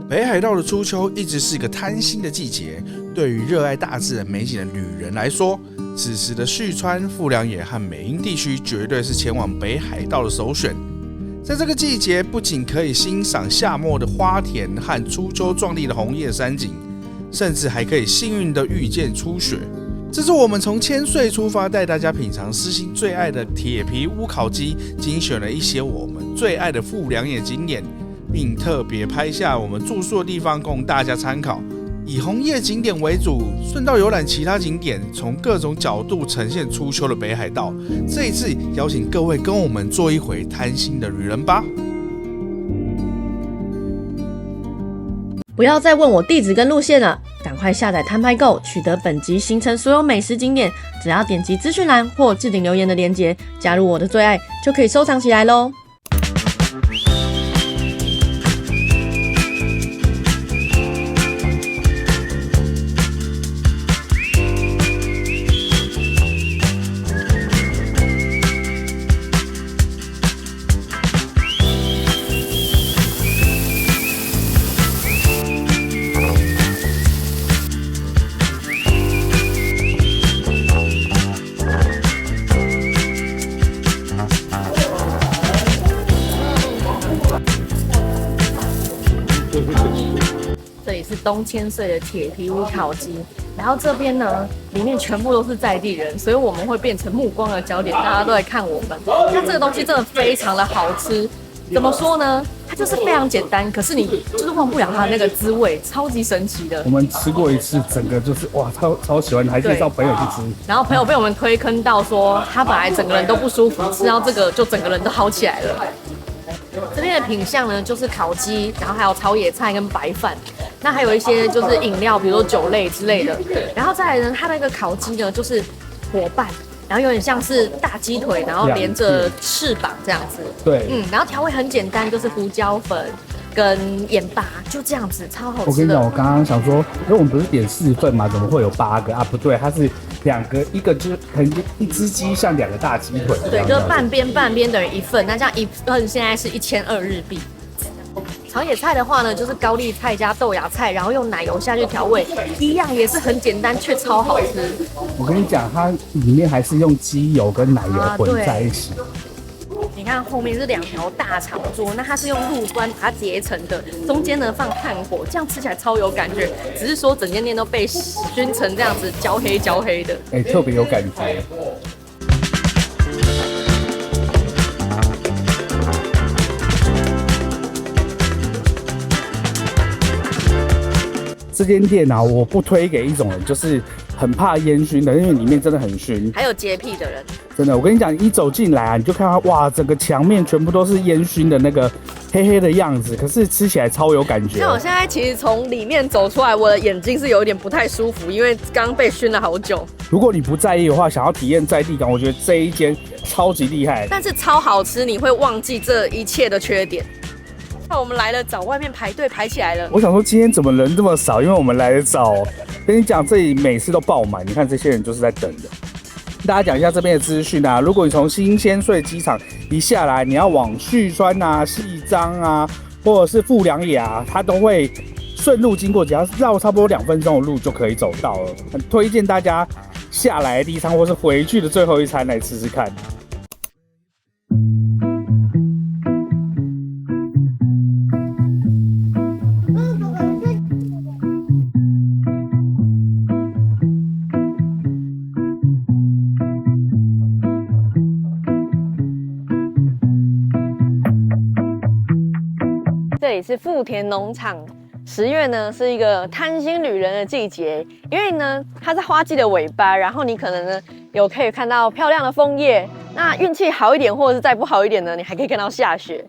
北海道的初秋一直是个贪心的季节，对于热爱大自然美景的旅人来说，此时的旭川、富良野和美瑛地区绝对是前往北海道的首选。在这个季节，不仅可以欣赏夏末的花田和初秋壮丽的红叶山景，甚至还可以幸运地遇见初雪。这是我们从千岁出发，带大家品尝私心最爱的铁皮屋烤鸡，精选了一些我们最爱的富良野景点，并特别拍下我们住宿的地方供大家参考。以红叶景点为主，顺道游览其他景点，从各种角度呈现初秋的北海道。这一次邀请各位跟我们做一回贪心的旅人吧。不要再问我地址跟路线了，赶快下载摊拍购，取得本集行程所有美食景点，只要点击资讯栏或置顶留言的连结，加入我的最爱，就可以收藏起来咯。这里是东千岁的铁皮屋烤鸡，然后这边呢，里面全部都是在地人，所以我们会变成目光的焦点，大家都在看我们。那这个东西真的非常的好吃，怎么说呢？它就是非常简单，可是你就是忘不了它的那个滋味，超级神奇的。我们吃过一次，整个就是哇，超喜欢，还介绍朋友去吃。然后朋友被我们推坑到说，他本来整个人都不舒服，吃到这个就整个人都好起来了。这边的品项呢，就是烤鸡，然后还有炒野菜跟白饭，那还有一些就是饮料，比如说酒类之类的。然后再来呢，它那个烤鸡呢，就是伙伴，然后有点像是大鸡腿，然后连着翅膀这样子。对，然后调味很简单，就是胡椒粉跟盐巴，就这样子，超好吃的。我跟你讲，我刚刚想说，因为我们不是点4份嘛，怎么会有8个啊？不对，它是2个，一个就是一只鸡像2个大鸡腿。对，就是半边半边等于1份，那这样1份现在是1200日币。炒野菜的话呢，就是高丽菜加豆芽菜，然后用奶油下去调味，一样也是很简单，却超好吃。我跟你讲，它里面还是用鸡油跟奶油混在一起。你看后面是2条大长桌，那它是用路端把它叠成的，中间呢放炭火，这样吃起来超有感觉。只是说整间店都被熏成这样子焦黑的，特别有感觉。这间店啊，我不推给一种人，就是很怕烟熏的，因为里面真的很熏。还有洁癖的人，真的，我跟你讲，一走进来啊，你就看到哇，整个墙面全部都是烟熏的那个黑黑的样子，可是吃起来超有感觉。那我现在其实从里面走出来，我的眼睛是有点不太舒服，因为刚被熏了好久。如果你不在意的话，想要体验在地感，我觉得这一间超级厉害，但是超好吃，你会忘记这一切的缺点。那我们来了早，外面排队排起来了。我想说今天怎么人这么少？因为我们来得早。跟你讲，这里每次都爆满，你看这些人就是在等的。大家讲一下这边的资讯啊，如果你从新千岁机场一下来，你要往旭川啊、细章啊，或者是富良野啊，它都会顺路经过，只要绕差不多2分钟的路就可以走到了。很推荐大家下来的第一餐或是回去的最后一餐来吃吃看。这里是富田农场，10月呢是一个贪心旅人的季节，因为呢它是花季的尾巴，然后你可能呢可以看到漂亮的枫叶，那运气好一点或者是再不好一点呢，你还可以看到下雪。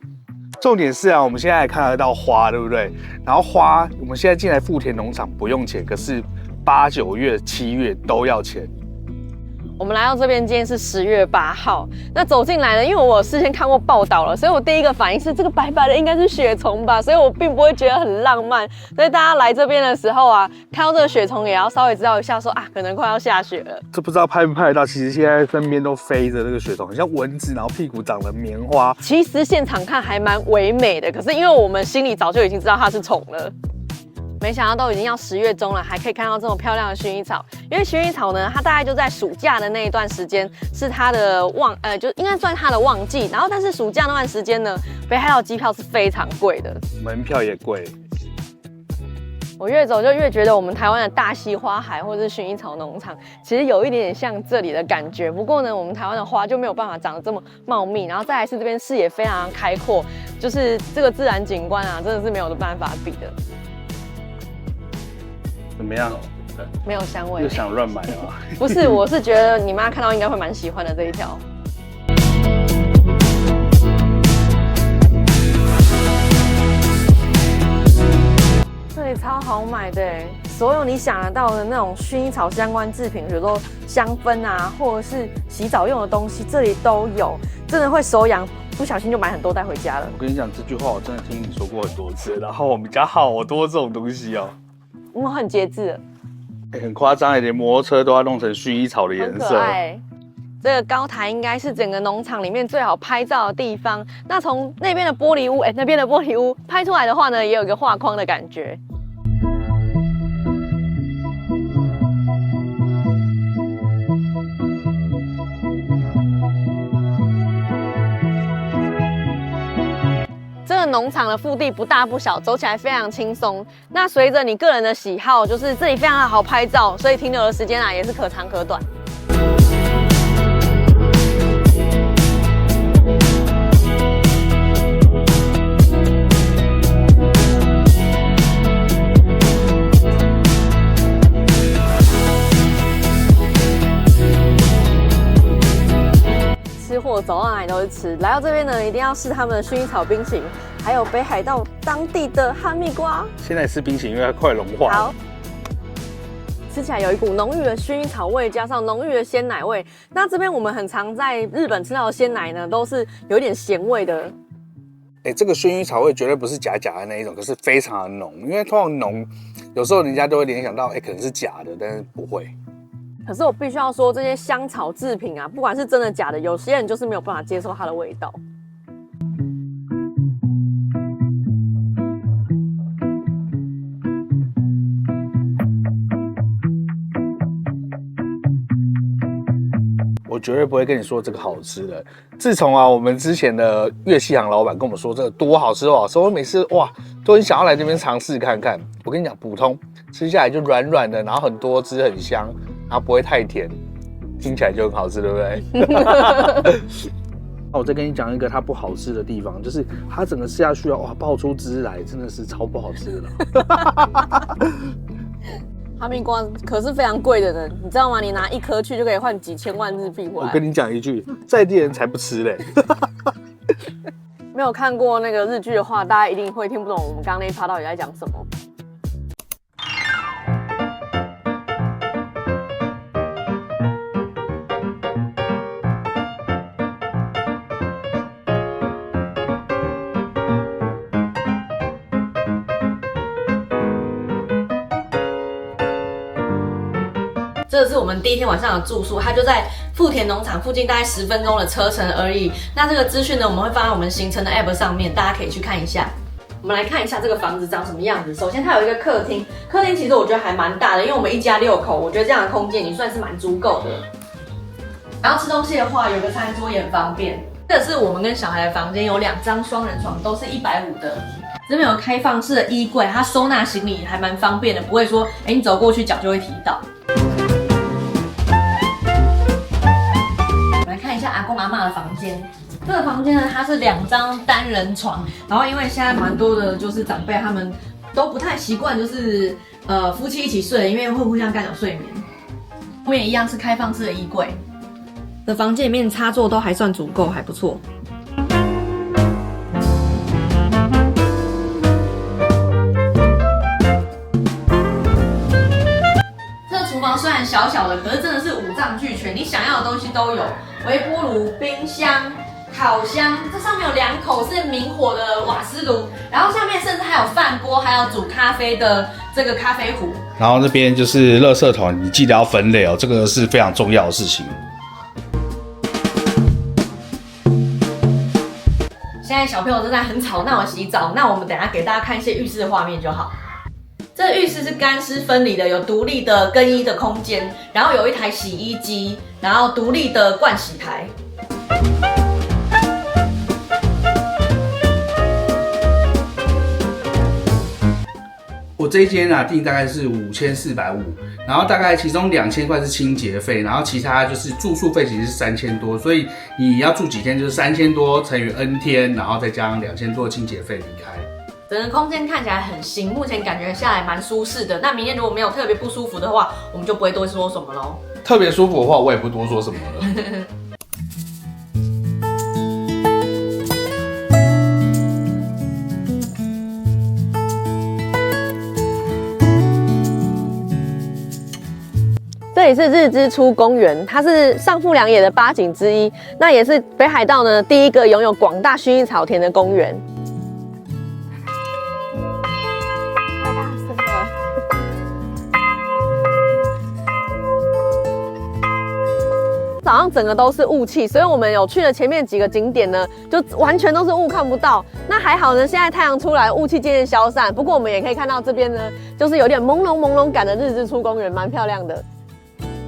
重点是啊，我们现在看得到花，对不对？然后花，我们现在进来富田农场不用钱，可是8、9月、7月都要钱。我们来到这边，今天是10月8号。那走进来呢，因为我事先看过报道了，所以我第一个反应是这个白白的应该是雪虫吧，所以我并不会觉得很浪漫。所以大家来这边的时候啊，看到这个雪虫也要稍微知道一下说啊，可能快要下雪了。这不知道拍不拍得到，其实现在身边都飞着这个雪虫，很像蚊子，然后屁股长了棉花。其实现场看还蛮唯美的，可是因为我们心里早就已经知道它是虫了。没想到都已经要10月中了，还可以看到这么漂亮的薰衣草。因为薰衣草呢，它大概就在暑假的那一段时间是它的就应该算它的旺季。然后，但是暑假那段时间呢，北海道机票是非常贵的，门票也贵。我越走就越觉得我们台湾的大溪花海或者是薰衣草农场，其实有一点点像这里的感觉。不过呢，我们台湾的花就没有办法长得这么茂密，然后再来是这边视野非常开阔，就是这个自然景观啊，真的是没有办法比的。怎么样？没有香味，又想乱买了吗？不是，我是觉得你妈看到应该会蛮喜欢的这一条。这里超好买的耶，所有你想得到的那种薰衣草相关制品，比如说香氛啊，或者是洗澡用的东西，这里都有，真的会手痒，不小心就买很多带回家了。我跟你讲这句话，我真的听你说过很多次，然后我们家好多这种东西哦。我们很节制，很夸张，连摩托车都要弄成薰衣草的颜色。很可爱。这个高台应该是整个农场里面最好拍照的地方。那从那边的玻璃屋，那边的玻璃屋拍出来的话呢，也有一个画框的感觉。这个农场的腹地不大不小，走起来非常轻松。那随着你个人的喜好，就是这里非常好拍照，所以停留的时间啊也是可长可短。吃货走到哪里都是吃，来到这边呢，一定要试他们的薰衣草冰淇淋，还有北海道当地的哈密瓜。现在吃冰淇淋，因为它快融化了。好，吃起来有一股浓郁的薰衣草味，加上浓郁的鲜奶味。那这边我们很常在日本吃到的鲜奶呢，都是有一点咸味的。这个薰衣草味绝对不是假的那一种，可是非常的浓，因为通常浓，有时候人家都会联想到，可能是假的，但是不会。可是我必须要说，这些香草制品啊，不管是真的假的，有些人就是没有办法接受它的味道。我绝对不会跟你说这个好吃的。自从我们之前的乐器行老板跟我们说这个多好吃多好吃，我每次都很想要来这边尝试看看。我跟你讲，普通吃下来就软软的，然后很多汁很香，然后不会太甜，听起来就很好吃，对不对？我再跟你讲一个它不好吃的地方，就是它整个吃下去爆出汁来，真的是超不好吃的。哈密瓜可是非常贵的呢，你知道吗？你拿1颗去就可以换几千万日币回来。我跟你讲一句，在地人才不吃嘞。没有看过那个日剧的话，大家一定会听不懂我们刚刚那一趴到底在讲什么。这是我们第一天晚上的住宿，它就在富田农场附近，大概10分钟的车程而已。那这个资讯呢，我们会放在我们行程的 App 上面，大家可以去看一下。我们来看一下这个房子长什么样子。首先，它有一个客厅，客厅其实我觉得还蛮大的，因为我们一家6口，我觉得这样的空间已经算是蛮足够的。然后吃东西的话，有个餐桌也很方便。这是我们跟小孩的房间，有2张双人床，都是150的。这边有开放式的衣柜，它收纳行李还蛮方便的，不会说，你走过去脚就会踢到。看一下阿公阿嬷的房间，这个房间呢，它是2张单人床，然后因为现在蛮多的就是长辈他们都不太习惯，就是夫妻一起睡，因为会互相干扰睡眠。后面一样是开放式的衣柜，这房间里面插座都还算足够，还不错。厨房虽然小小的，可是真的是5脏俱全，你想要的东西都有。微波炉、冰箱、烤箱，这上面有2口是明火的瓦斯炉，然后下面甚至还有饭锅，还有煮咖啡的这个咖啡壶。然后这边就是垃圾桶，你记得要分类哦，这个是非常重要的事情。现在小朋友正在很吵闹的洗澡，那我们等一下给大家看一些浴室的画面就好。这浴室是干湿分离的，有独立的更衣的空间，然后有一台洗衣机，然后独立的盥洗台。我这一间啊订大概是5450，然后大概其中2000块是清洁费，然后其他就是住宿费其实是3000多，所以你要住几天就是3000多乘以 N 天，然后再加上2000多的清洁费离开。整个空间看起来很新，目前感觉下来蛮舒适的。那明天如果没有特别不舒服的话，我们就不会多说什么咯。特别舒服的话，我也不多说什么了。这里是日之出公园，它是上富良野的8景之一，那也是北海道呢第一个拥有广大薰衣草田的公园。太大声了！早上整个都是雾气，所以我们有去了前面几个景点呢，就完全都是雾，看不到。那还好呢，现在太阳出来，雾气渐渐消散。不过我们也可以看到这边呢，就是有点朦胧感的日之出公园，蛮漂亮的。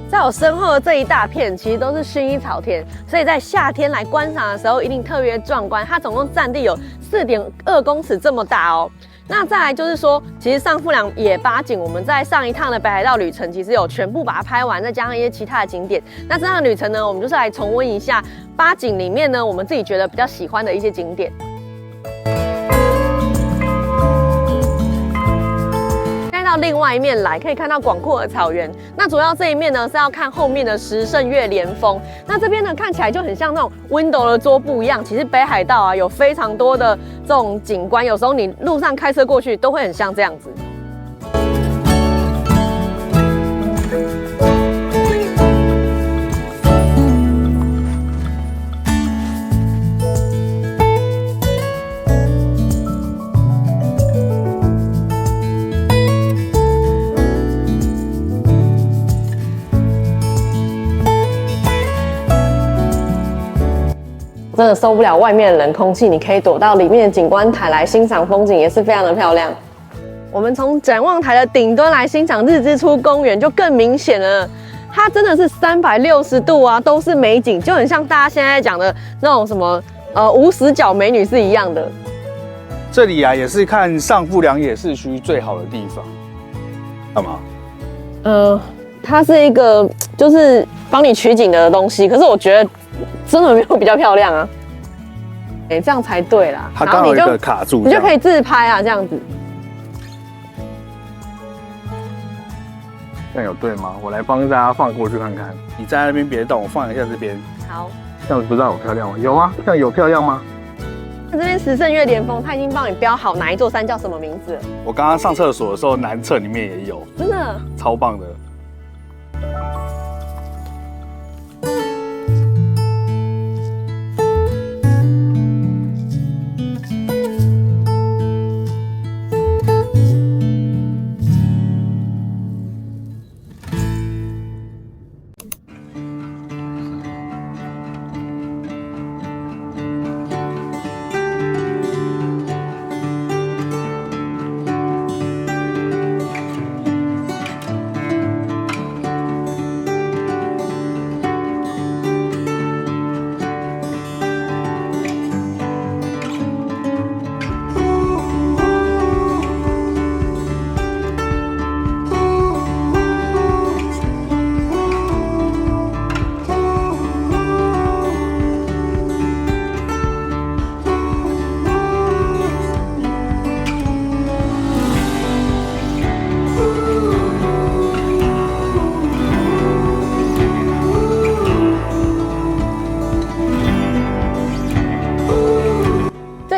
在我身后的这一大片，其实都是薰衣草田，所以在夏天来观赏的时候，一定特别壮观。它总共占地有4.2公尺这么大哦。那再来就是说，其实上富良野8景，我们在上一趟的北海道旅程，其实有全部把它拍完，再加上一些其他的景点。那这趟的旅程呢，我们就是来重温一下8景里面呢，我们自己觉得比较喜欢的一些景点。到另外一面来，可以看到广阔的草原。那主要这一面呢是要看后面的十胜岳连峰。那这边呢看起来就很像那种 window 的桌布一样。其实北海道啊有非常多的这种景观，有时候你路上开车过去都会很像这样子。真的受不了外面的冷空气，你可以躲到里面的景观台来欣赏风景，也是非常的漂亮。我们从展望台的顶端来欣赏日之出公园就更明显了，它真的是360度啊，都是美景，就很像大家现在讲的那种什么无死角美女是一样的。这里啊也是看上富良野市区最好的地方。干嘛？它是一个就是帮你取景的东西，可是我觉得真的没有比较漂亮啊。这样才对啦。它刚好有一个卡住，你就可以自拍啊，这样子。这样有对吗？我来帮大家放过去看看。你站在那边别动，我放一下这边。好。这样子不知道有漂亮吗？有啊，这样有漂亮吗？这边十胜岳连峰，它已经帮你标好哪一座山叫什么名字了。我刚刚上厕所的时候，南侧里面也有，真的超棒的。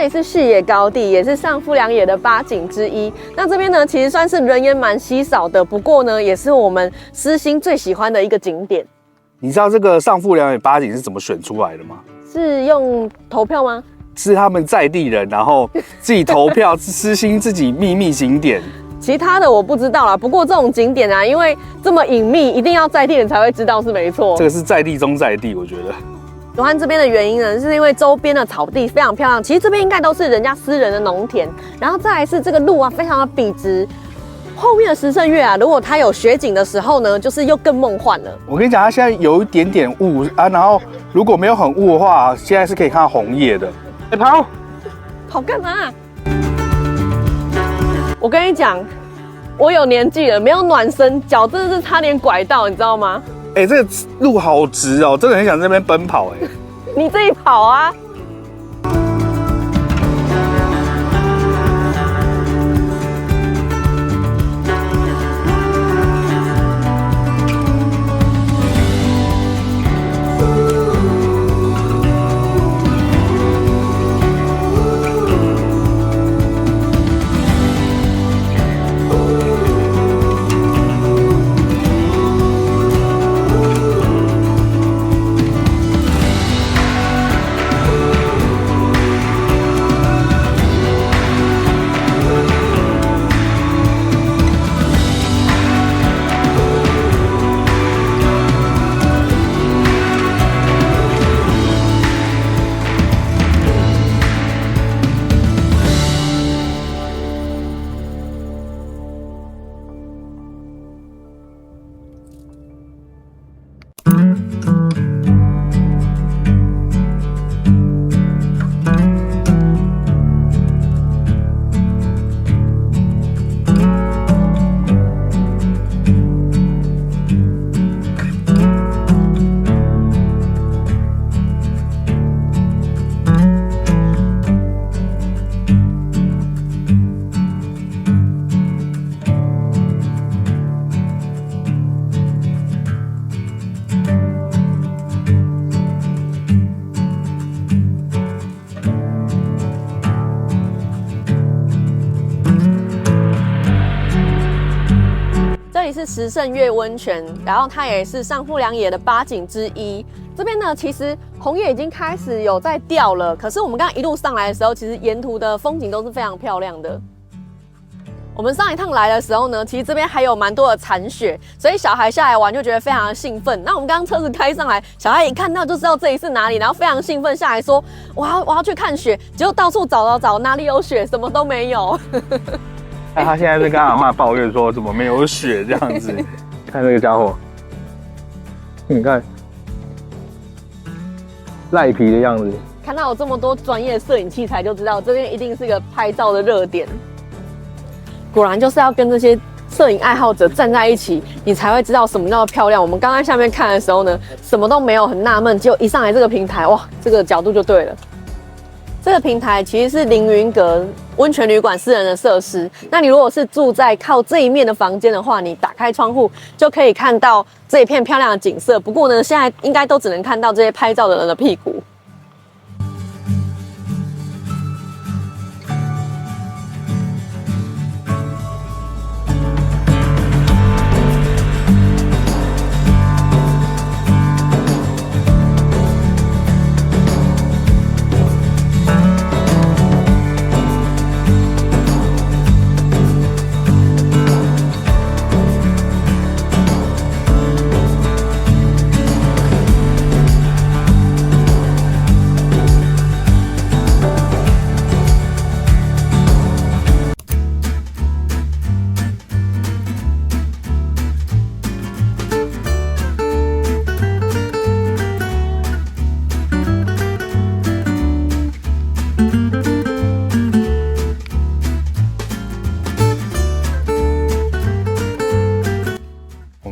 是视野高地，也是上富良野的8景之一。那这边呢，其实算是人也蛮稀少的，不过呢，也是我们私心最喜欢的一个景点。你知道这个上富良野8景是怎么选出来的吗？是用投票吗？是他们在地人，然后自己投票，私心自己秘密景点。其他的我不知道啦，不过这种景点啊，因为这么隐秘，一定要在地人才会知道是没错。这个是在地中在地，我觉得。喜欢这边的原因呢，是因为周边的草地非常漂亮。其实这边应该都是人家私人的农田，然后再来是这个路啊，非常的笔直。后面的十胜岳啊，如果它有雪景的时候呢，就是又更梦幻了。我跟你讲，它现在有一点点雾啊，然后如果没有很雾的话，现在是可以看到红叶的。跑干嘛？我跟你讲，我有年纪了，没有暖身，脚真的是差点拐到，你知道吗？这个路好直哦，真的很想在那边奔跑你自己跑啊！这里是十胜岳温泉，然后它也是上富良野的8景之一。这边呢，其实红叶已经开始有在掉了，可是我们刚刚一路上来的时候，其实沿途的风景都是非常漂亮的。我们上一趟来的时候呢，其实这边还有蛮多的残雪，所以小孩下来玩就觉得非常的兴奋。那我们刚刚车子开上来，小孩一看到就知道这里是哪里，然后非常兴奋下来说：“我要去看雪。”结果到处找哪里有雪，什么都没有。他现在是跟阿嬷抱怨说怎么没有雪这样子，看这个家伙，你看赖皮的样子。看到有这么多专业摄影器材，就知道这边一定是个拍照的热点。果然就是要跟这些摄影爱好者站在一起，你才会知道什么叫做漂亮。我们刚刚在下面看的时候呢，什么都没有，很纳闷，结果一上来这个平台，哇，这个角度就对了。这个平台其实是凌云阁温泉旅馆私人的设施。那你如果是住在靠这一面的房间的话，你打开窗户就可以看到这一片漂亮的景色。不过呢，现在应该都只能看到这些拍照的人的屁股。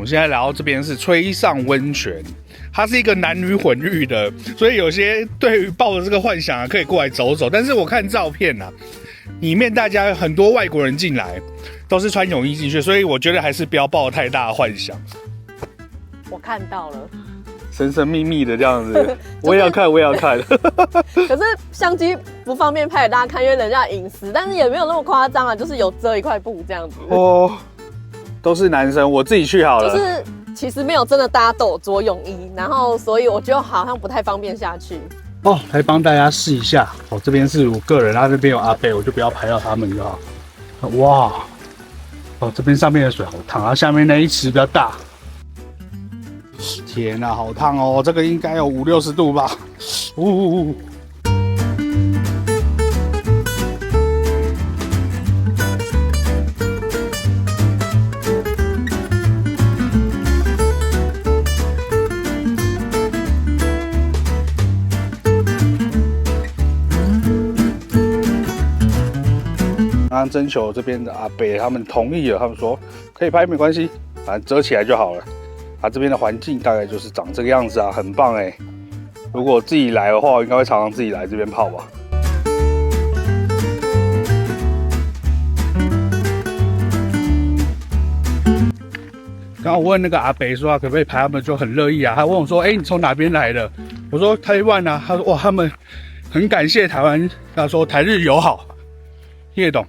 现在来到这边是吹上温泉，它是一个男女混浴的，所以有些对于抱着这个幻想啊，可以过来走走。但是我看照片啊，里面大家很多外国人进来都是穿泳衣进去，所以我觉得还是不要抱太大的幻想。我看到了，神神秘秘的这样子，我也要看，我也要看。可是相机不方便拍给大家看，因为人家隐私，但是也没有那么夸张啊，就是有遮一块布这样子。哦。都是男生，我自己去好了。就是其实没有真的大家都有着泳衣，然后所以我就好像不太方便下去。哦，来帮大家试一下。哦，这边是我个人，那边有阿贝，我就不要拍到他们就好。哇，哦，这边上面的水好烫，然下面那一池比较大。天哪，好烫哦！这个应该有50-60度吧？呜。刚征求这边的阿伯他们同意了，他们说可以拍没关系，反正遮起来就好了。这边的环境大概就是长这个样子啊，很棒哎。如果自己来的话，我应该会常常自己来这边泡吧。刚刚我问那个阿北说可不可以拍，他们就很乐意啊。他问我说：“你从哪边来的？”我说：“台湾啊。”他说：“哇，他们很感谢台湾。”他说：“台日友好。”听得懂。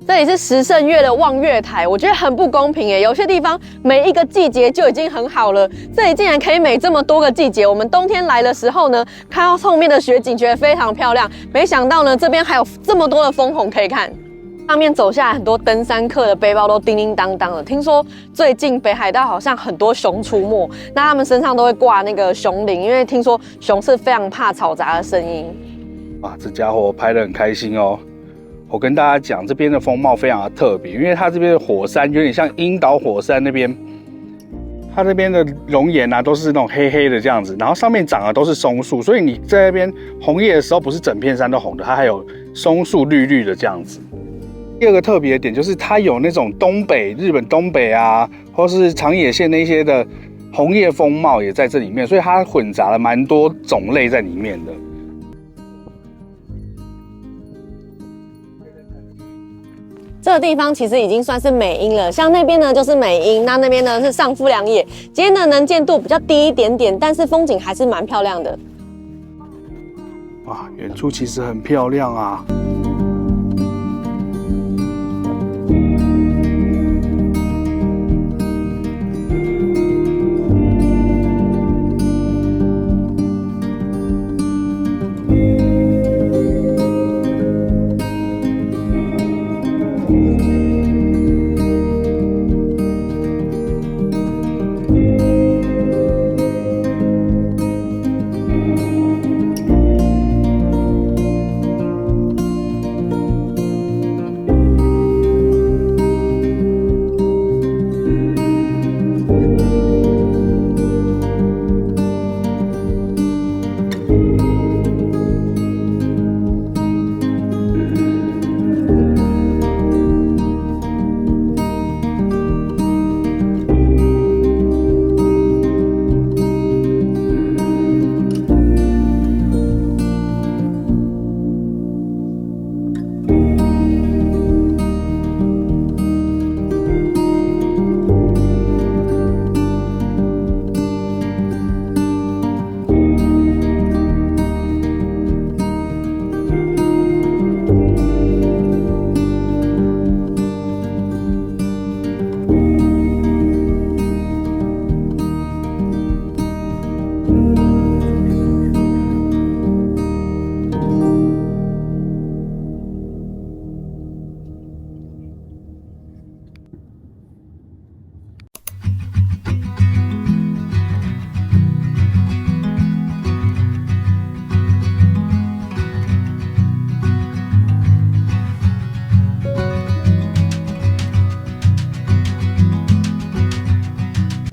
这里是十胜岳的望月台，我觉得很不公平耶。有些地方每一个季节就已经很好了，这里竟然可以每这么多个季节。我们冬天来的时候呢，看到后面的雪景，觉得非常漂亮。没想到呢，这边还有这么多的枫红可以看。上面走下来，很多登山客的背包都叮叮当当的。听说最近北海道好像很多熊出没，那他们身上都会挂那个熊铃，因为听说熊是非常怕嘈杂的声音。啊，这家伙拍得很开心哦。我跟大家讲，这边的风貌非常的特别，因为它这边的火山有点像樱岛火山那边，它那边的熔岩啊都是那种黑黑的这样子，然后上面长的都是松树，所以你在那边红叶的时候，不是整片山都红的，它还有松树绿绿的这样子。第二个特别的点就是它有那种日本东北啊，或是长野县那些的红叶风貌也在这里面，所以它混杂了蛮多种类在里面的。这个地方其实已经算是美瑛了，像那边呢就是美瑛，那边呢是上富良野。今天的能见度比较低一点点，但是风景还是蛮漂亮的。哇，远处其实很漂亮啊。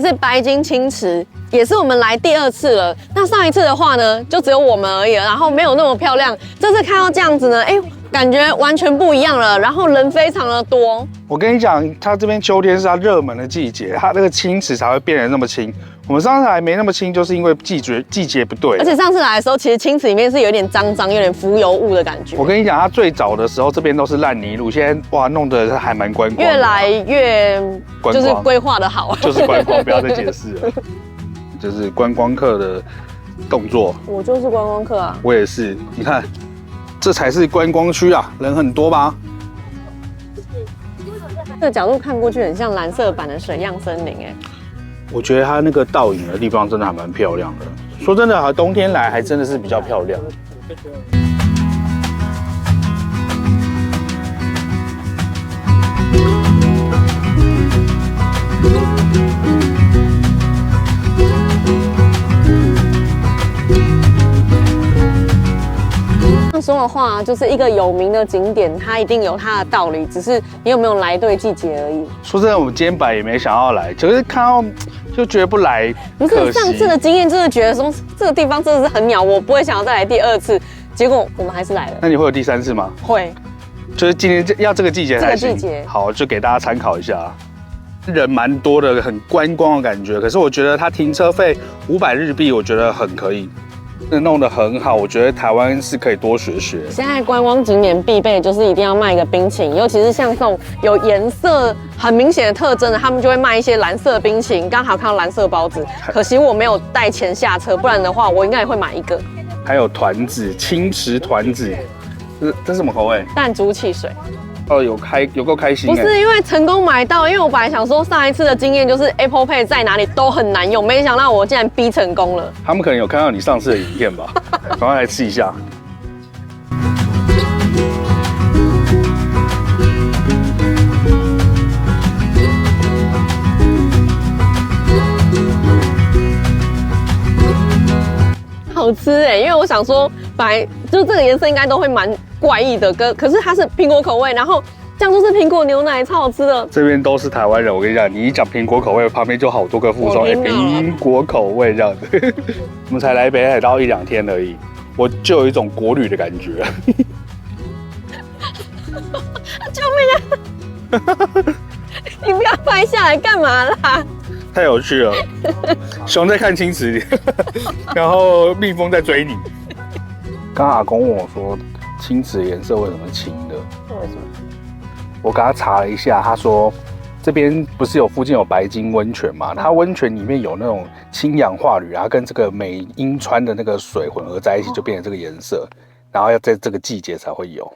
是白金青池，也是我们来第2次了。那上一次的话呢，就只有我们而已了，然后没有那么漂亮。这次看到这样子呢，感觉完全不一样了，然后人非常的多。我跟你讲，它这边秋天是它热门的季节，它那个青池才会变得那么清。我们上次来没那么清，就是因为季节不对。而且上次来的时候，其实青池里面是有点脏，有点浮油雾的感觉。我跟你讲，它最早的时候这边都是烂泥路，现在哇弄得还蛮观光的，越来越就是规划的好，就是观光，不要再解释了，这是观光客的动作。我就是观光客啊，我也是。你看，这才是观光区啊，人很多吧？这个角度看过去很像蓝色版的水漾森林我觉得它那个倒影的地方真的还蛮漂亮的。说真的，冬天来还真的是比较漂亮。说的话，就是一个有名的景点，它一定有它的道理，只是你有没有来对季节而已。说真的，我们今天本来也没想要来，可是看到就觉得不来。不是上次的经验，就是觉得说这个地方真的是很鸟，我不会想要再来第二次。结果我们还是来了。那你会有第3次吗？会，就是今天要这个季节才行。这个季节好，就给大家参考一下。人蛮多的，很观光的感觉。可是我觉得它停车费500日币，我觉得很可以。弄得很好，我觉得台湾是可以多学学。现在观光景点必备就是一定要卖一个冰淇淋，尤其是像这种有颜色很明显的特征的，他们就会卖一些蓝色冰淇淋。刚好看到蓝色包子，可惜我没有带钱下车，不然的话我应该也会买一个。还有团子，轻食团子，这是什么口味？弹珠汽水。哦，有够开心。不是因为成功买到，因为我本来想说上一次的经验就是 Apple Pay 在哪里都很难用，没想到我竟然逼成功了。他们可能有看到你上次的影片吧，赶快来吃一下。好吃哎，因为我想说，本来就是这个颜色应该都会蛮怪异的，可是它是苹果口味，然后这样就是苹果牛奶，超好吃的。这边都是台湾人，我跟你讲，你一讲苹果口味，旁边就好多个附送，苹果口味这样子。我们才来北海道1、2天而已，我就有一种国旅的感觉。救命啊！你不要拍下来干嘛啦？太有趣了，熊在看青池，然后蜜蜂在追你。刚阿公问我说，青池颜色为什么青的？为什么？我给他查了一下，他说这边不是附近有白金温泉嘛？它温泉里面有那种氢氧化铝，然后跟这个美瑛川的那个水混合在一起，就变成这个颜色，然后要在这个季节才会有。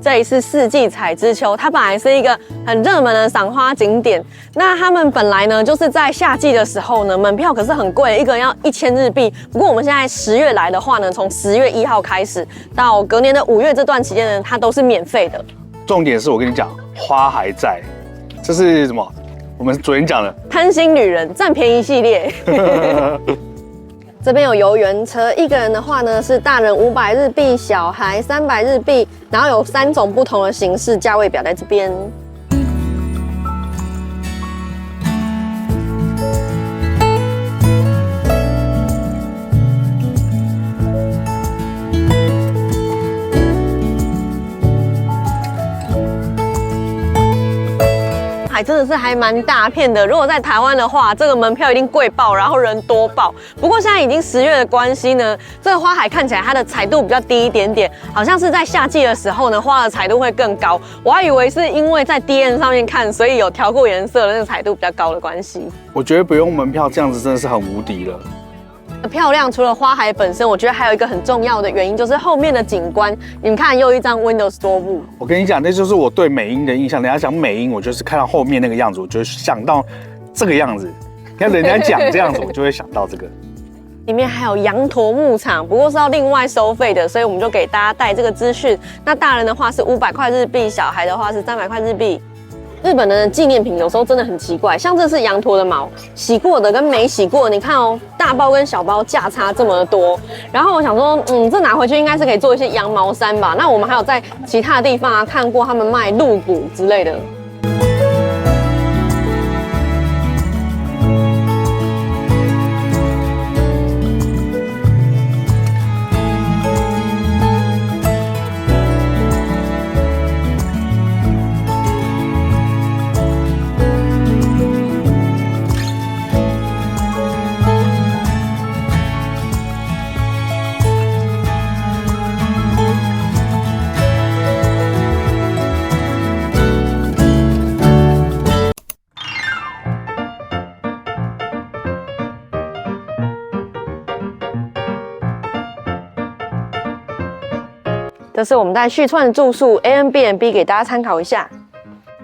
这里是四季彩之丘，它本来是一个很热门的赏花景点。那他们本来呢，就是在夏季的时候呢，门票可是很贵，一个人要1000日币。不过我们现在10月来的话呢，从10月1号开始到隔年的5月这段期间呢，它都是免费的。重点是我跟你讲，花还在，这是什么？我们昨天讲的贪心女人占便宜系列。这边有游园车，一个人的话呢是大人500日币，小孩300日币，然后有3种不同的形式，价位表在这边。真的是还蛮大片的。如果在台湾的话，这个门票一定贵爆，然后人多爆。不过现在已经10月的关系呢，这个花海看起来它的彩度比较低一点点，好像是在夏季的时候呢，花的彩度会更高。我还以为是因为在 DN 上面看，所以有调过颜色的那个彩度比较高的关系。我觉得不用门票这样子真的是很无敌了。漂亮，除了花海本身，我觉得还有一个很重要的原因，就是后面的景观。你们看，又一张 Windows Store 布。我跟你讲，那就是我对美瑛的印象。人家讲美瑛，我就是看到后面那个样子，我就想到这个样子。看人家讲这样子，我就会想到这个。里面还有羊驼牧场，不过是要另外收费的，所以我们就给大家带这个资讯。那大人的话是500块日币，小孩的话是300块日币。日本的纪念品有时候真的很奇怪，像这是羊驼的毛，洗过的跟没洗过，你看哦，大包跟小包价差这么多。然后我想说，这拿回去应该是可以做一些羊毛衫吧。那我们还有在其他的地方看过他们卖鹿骨之类的。这是我们在旭川的住宿 ANBNB， 给大家参考一下。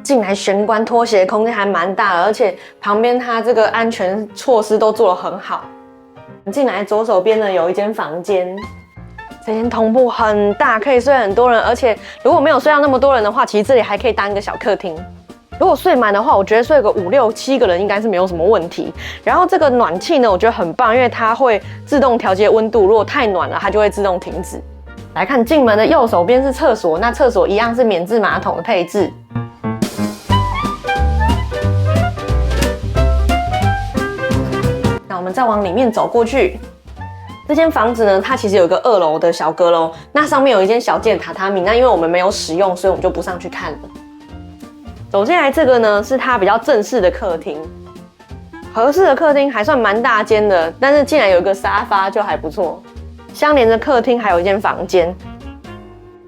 进来玄关拖鞋空间还蛮大的，而且旁边它这个安全措施都做得很好。进来左手边呢有一间房间，这间通铺很大，可以睡很多人，而且如果没有睡到那么多人的话，其实这里还可以当一个小客厅。如果睡满的话，我觉得睡个5、6、7个人应该是没有什么问题。然后这个暖气呢，我觉得很棒，因为它会自动调节温度，如果太暖了，它就会自动停止。来看进门的右手边是厕所，那厕所一样是免治马桶的配置。那我们再往里面走过去，这间房子呢，它其实有一个2楼的小阁楼，那上面有一间小件榻榻米，那因为我们没有使用，所以我们就不上去看了。走进来这个呢，是它比较正式的客厅，合适的客厅还算蛮大间的，但是进来有一个沙发就还不错。相连着客厅还有一间房间，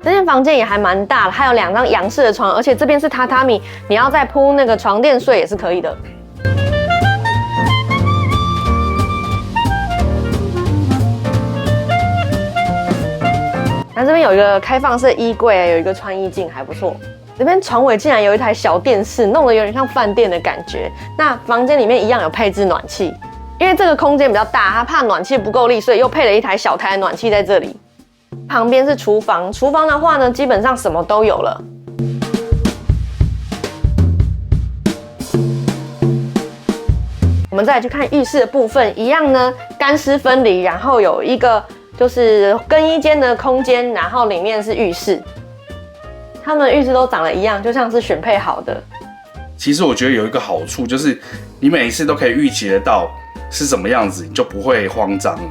这间房间也还蛮大的，还有2张洋式的床，而且这边是榻榻米，你要再铺那个床垫睡也是可以的。那这边有一个开放式衣柜，有一个穿衣镜，还不错。这边床尾竟然有一台小电视，弄得有点像饭店的感觉。那房间里面一样有配置暖气，因为这个空间比较大，它怕暖气不够力，所以又配了一台小台的暖气在这里。旁边是厨房，厨房的话呢，基本上什么都有了。我们再来去看浴室的部分，一样呢，干湿分离，然后有一个就是更衣间的空间，然后里面是浴室。他们的浴室都长得一样，就像是选配好的。其实我觉得有一个好处，就是你每一次都可以预期得到是什么样子，你就不会慌张了。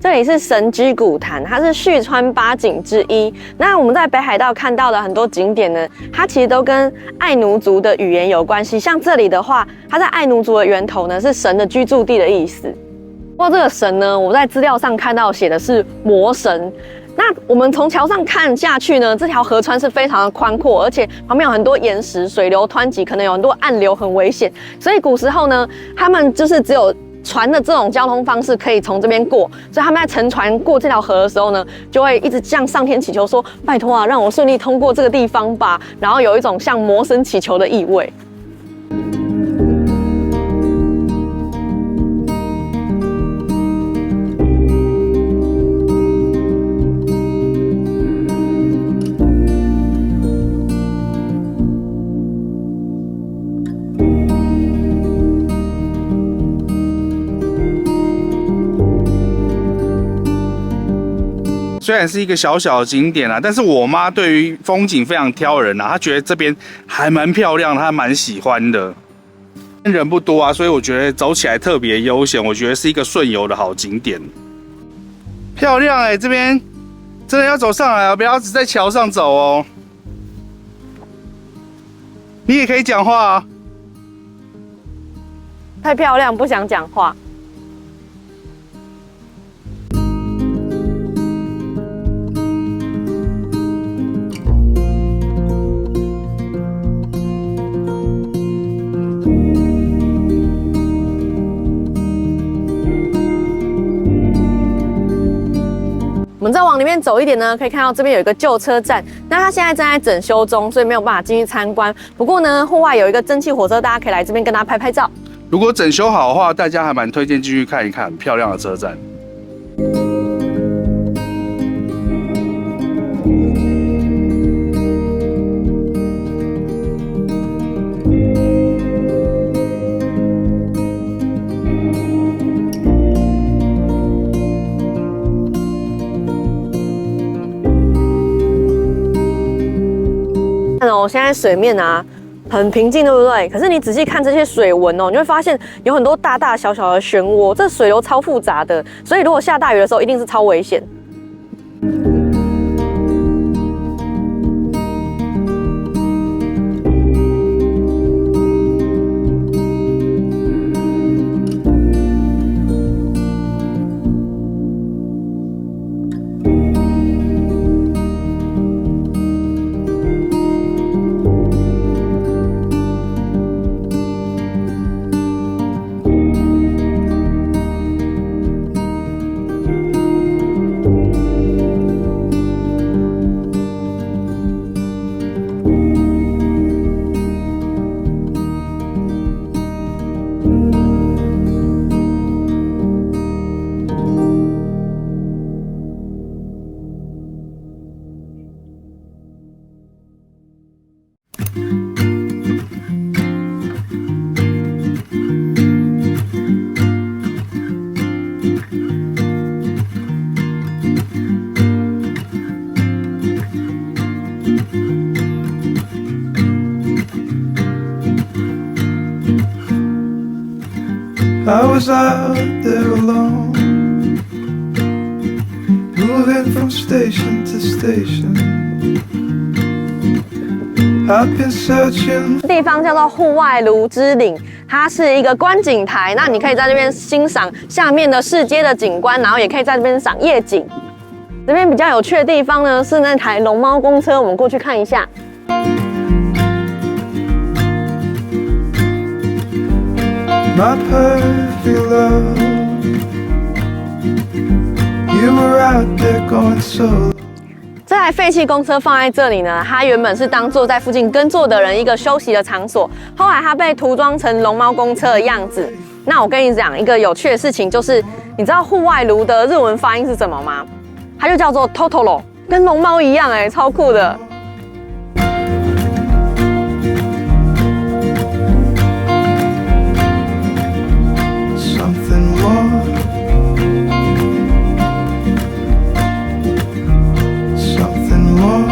这里是神居古潭，它是旭川8景之一。那我们在北海道看到的很多景点呢，它其实都跟爱奴族的语言有关系。像这里的话，它在爱奴族的源头呢是神的居住地的意思。不过这个神呢，我在资料上看到写的是魔神。那我们从桥上看下去呢，这条河川是非常的宽阔，而且旁边有很多岩石，水流湍急，可能有很多暗流，很危险。所以古时候呢，他们就是只有船的这种交通方式可以从这边过，所以他们在乘船过这条河的时候呢，就会一直向上天祈求说：“拜托啊，让我顺利通过这个地方吧。”然后有一种向魔神祈求的意味。虽然是一个小小的景点啊，但是我妈对于风景非常挑人啊，她觉得这边还蛮漂亮，她蛮喜欢的。人不多啊，所以我觉得走起来特别悠闲，我觉得是一个顺游的好景点。漂亮哎，这边真的要走上来哦，不要只在桥上走哦。你也可以讲话啊。太漂亮，不想讲话。我们再往里面走一点呢，可以看到这边有一个旧车站，那它现在正在整修中，所以没有办法进去参观。不过呢，户外有一个蒸汽火车，大家可以来这边跟它拍拍照。如果整修好的话，大家还蛮推荐进去看一看，很漂亮的车站。哦，现在水面啊很平静，对不对？可是你仔细看这些水纹哦，你会发现有很多大大小小的漩涡，这水流超复杂的，所以如果下大雨的时候，一定是超危险。I was out there alone, moving from station to station. I've been searching. 地方叫做户外芦之岭，它是一个观景台，那你可以在这边欣赏下面的市街的景观，然后也可以在这边赏夜景。这边比较有趣的地方呢，是那台龙猫公车，我们过去看一下。My perfect love, you were out there going solo. 这台废弃公车放在这里呢，它原本是当做在附近耕作的人一个休息的场所，后来它被涂装成龙猫公车的样子。那我跟你讲一个有趣的事情，就是你知道户外芦的日文发音是什么吗？它就叫做 Totoro， 跟龙猫一样哎，超酷的。Something more, something more.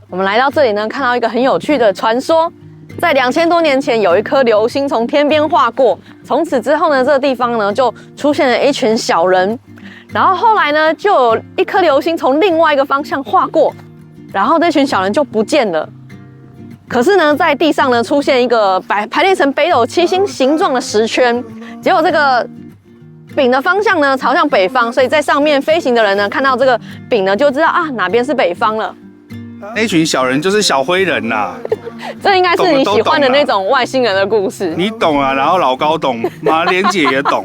我们来到这里呢，看到一个很有趣的传说。在2000多年前，有一颗流星从天边划过，从此之后呢，这个地方呢就出现了一群小人。然后后来呢，就有一颗流星从另外一个方向划过，然后那群小人就不见了。可是呢，在地上呢出现一个排列成北斗七星形状的石圈，结果这个饼的方向呢朝向北方，所以在上面飞行的人呢看到这个饼呢就知道啊哪边是北方了。那群小人就是小灰人呐、这应该是你喜欢的那种外星人的故事。你懂啊，然后老高懂，马莲姐也懂。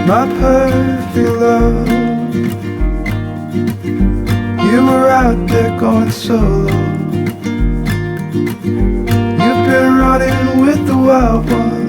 My perfect love, you were out there going solo. You've been running with the wild ones.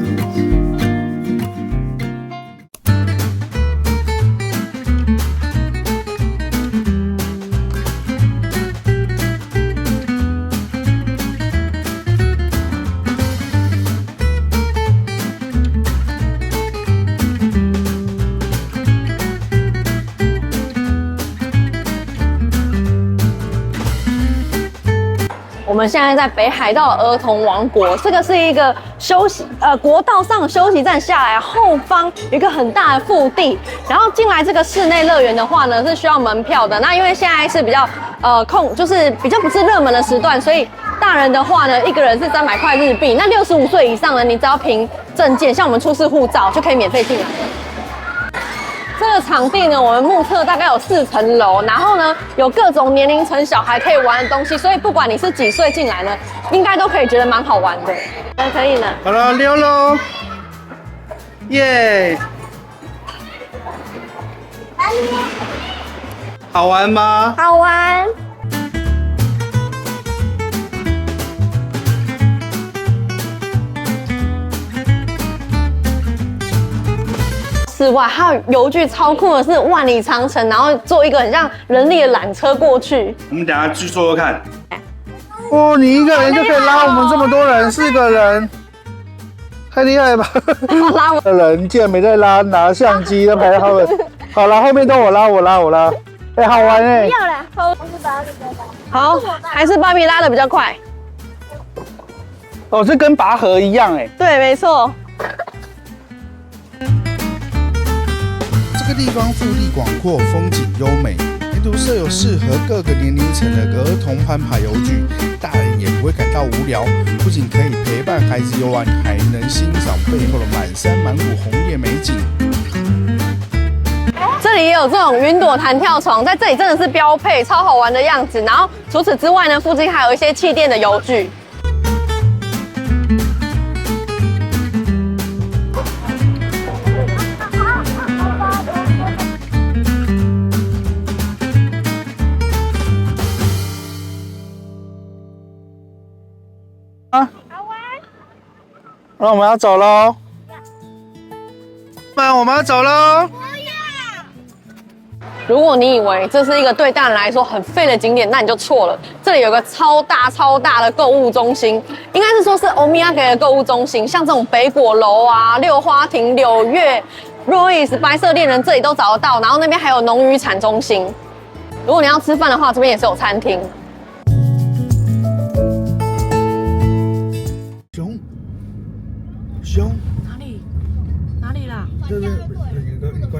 我们现在在北海道儿童王国，这个是一个国道上的休息站，下来后方有一个很大的腹地，然后进来这个室内乐园的话呢是需要门票的。那因为现在是比较就是比较不是热门的时段，所以大人的话呢一个人是300块日币，那65岁以上呢你只要凭证件，像我们出示护照就可以免费进来。这个场地呢，我们目测大概有4层楼，然后呢有各种年龄层小孩可以玩的东西，所以不管你是几岁进来呢，应该都可以觉得蛮好玩的。可以了。好了，溜喽，耶！好玩吗？好玩。之外，还有游具超酷的是万里长城，然后做一个很像人力的缆车过去。我们等一下去做做看。哦，你一个人就可以拉我们这么多人，4个人，太厉害了吧！拉我的人竟然没在拉，拿相机在拍他们。好了，后面都我拉。哎，好玩哎！要啦，我是把它好，还是芭比拉的比较快。哦，这跟拔河一样哎。对，没错。这个地方腹地广阔，风景优美，沿途设有适合各个年龄层的儿童攀爬游具，大人也不会感到无聊。不仅可以陪伴孩子游玩，还能欣赏背后的满山满谷红叶美景。这里也有这种云朵弹跳床，在这里真的是标配，超好玩的样子。然后除此之外呢，附近还有一些气垫的游具。那我们要走喽。不然我们要走喽。如果你以为这是一个对大人来说很废的景点，那你就错了。这里有个超大的购物中心，应该是说是欧米亚给的购物中心，像这种北果楼啊、六花亭、柳月、Royce、白色恋人这里都找得到。然后那边还有农渔产中心。如果你要吃饭的话，这边也是有餐厅。熊，哪里啦？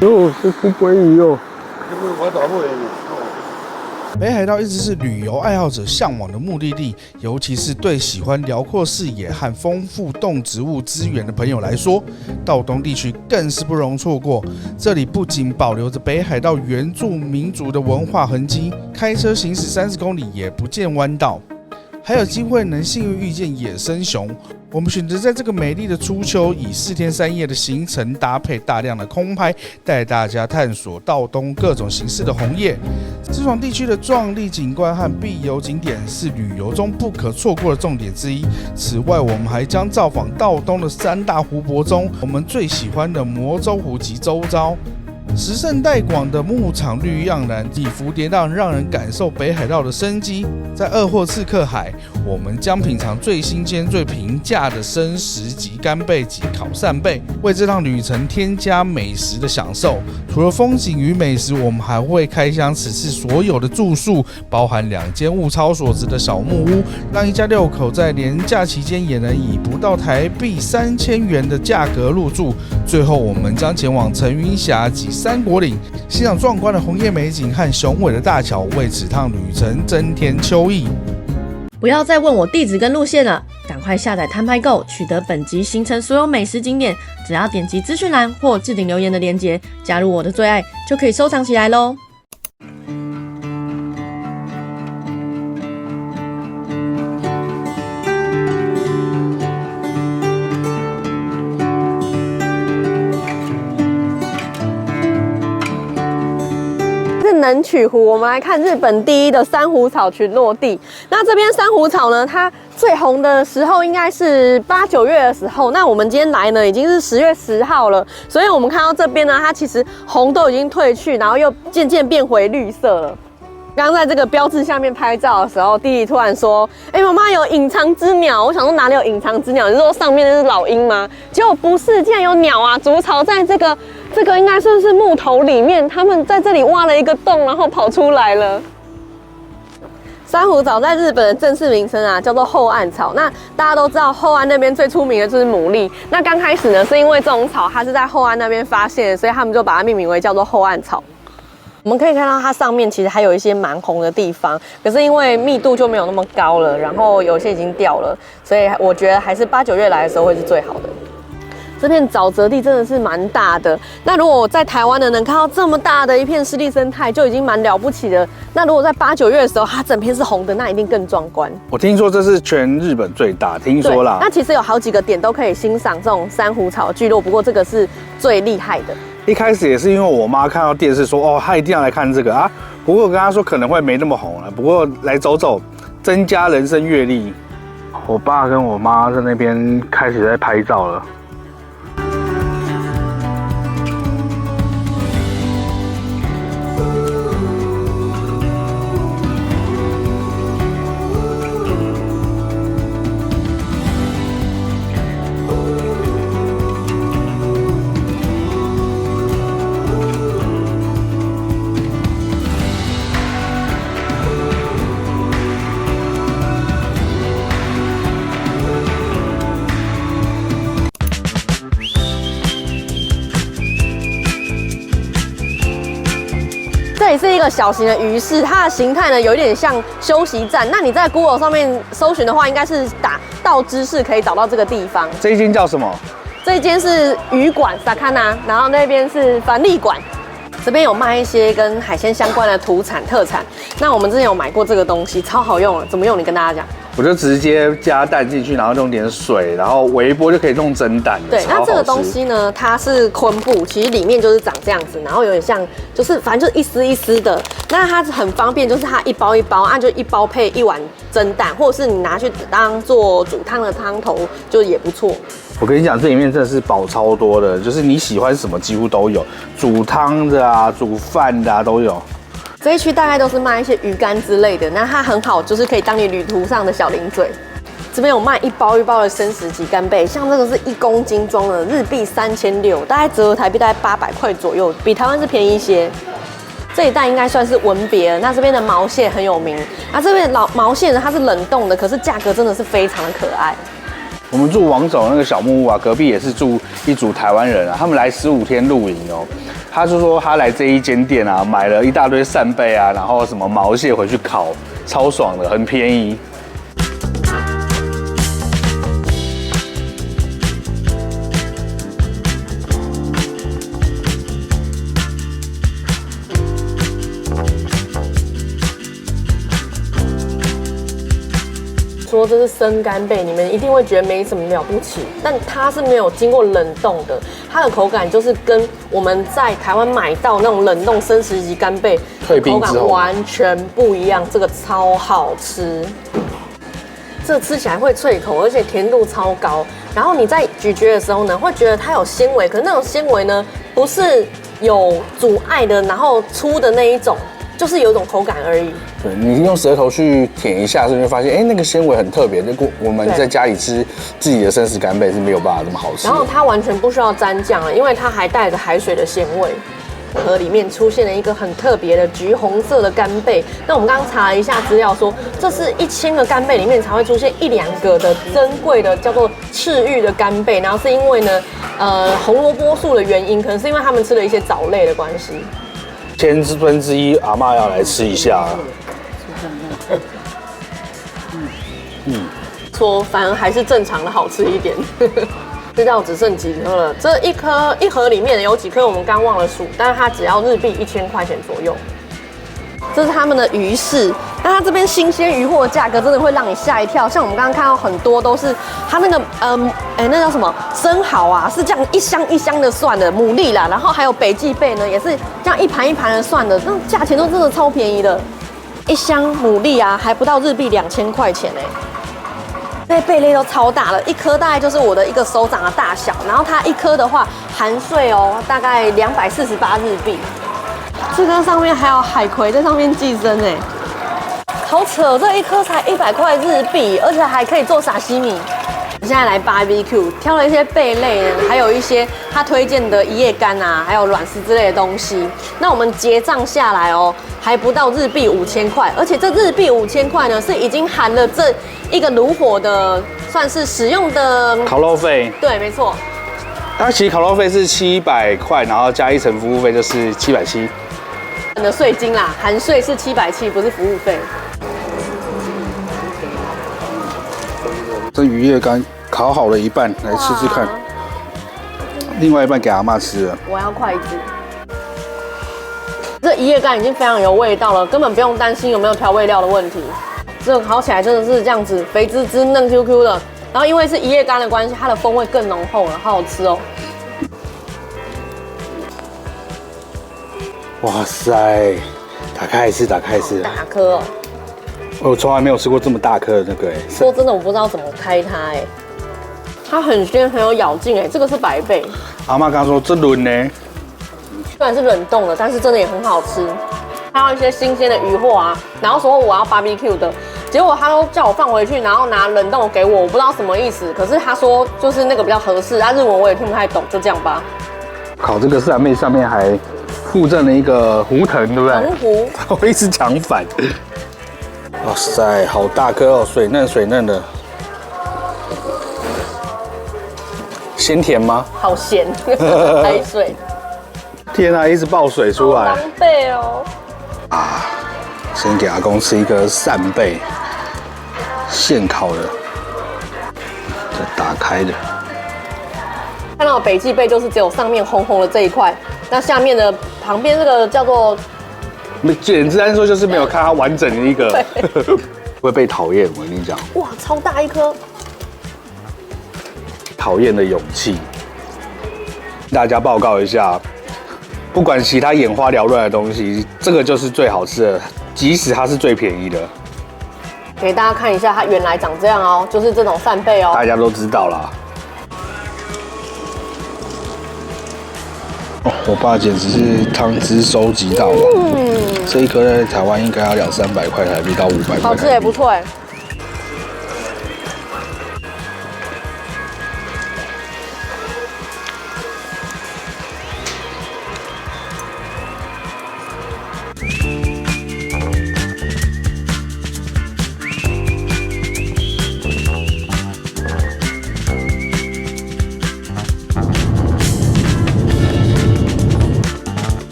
哟，是乌龟鱼哦。北海道一直是旅游爱好者向往的目的地，尤其是对喜欢辽阔视野和丰富动植物资源的朋友来说，道东地区更是不容错过。这里不仅保留着北海道原住民族的文化痕迹，开车行驶30公里也不见弯道，还有机会能幸运遇见野生熊。我们选择在这个美丽的初秋，以4天3夜的行程搭配大量的空拍，带大家探索道东各种形式的红叶。这种地区的壮丽景观和必游景点是旅游中不可错过的重点之一。此外，我们还将造访道东的3大湖泊中，我们最喜欢的魔州湖及周遭。时盛带广的牧场绿意盎然，起伏跌宕，让人感受北海道的生机。在鄂霍次克海，我们将品尝最新鲜、最平价的生食及干贝及烤扇贝，为这趟旅程添加美食的享受。除了风景与美食，我们还会开箱此次所有的住宿，包含2间物超所值的小木屋，让一家6口在连假期间也能以不到台币3000元的价格入住。最后，我们将前往层云峡及三国岭，欣赏壮观的红叶美景和雄伟的大桥，为此趟旅程增添秋意。不要再问我地址跟路线了，赶快下载摊拍购，取得本集行程所有美食景点，只要点击资讯栏或置顶留言的连结，加入我的最爱，就可以收藏起来咯。能取湖，我们来看日本第一的珊瑚草群落地。那这边珊瑚草呢，它最红的时候应该是8、9月的时候。那我们今天来呢，已经是10月10号了，所以我们看到这边呢，它其实红都已经褪去，然后又渐渐变回绿色了。刚在这个标志下面拍照的时候，弟弟突然说：“哎，妈妈有隐藏之鸟。”我想说哪里有隐藏之鸟？你是说上面那是老鹰吗？结果不是，竟然有鸟啊！筑巢在这个应该算是木头里面，他们在这里挖了一个洞，然后跑出来了。珊瑚藻在日本的正式名称啊，叫做厚岸草。那大家都知道，厚岸那边最出名的就是牡蛎。那刚开始呢，是因为这种草它是在厚岸那边发现的，所以他们就把它命名为叫做厚岸草。我们可以看到它上面其实还有一些蛮红的地方，可是因为密度就没有那么高了，然后有些已经掉了，所以我觉得还是8、9月来的时候会是最好的。这片沼泽地真的是蛮大的，那如果我在台湾呢，能看到这么大的一片湿地生态，就已经蛮了不起的。那如果在8、9月的时候，它整片是红的，那一定更壮观。我听说这是全日本最大，听说啦。那其实有好几个点都可以欣赏这种珊瑚草聚落，不过这个是最厉害的。一开始也是因为我妈看到电视说，哦，她一定要来看这个啊。不过我跟她说可能会没那么红了，不过来走走，增加人生阅历。我爸跟我妈在那边开始在拍照了。这里是一个小型的鱼市，它的形态呢有一点像休息站。那你在 Google 上面搜寻的话，应该是打到知识可以找到这个地方。这一间叫什么？这一间是鱼馆 Sakana， 然后那边是帆立馆。这边有卖一些跟海鲜相关的土产特产。那我们之前有买过这个东西，超好用了。怎么用？你跟大家讲。我就直接加蛋进去，然后用点水，然后微波就可以弄蒸蛋。对，那这个东西呢，它是昆布，其实里面就是长这样子，然后有点像，就是反正就是一丝一丝的。那它很方便，就是它一包一包，就一包配一碗蒸蛋，或者是你拿去当做煮汤的汤头，就也不错。我跟你讲，这里面真的是宝超多的，就是你喜欢什么几乎都有，煮汤的啊，煮饭的啊都有。这一区大概都是卖一些鱼干之类的，那它很好，就是可以当你旅途上的小零嘴。这边有卖一包一包的生食级干贝，像这个是1公斤装的，日币3600，大概折合台币大概800块左右，比台湾是便宜一些。这一带应该算是文别了。那这边的毛蟹很有名，这边的毛蟹呢，它是冷冻的，可是价格真的是非常的可爱。我们住王总那个小木屋啊，隔壁也是住一组台湾人啊，他们来15天露营哦。他就说他来这一间店啊，买了一大堆扇贝啊，然后什么毛蟹回去烤，超爽的，很便宜。说这是生干贝，你们一定会觉得没什么了不起，但它是没有经过冷冻的，它的口感就是跟我们在台湾买到那种冷冻生食级干贝口感完全不一样，这个超好吃，这吃起来会脆口，而且甜度超高。然后你在咀嚼的时候呢，会觉得它有纤维，可是那种纤维呢不是有阻碍的，然后粗的那一种。就是有一种口感而已。对，你用舌头去舔一下，是会发现，哎，那个纤维很特别。我们在家里吃自己的生食干贝是没有办法这么好吃。然后它完全不需要沾酱了，因为它还带着海水的鲜味。盒里面出现了一个很特别的橘红色的干贝。那我们刚刚查了一下资料说，这是1000个干贝里面才会出现1-2个的珍贵的叫做赤玉的干贝。然后是因为呢，红萝卜素的原因，可能是因为他们吃了一些藻类的关系。1/1000阿嬷要来吃一下。说反而还是正常的好吃一点。这道只剩几颗了，这一盒里面有几颗我们刚忘了数，但是它只要日币1000块钱左右。这是他们的鱼市，那它这边新鲜鱼货的价格真的会让你吓一跳。像我们刚刚看到很多都是它那个那叫什么生蚝啊，是这样一箱一箱的算的，牡蛎啦，然后还有北极贝呢，也是这样一盘一盘的算的，那价钱都真的超便宜的。一箱牡蛎啊，还不到日币2000块钱哎。那贝类都超大了，一颗大概就是我的一个手掌的大小，然后它一颗的话含税哦，大概248日币。这个上面还有海葵在上面寄生哎，好扯！这一颗才100块日币，而且还可以做沙西米。现在来 BBQ， 挑了一些贝类呢，还有一些他推荐的一夜干啊，还有软丝之类的东西。那我们结账下来哦，还不到日币5000块，而且这日币5000块呢，是已经含了这一个炉火的算是使用的烤肉费。对，没错。它其实烤肉费是700块，然后加1层服务费就是770。的税金啦，含税是770，不是服务费。这鱼叶干烤好了一半，来吃吃看。另外一半给阿嬷吃了。我要筷子。这一夜干已经非常有味道了，根本不用担心有没有调味料的问题。这个烤起来真的是这样子，肥滋滋、嫩 Q Q 的。然后因为是一夜干的关系，它的风味更浓厚了，好好吃哦。哇塞！打开吃，打开吃。大颗哦。我从来没有吃过这么大颗的那个哎。说真的，我不知道怎么开它哎。它很鲜，很有咬劲哎。这个是白贝。阿嬷刚说这轮呢，虽然是冷冻的，但是真的也很好吃。还有一些新鲜的鱼货啊，然后说我要 BBQ 的，结果他都叫我放回去，然后拿冷冻给我，我不知道什么意思。可是他说就是那个比较合适，日文我也听不太懂，就这样吧。烤这个扇贝上面还附赠了一个胡藤，对不对？藤壶。我一直讲反。哇塞，好大颗哦，水嫩水嫩的。鲜甜吗？好咸，海水。天啊，一直爆水出来。好狼狈哦。先给阿公吃一个扇贝，现烤的，这打开的。看到北极贝就是只有上面红红的这一块，那下面的旁边这个叫做，简直来说就是没有看它完整的一个，会被讨厌。我跟你讲，哇，超大一颗，讨厌的勇气。大家报告一下，不管其他眼花缭乱的东西，这个就是最好吃的，即使它是最便宜的。给大家看一下，它原来长这样哦，就是这种扇贝哦。大家都知道啦。哦，我爸简直是汤汁收集大王。这一颗在台湾应该要200-300块台币到500块。好吃也不错哎。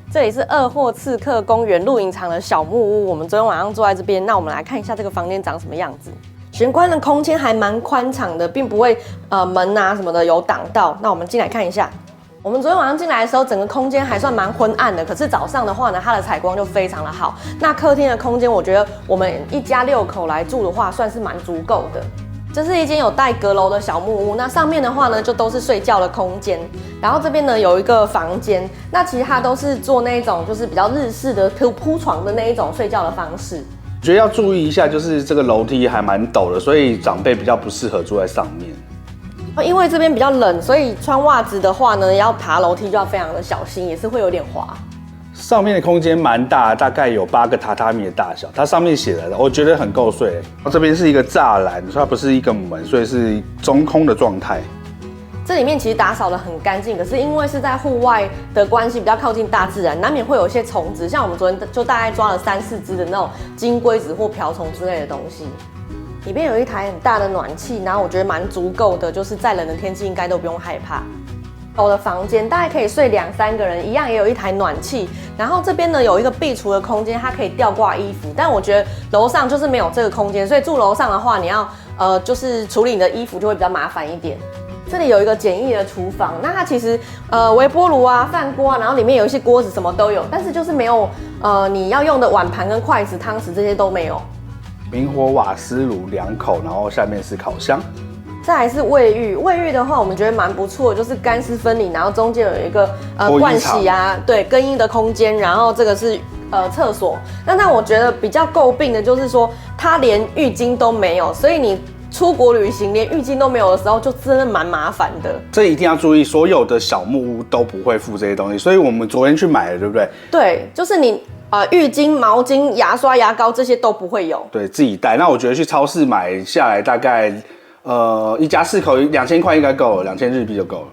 这里是二货刺客公园露营场的小木屋，我们昨天晚上坐在这边，那我们来看一下这个房间长什么样子。玄关的空间还蛮宽敞的，并不会门啊什么的有挡到。那我们进来看一下。我们昨天晚上进来的时候，整个空间还算蛮昏暗的，可是早上的话呢，它的采光就非常的好。那客厅的空间，我觉得我们一家6口来住的话，算是蛮足够的。这是一间有带阁楼的小木屋，那上面的话呢，就都是睡觉的空间。然后这边呢有一个房间，那其实它都是做那一种就是比较日式的铺床的那一种睡觉的方式。我觉得要注意一下，就是这个楼梯还蛮陡的，所以长辈比较不适合住在上面。因为这边比较冷，所以穿袜子的话呢，要爬楼梯就要非常的小心，也是会有点滑。上面的空间蛮大，大概有8个榻榻米的大小。它上面写的，我觉得很够睡。这边是一个栅栏，它不是一个门，所以是中空的状态。这里面其实打扫得很干净，可是因为是在户外的关系，比较靠近大自然，难免会有一些虫子。像我们昨天就大概抓了3-4只的那种金龟子或瓢虫之类的东西。里面有一台很大的暖气，然后我觉得蛮足够的，就是再冷的天气应该都不用害怕。我的房间大概可以睡2-3个人，一样也有一台暖气。然后这边呢有一个壁橱的空间，它可以吊挂衣服，但我觉得楼上就是没有这个空间，所以住楼上的话，你要就是处理你的衣服就会比较麻烦一点。这里有一个简易的厨房，那它其实微波炉啊、饭锅啊，然后里面有一些锅子什么都有，但是就是没有你要用的碗盘跟筷子、汤匙这些都没有。明火瓦斯炉2口，然后下面是烤箱。再来是卫浴，卫浴的话我们觉得蛮不错的，就是干湿分离，然后中间有一个盥洗啊，对，更衣的空间，然后这个是厕所。但我觉得比较诟病的就是说，它连浴巾都没有，所以你出国旅行连浴巾都没有的时候，就真的蛮麻烦的。这一定要注意，所有的小木屋都不会附这些东西，所以我们昨天去买了，对不对？对，就是你浴巾、毛巾、牙刷、牙膏这些都不会有，对自己带。那我觉得去超市买下来大概一家4口2000块应该够了，2000日币就够了。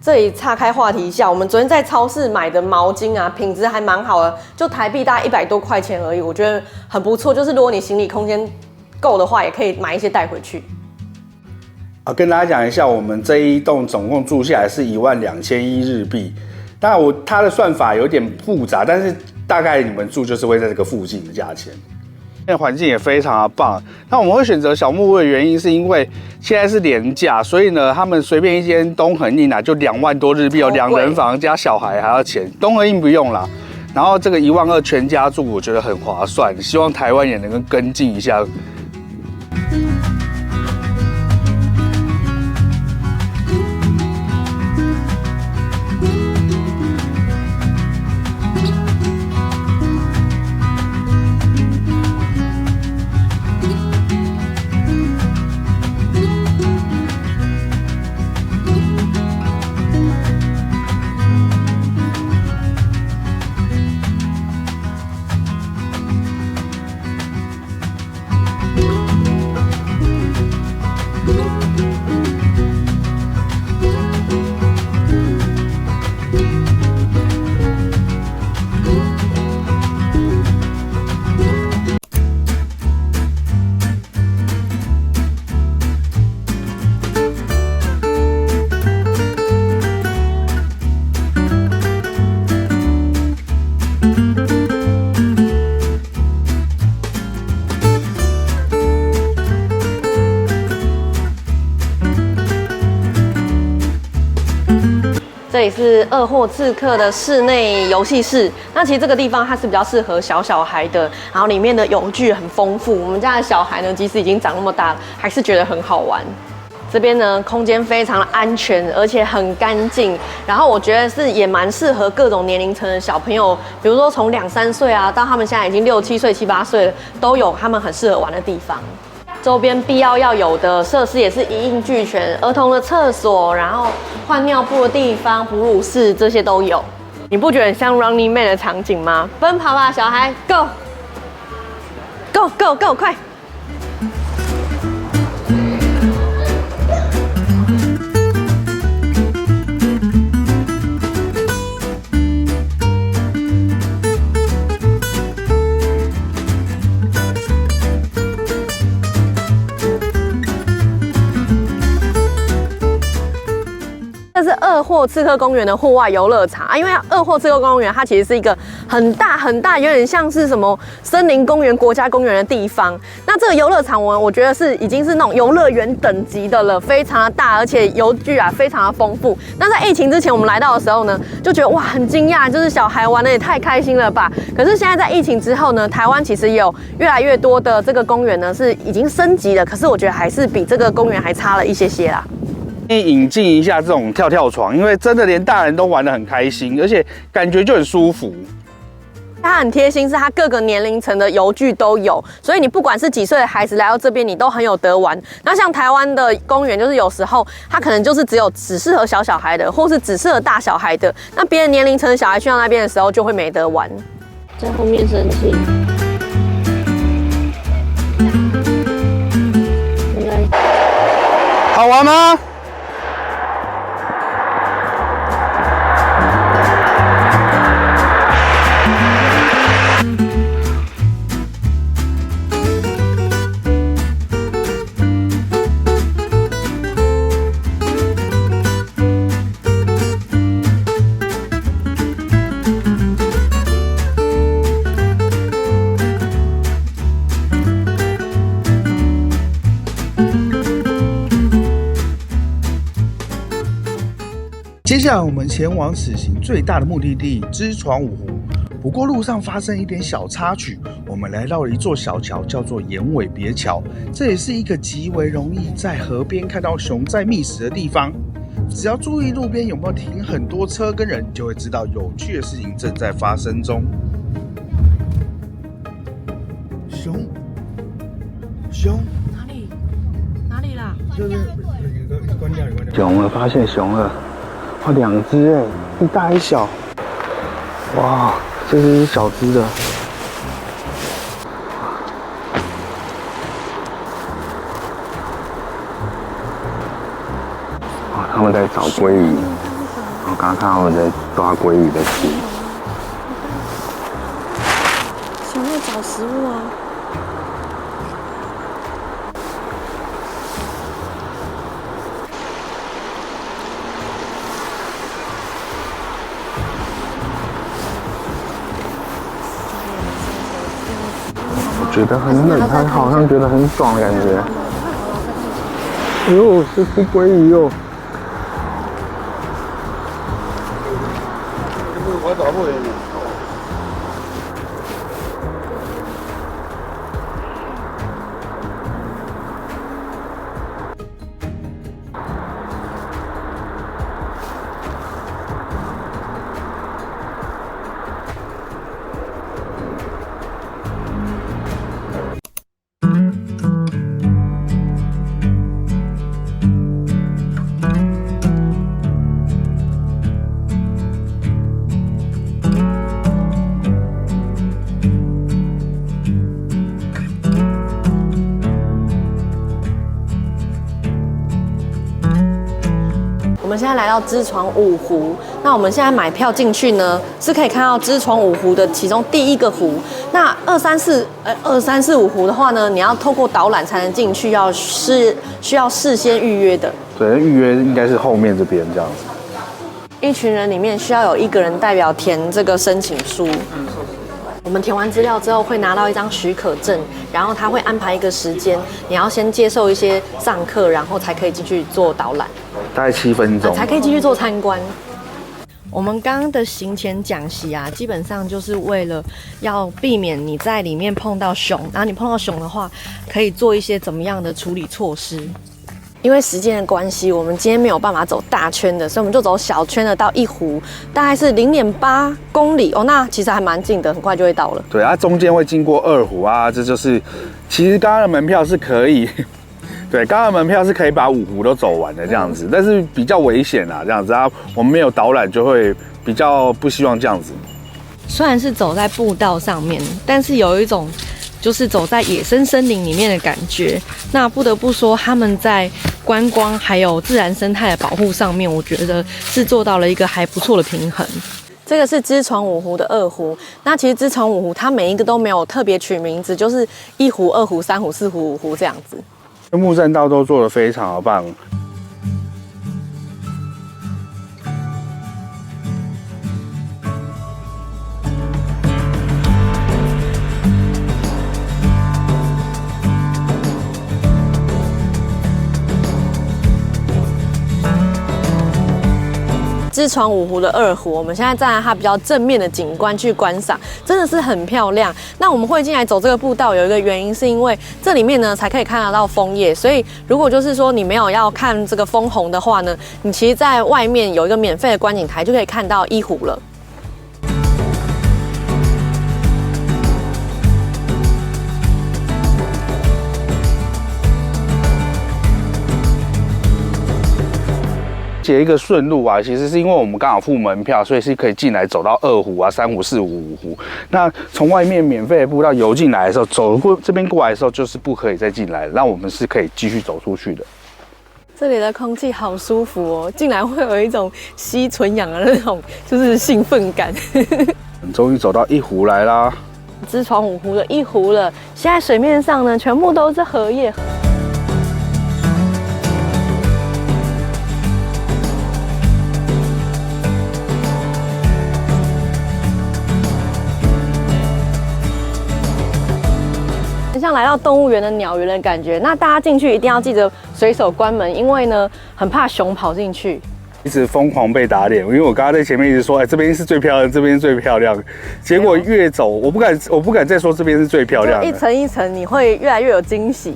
这里岔开话题一下，我们昨天在超市买的毛巾啊，品质还蛮好的，就台币大概100多块钱而已，我觉得很不错。就是如果你行李空间够的话，也可以买一些带回去。跟大家讲一下，我们这一栋总共住下来是12001日币。当然它的算法有点复杂，但是大概你们住就是会在这个附近的价钱。现在环境也非常的棒。那我们会选择小木屋的原因，是因为现在是连假，所以呢，他们随便一间东恒印就2万多日币哦，2人房加小孩还要钱。东恒印不用啦，然后这个12000全家住，我觉得很划算。希望台湾也能够跟进一下。这里是二货刺客的室内游戏室。那其实这个地方它是比较适合小孩的，然后里面的游具很丰富。我们家的小孩呢，即使已经长那么大了，还是觉得很好玩。这边呢，空间非常的安全，而且很干净。然后我觉得是也蛮适合各种年龄层的小朋友，比如说从2、3岁啊，到他们现在已经6、7岁、7、8岁了，都有他们很适合玩的地方。周边必要有的设施也是一应俱全，儿童的厕所，然后换尿布的地方、哺乳室这些都有。你不觉得很像 Running Man 的场景吗？奔跑吧，小孩 ，Go Go Go Go， 快！这是二货刺客公园的户外游乐场啊，因为二货刺客公园它其实是一个很大，有点像是什么森林公园、国家公园的地方。那这个游乐场我觉得已经是那种游乐园等级的了，非常的大，而且游具啊非常的丰富。那在疫情之前我们来到的时候呢，就觉得哇很惊讶，就是小孩玩的也太开心了吧。可是现在在疫情之后呢，台湾其实也有越来越多的这个公园呢是已经升级了，可是我觉得还是比这个公园还差了一些啦。引进一下这种跳床，因为真的连大人都玩得很开心，而且感觉就很舒服。它很贴心，是它各个年龄层的游具都有，所以你不管是几岁的孩子来到这边，你都很有得玩。那像台湾的公园，就是有时候它可能就是只适合小孩的，或是只适合大小孩的。那别的年龄层的小孩去到那边的时候，就会没得玩。在后面生气。好玩吗？接下来我们前往此行最大的目的地知床五湖，不过路上发生一点小插曲，我们来到了一座小桥，叫做岩尾别桥。这也是一个极为容易在河边看到熊在觅食的地方。只要注意路边有没有停很多车跟人，就会知道有趣的事情正在发生中。熊，哪里啦？熊了，发现熊了，哇，2只哎，一大一小，哇，这是小只的。哇，他们在找鲑鱼，我刚刚看他们在抓鲑鱼的吃。熊在找食物啊。觉得很冷，他好像觉得很爽的感觉。哎呦，是只鲑鱼哦！我找不着。我们现在来到知床五湖，那我们现在买票进去呢，是可以看到知床五湖的其中第一个湖。那2、3、4、5湖的话呢，你要透过导览才能进去，需要事先预约的。对，预约应该是后面这边这样子。一群人里面需要有1个人代表填这个申请书。我们填完资料之后会拿到一张许可证，然后他会安排一个时间，你要先接受一些上课，然后才可以进去做导览。大概7分钟才可以继续做参观。我们刚刚的行前讲习啊，基本上就是为了要避免你在里面碰到熊，然后你碰到熊的话，可以做一些怎么样的处理措施。因为时间的关系，我们今天没有办法走大圈的，所以我们就走小圈的到一湖，大概是0.8公里哦，那其实还蛮近的，很快就会到了。对，它中间会经过2湖啊，这就是其实刚刚的门票是可以，对，刚刚的门票是可以把5湖都走完的这样子，但是比较危险啊，这样子啊，我们没有导览就会比较不希望这样子。虽然是走在步道上面，但是有一种就是走在野生森林里面的感觉。那不得不说，他们在观光还有自然生态的保护上面，我觉得是做到了一个还不错的平衡。这个是知床五湖的2湖，那其实知床五湖它每一个都没有特别取名字，就是1湖、2湖、3湖、4湖、5湖这样子。木栈道都做得非常的棒。知床五湖的2湖，我们现在站在它比较正面的景观去观赏，真的是很漂亮。那我们会进来走这个步道，有一个原因是因为这里面呢才可以看得到枫叶，所以如果就是说你没有要看这个枫红的话呢，你其实在外面有一个免费的观景台就可以看到1湖了。解一个顺路啊，其实是因为我们刚好付门票，所以是可以进来走到2湖啊、3湖、4湖、5湖。那从外面免费的步道游进来的时候，走过这边过来的时候，就是不可以再进来了。那我们是可以继续走出去的。这里的空气好舒服哦，进来会有一种吸纯氧的那种就是兴奋感。终于走到1湖来啦，知床五湖的1湖了。现在水面上呢，全部都是荷叶。像来到动物园的鸟园的感觉，那大家进去一定要记得随手关门，因为呢很怕熊跑进去。一直疯狂被打脸，因为我刚刚在前面一直说，哎，这边是最漂亮，这边是最漂亮。结果越走，我不敢再说这边是最漂亮的。一层一层，你会越来越有惊喜。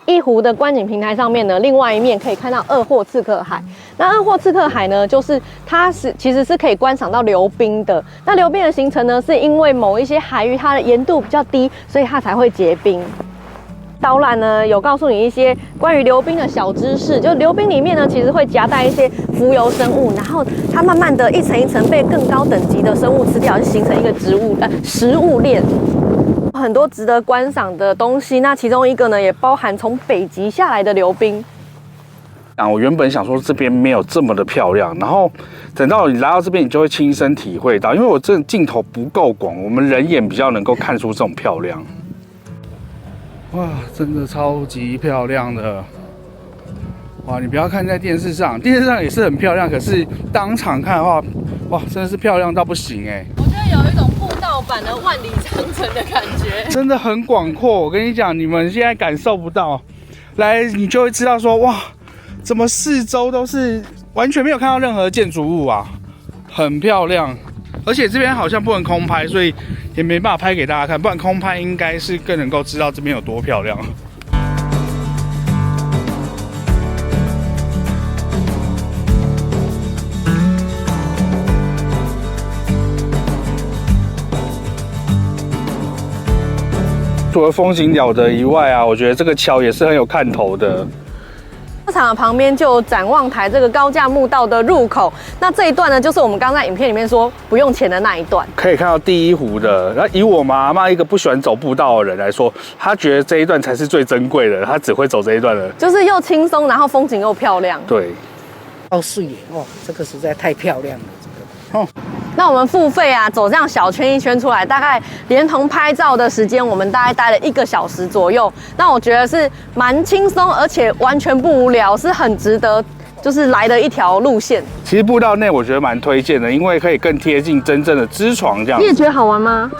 1湖的观景平台上面呢，另外一面可以看到2霍次克海。那2霍次克海呢，就是它其实是可以观赏到流冰的。那流冰的形成呢，是因为某一些海域它的盐度比较低，所以它才会结冰。导览呢有告诉你一些关于流冰的小知识，就流冰里面呢其实会夹带一些浮游生物，然后它慢慢的一层一层被更高等级的生物吃掉，就形成一个食物链。很多值得观赏的东西，那其中一个呢，也包含从北极下来的流冰。我原本想说这边没有这么的漂亮，然后等到你来到这边，你就会亲身体会到，因为我这镜头不够广，我们人眼比较能够看出这种漂亮。哇，真的超级漂亮的！哇，你不要看在电视上，电视上也是很漂亮，可是当场看的话，哇，真的是漂亮到不行哎！我觉得有一种步道版的万里长城的感觉，真的很广阔。我跟你讲，你们现在感受不到，来你就会知道说，哇，怎么四周都是完全没有看到任何建筑物啊，很漂亮。而且这边好像不能空拍，所以也没办法拍给大家看，不然空拍应该是更能够知道这边有多漂亮。除了风景了得以外啊，我觉得这个桥也是很有看头的。市场的旁边就有展望台这个高架木道的入口，那这一段呢，就是我们刚在影片里面说不用钱的那一段，可以看到第1湖的。那以我妈妈一个不喜欢走步道的人来说，她觉得这一段才是最珍贵的，她只会走这一段的，就是又轻松，然后风景又漂亮。对，好水耶！哦，这个实在太漂亮了，这个。哦。那我们付费啊，走这样小圈一圈出来，大概连同拍照的时间，我们大概待了1个小时左右。那我觉得是蛮轻松，而且完全不无聊，是很值得就是来的一条路线。其实步道内我觉得蛮推荐的，因为可以更贴近真正的支床这样子。你也觉得好玩吗？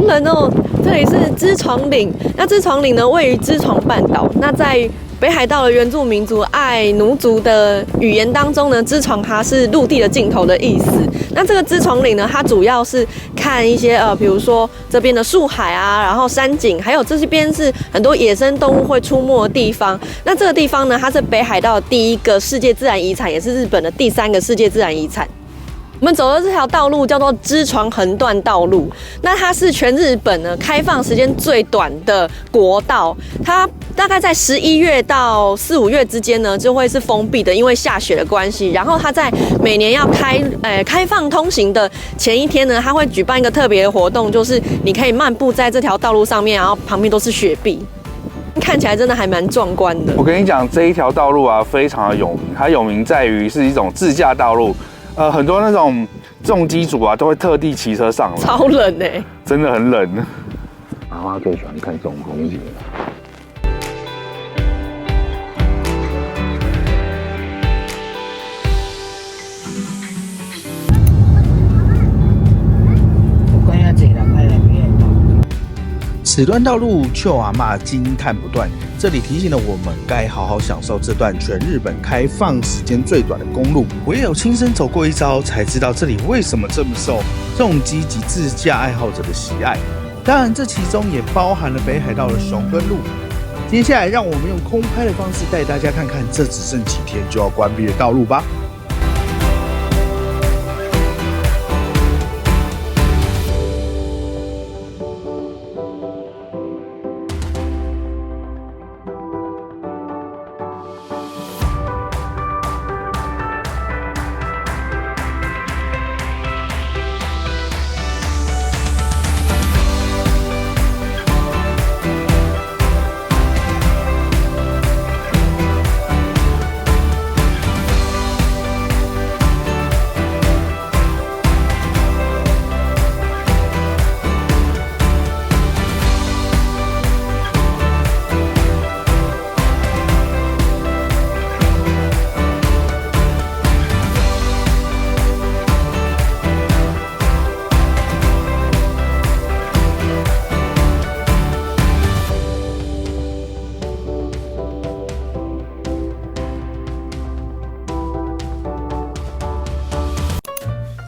人哦，这里是知床岭。那知床岭呢，位于知床半岛。那在北海道的原住民族爱奴族的语言当中呢，知床它是陆地的尽头的意思。那这个知床岭呢，它主要是看一些比如说这边的树海啊，然后山景，还有这边是很多野生动物会出没的地方。那这个地方呢，它是北海道第1个世界自然遗产，也是日本的第3个世界自然遗产。我们走的这条道路叫做知床横断道路，那它是全日本呢开放时间最短的国道，它大概在11月到4、5月之间呢就会是封闭的，因为下雪的关系。然后它在每年要开放通行的前一天呢，它会举办一个特别的活动，就是你可以漫步在这条道路上面，然后旁边都是雪壁，看起来真的还蛮壮观的。我跟你讲，这一条道路啊非常的有名，它有名在于是一种自驾道路。很多那种重机组啊，都会特地骑车上来，超冷欸，真的很冷。妈妈最喜欢看这种风景了。我看下这人爱来边。此段道路，秋阿嬷惊叹不断。这里提醒了我们，该好好享受这段全日本开放时间最短的公路。我也有亲身走过一遭，才知道这里为什么这么受重机及自驾爱好者的喜爱。当然，这其中也包含了北海道的熊根路。接下来，让我们用空拍的方式带大家看看这只剩几天就要关闭的道路吧。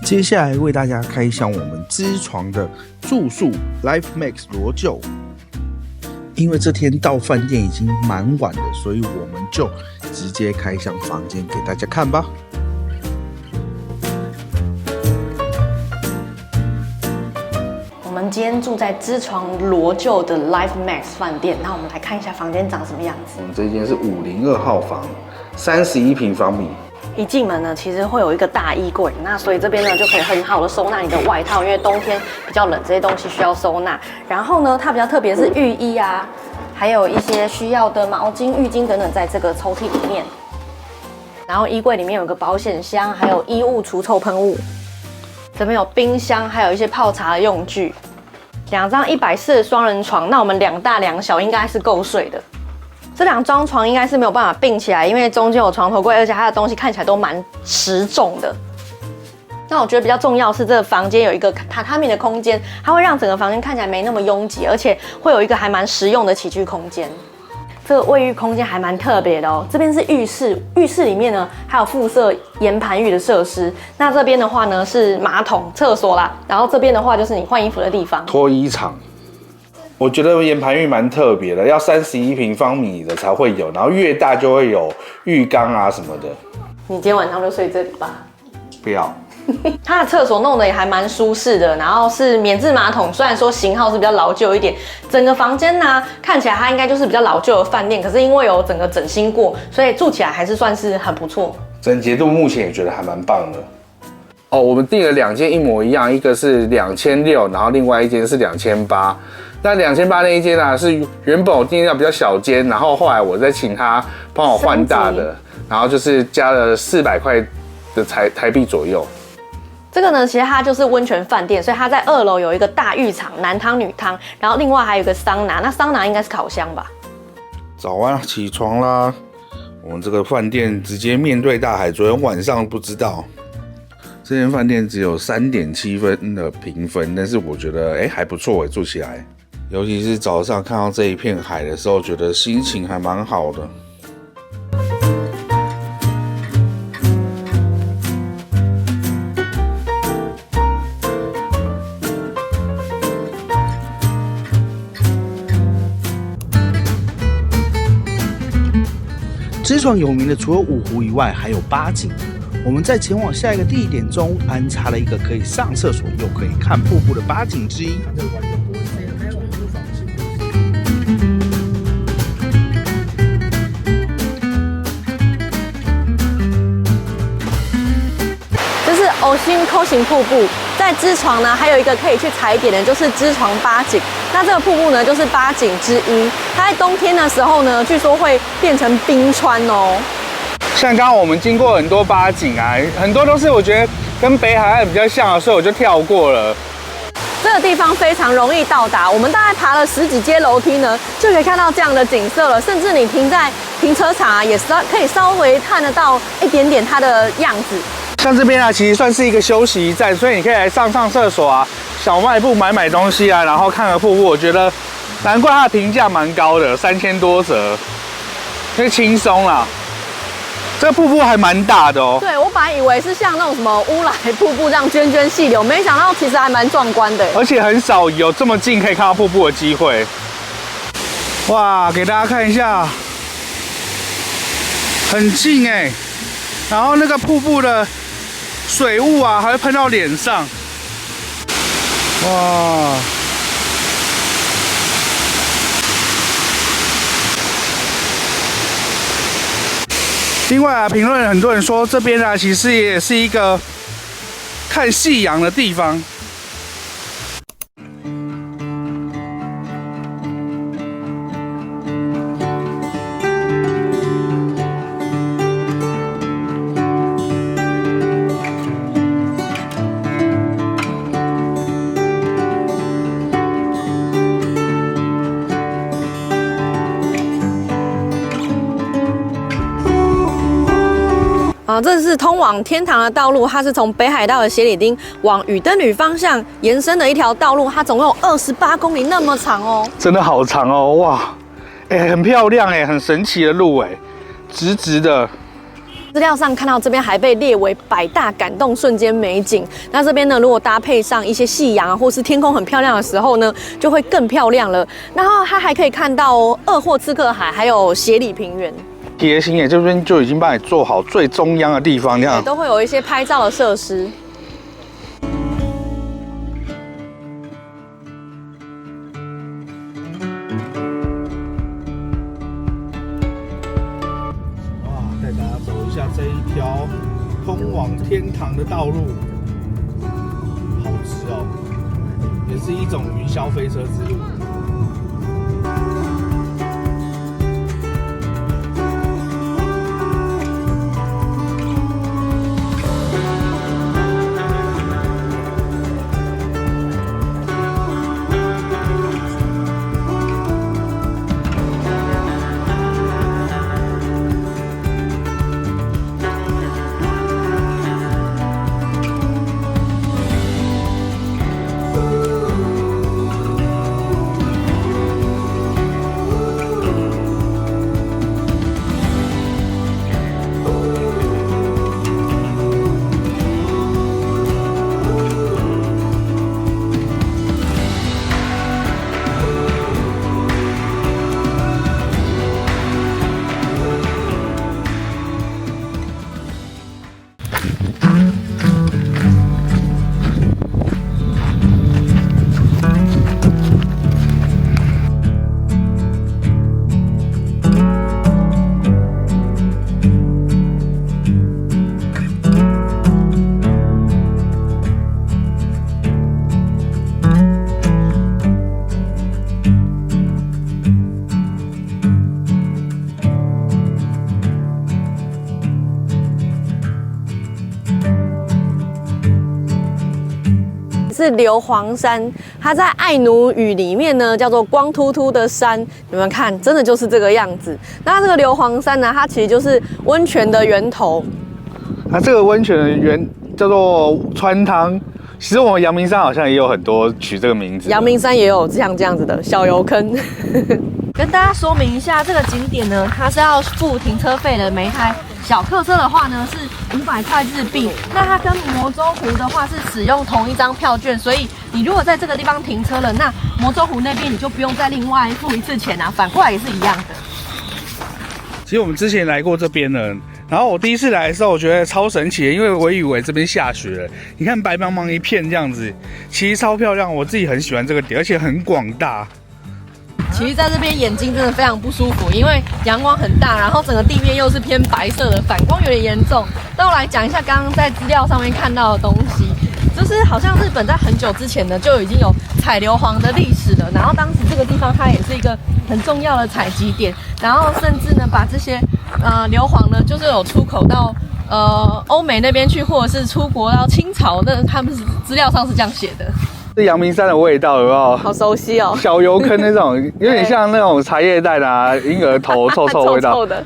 接下来为大家开箱我们知床的住宿 Life Max 罗臼。因为这天到饭店已经蛮晚的，所以我们就直接开箱房间给大家看吧。我们今天住在知床罗臼的 Life Max 饭店，那我们来看一下房间长什么样子。我们这间是502号房，31平方米。一进门呢，其实会有一个大衣柜，那所以这边呢就可以很好的收纳你的外套，因为冬天比较冷，这些东西需要收纳。然后呢，它比较特别是浴衣啊，还有一些需要的毛巾、浴巾等等，在这个抽屉里面。然后衣柜里面有个保险箱，还有衣物除臭喷雾。这边有冰箱，还有一些泡茶的用具。2张140的双人床，那我们2大2小应该是够睡的。这2张床应该是没有办法并起来，因为中间有床头柜，而且它的东西看起来都蛮实重的。那我觉得比较重要是这个房间有一个榻榻米的空间，它会让整个房间看起来没那么拥挤，而且会有一个还蛮实用的起居空间。这个卫浴空间还蛮特别的哦，这边是浴室，浴室里面呢还有附设岩盘浴的设施。那这边的话呢是马桶、厕所啦，然后这边的话就是你换衣服的地方，脱衣场。我觉得岩盘浴蛮特别的，要31平方米的才会有，然后越大就会有浴缸啊什么的。你今天晚上就睡这里吧。不要。它的厕所弄得也还蛮舒适的，然后是免治马桶，虽然说型号是比较老旧一点，整个房间呢看起来它应该就是比较老旧的饭店，可是因为有整个整新过，所以住起来还是算是很不错。整洁度目前也觉得还蛮棒的。哦，我们订了2间一模一样，一个是2600，然后另外一间是2800。那2800那一间啊，是原本我订到比较小间，然后后来我再请他帮我换大的，然后就是加了400块的台币左右。这个呢，其实它就是温泉饭店，所以它在2楼有一个大浴场，男汤女汤，然后另外还有一个桑拿，那桑拿应该是烤箱吧？早安，起床啦！我们这个饭店直接面对大海。昨天晚上不知道，这间饭店只有3.7分的评分，但是我觉得还不错住起来。尤其是早上看到这一片海的时候，觉得心情还蛮好的。知床有名的除了五湖以外，还有八景。我们在前往下一个地点中安插了一个可以上厕所又可以看瀑布的八景之一。这是欧星扣行瀑布，在知床呢，还有一个可以去踩点的，就是知床八景。那这个瀑布呢，就是八景之一。它在冬天的时候呢，据说会变成冰川哦。像刚刚我们经过很多八景啊，很多都是我觉得跟北海岸比较像的，所以我就跳过了。这个地方非常容易到达，我们大概爬了10几阶楼梯呢，就可以看到这样的景色了。甚至你停在停车场啊，也可以稍微看得到一点点它的样子。像这边啊，其实算是一个休息站，所以你可以来上厕所啊，小卖部买东西啊，然后看个瀑布。我觉得难怪它的评价蛮高的，3000多折，因为轻松啦。这个瀑布还蛮大的哦。对，我本来以为是像那种什么乌来瀑布这样涓涓细流，没想到其实还蛮壮观的。而且很少有这么近可以看到瀑布的机会。哇，给大家看一下，很近然后那个瀑布的水雾啊，还会喷到脸上。哇！另外啊，评论很多人说这边啊，其实也是一个看夕阳的地方。这是通往天堂的道路，它是从北海道的斜里町往宇登吕方向延伸的一条道路，它总共有28公里那么长哦，真的好长哦，哇，很漂亮很神奇的路直直的。资料上看到这边还被列为100大感动瞬间美景。那这边呢，如果搭配上一些夕阳啊，或是天空很漂亮的时候呢，就会更漂亮了。然后它还可以看到鄂霍次克海，还有斜里平原。贴心这边就已经帮你做好最中央的地方，这样都会有一些拍照的设施。哇，带大家走一下这一条通往天堂的道路，好直哦，也是一种云霄飞车之路。是硫磺山，它在爱奴语里面呢叫做光秃秃的山。你们看，真的就是这个样子。那这个硫磺山呢，它其实就是温泉的源头。那这个温泉的源叫做川汤。其实我们阳明山好像也有很多取这个名字。阳明山也有像这样子的小油坑。跟大家说明一下，这个景点呢，它是要付停车费的。每一台小客车的话呢是500块日币，那它跟魔州湖的话是使用同一张票券，所以你如果在这个地方停车了，那魔州湖那边你就不用再另外付一次钱啊，反过来也是一样的。其实我们之前来过这边了，然后我第一次来的时候，我觉得超神奇的，因为我以为这边下雪了。你看白茫茫一片这样子，其实超漂亮，我自己很喜欢这个点，而且很广大。其实在这边眼睛真的非常不舒服，因为阳光很大，然后整个地面又是偏白色的，反光有点严重。那我来讲一下刚刚在资料上面看到的东西，就是好像日本在很久之前呢就已经有采硫磺的历史了，然后当时这个地方它也是一个很重要的采集点，然后甚至呢把这些硫磺呢就是有出口到欧美那边去，或者是出国到清朝，那他们资料上是这样写的。这阳明山的味道有没有？好熟悉哦，小油坑那种，有点像那种茶叶蛋啊、婴儿头臭臭的味道。臭臭的。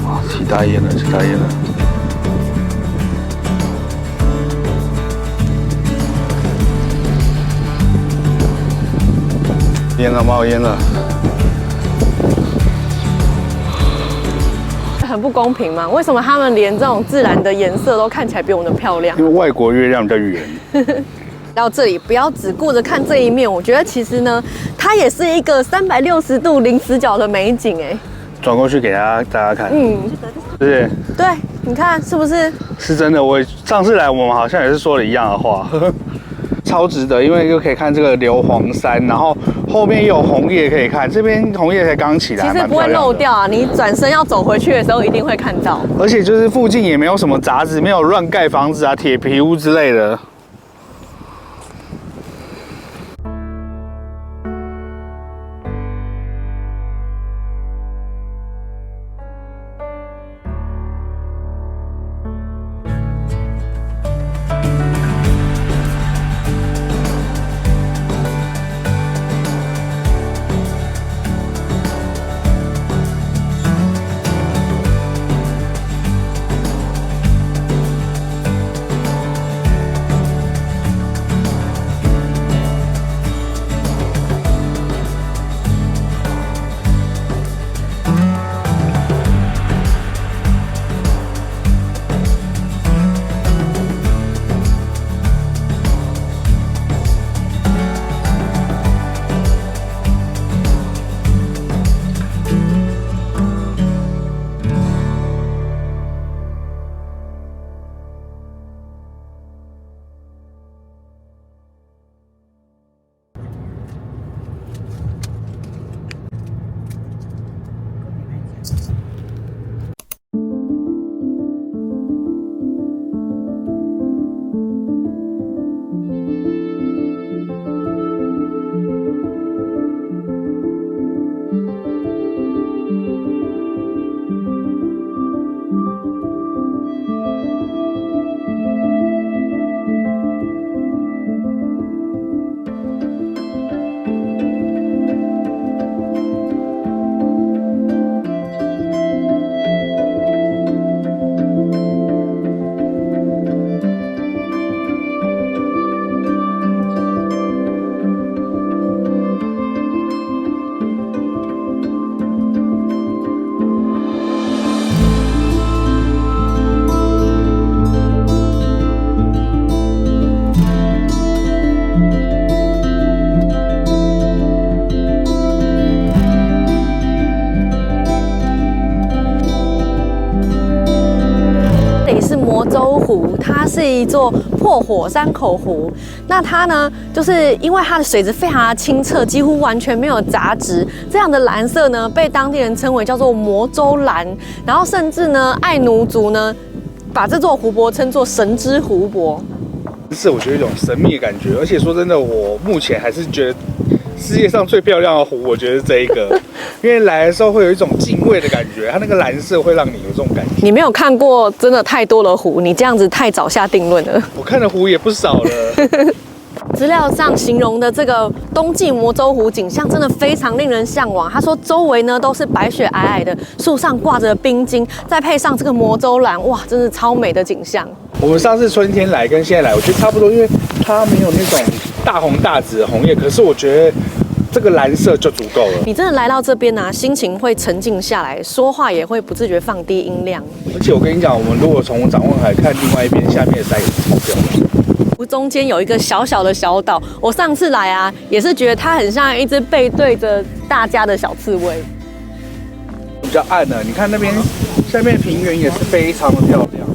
哇，起大烟了，起大烟了！烟了，冒烟了！很不公平嘛？为什么他们连这种自然的颜色都看起来比我们的漂亮？因为外国月亮比较圆。到这里不要只顾着看这一面，我觉得其实呢，它也是一个360度零死角的美景哎。转过去给大家看，是不是？对，你看是不是？是真的。我上次来，我们好像也是说了一样的话。超值得，因为就可以看这个硫磺山，然后后面也有红叶可以看，这边红叶才刚起来，其实不会漏掉啊，你转身要走回去的时候一定会看到。而且就是附近也没有什么杂质，没有乱盖房子啊、铁皮屋之类的。它是一座破火山口湖。那它呢，就是因为它的水质非常的清澈，几乎完全没有杂质，这样的蓝色呢，被当地人称为叫做魔州蓝。然后甚至呢，爱奴族呢，把这座湖泊称作神之湖泊。是我觉得一种神秘的感觉，而且说真的，我目前还是觉得世界上最漂亮的湖，我觉得是这一个，因为来的时候会有一种敬畏的感觉，它那个蓝色会让你有这种感觉。你没有看过真的太多的湖，你这样子太早下定论了。我看的湖也不少了。资料上形容的这个冬季魔州湖景象真的非常令人向往。他说周围呢都是白雪皑皑的，树上挂着冰晶，再配上这个魔州蓝，哇，真是超美的景象。我们上次春天来跟现在来，我觉得差不多，因为它没有那种大红大紫的红叶，可是我觉得这个蓝色就足够了。你真的来到这边啊，心情会沉静下来，说话也会不自觉放低音量。而且我跟你讲，我们如果从展望台看另外一边，下面的山也是超漂亮。湖中间有一个小小的小岛，我上次来啊，也是觉得它很像一只背对着大家的小刺猬。比较暗的，你看那边下面平原也是非常的漂亮。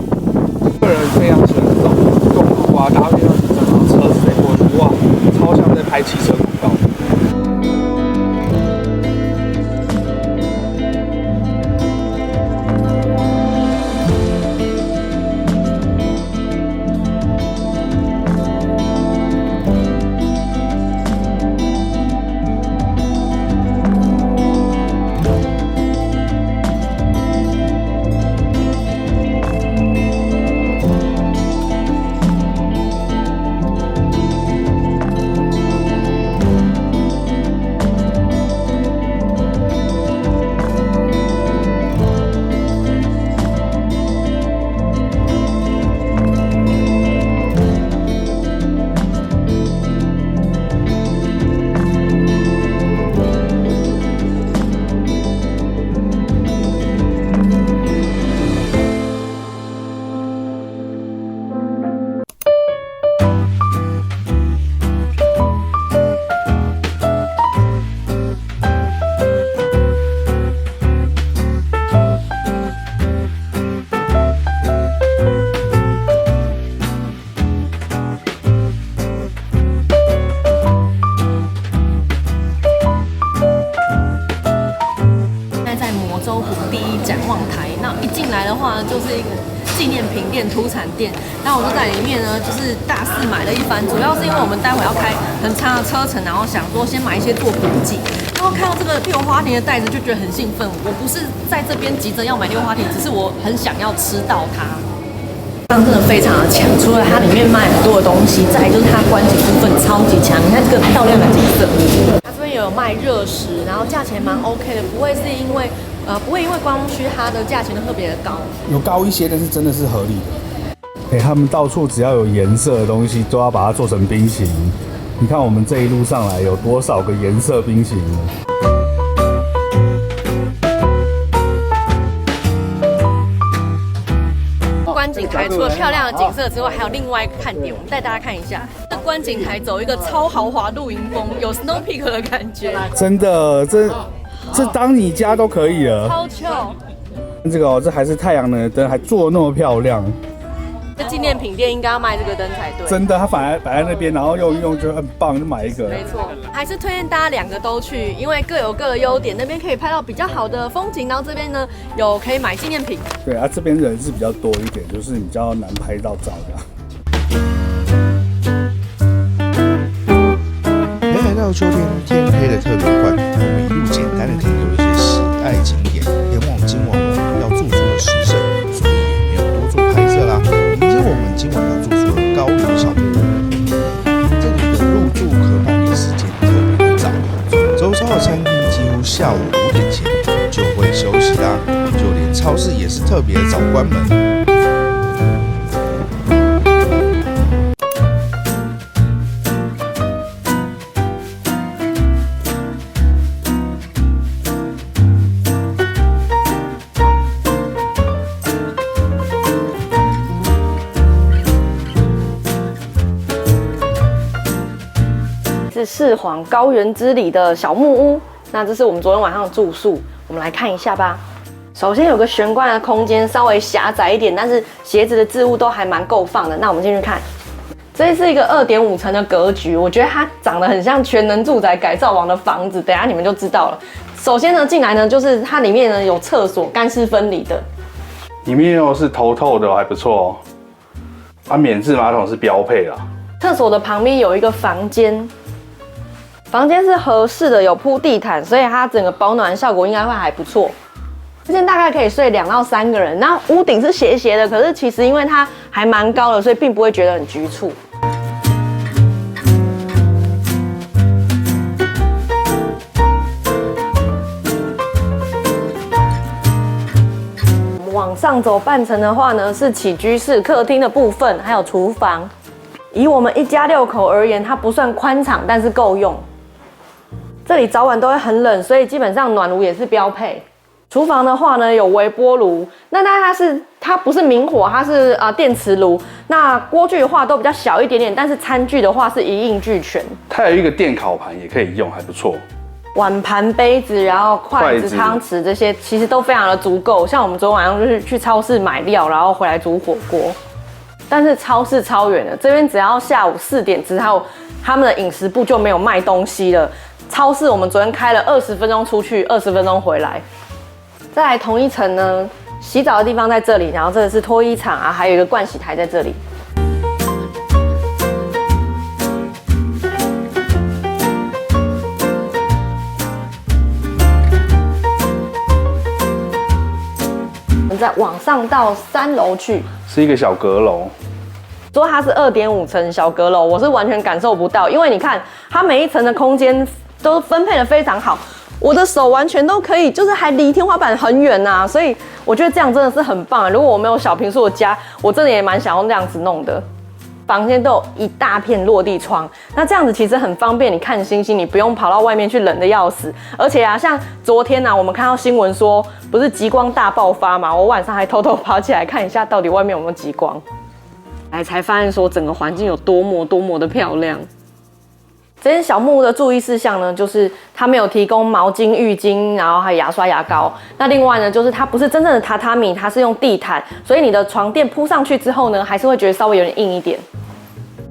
个人非常喜欢这种公路啊，搭配上整个车子飞过去，哇，超像在拍汽车广告。就是一个纪念品店、土产店。然后我就在里面呢，就是大肆买了一番，主要是因为我们待会要开很长的车程，然后想说先买一些做补给。然后看到这个六花田的袋子就觉得很兴奋。我不是在这边急着要买六花田，只是我很想要吃到它。真的非常的强，除了它里面卖很多的东西，再来就是它观景部分超级强。你看这个漂亮的景色，它这边也有卖热食，然后价钱蛮 OK 的，不会因为观光区它的价钱都特别的高，有高一些，但是真的是合理的。他们到处只要有颜色的东西，都要把它做成冰淇淋。你看我们这一路上来有多少个颜色冰淇淋呢？观景台除了漂亮的景色之外，还有另外一个看点，我们带大家看一下。这观景台走一个超豪华露营风，有 Snow Peak 的感觉。真的，这当你家都可以了。超 chill。这个哦，这还是太阳能的灯，还做得那么漂亮。这纪念品店应该要卖这个灯才对。真的，它反而摆在那边，然后用一用就很棒，就买一个。没错，还是推荐大家两个都去，因为各有各的优点。那边可以拍到比较好的风景，然后这边呢有可以买纪念品。对啊，这边人是比较多一点，就是比较难拍到照的。北海道秋天天黑的特别快，我们一路简单的停留一些喜爱景点，前往今晚我们要住宿的时辰，所以也没有多做拍摄啦。迎接我们今晚要住宿的高原小木屋，这里的入住可办理时间特别的早，周遭的餐厅几乎下午5点前就会休息啦，就连超市也是特别早关门。是四皇高原之里的小木屋。那这是我们昨天晚上的住宿，我们来看一下吧。首先有个玄关的空间，稍微狭窄一点，但是鞋子的置物都还蛮够放的。那我们进去看，这是一个2.5层的格局，我觉得它长得很像全能住宅改造网的房子，等一下你们就知道了。首先呢，进来呢就是它里面呢有厕所，干湿分离的，里面又是透透的，还不错哦。啊，免治马桶是标配啦。厕所的旁边有一个房间。房间是合适的，有铺地毯，所以它整个保暖效果应该会还不错。这间大概可以睡2到3个人，那屋顶是斜斜的，可是其实因为它还蛮高的，所以并不会觉得很局促。往上走半层的话呢，是起居室、客厅的部分，还有厨房。以我们一家6口而言，它不算宽敞，但是够用。这里早晚都会很冷，所以基本上暖炉也是标配。厨房的话呢，有微波炉，那它不是明火，它是电磁炉。那锅具的话都比较小一点点，但是餐具的话是一应俱全。它有一个电烤盘也可以用，还不错。碗盘、杯子，然后筷子、汤匙这些，其实都非常的足够。像我们昨天晚上就是去超市买料，然后回来煮火锅。但是超市超远的，这边只要下午4点之后，他们的饮食部就没有卖东西了。超市我们昨天开了20分钟出去，20分钟回来。再来同一层呢，洗澡的地方在这里，然后这个是脱衣场啊，还有一个盥洗台在这里。再往上到3楼去，是一个小阁楼。说它是2.5层小阁楼，我是完全感受不到，因为你看它每一层的空间都分配得非常好，我的手完全都可以，就是还离天花板很远呐，所以我觉得这样真的是很棒。如果我没有小坪数的家，我真的也蛮想要那样子弄的。房间都有一大片落地窗，那这样子其实很方便，你看星星，你不用跑到外面去冷得要死。而且啊，像昨天啊，我们看到新闻说，不是极光大爆发嘛，我晚上还偷偷跑起来看一下，到底外面有没有极光，才发现说整个环境有多么的漂亮。这间小木屋的注意事项呢，就是它没有提供毛巾、浴巾，然后还有牙刷、牙膏。那另外呢，就是它不是真正的榻榻米，它是用地毯，所以你的床垫铺上去之后呢，还是会觉得稍微有点硬一点。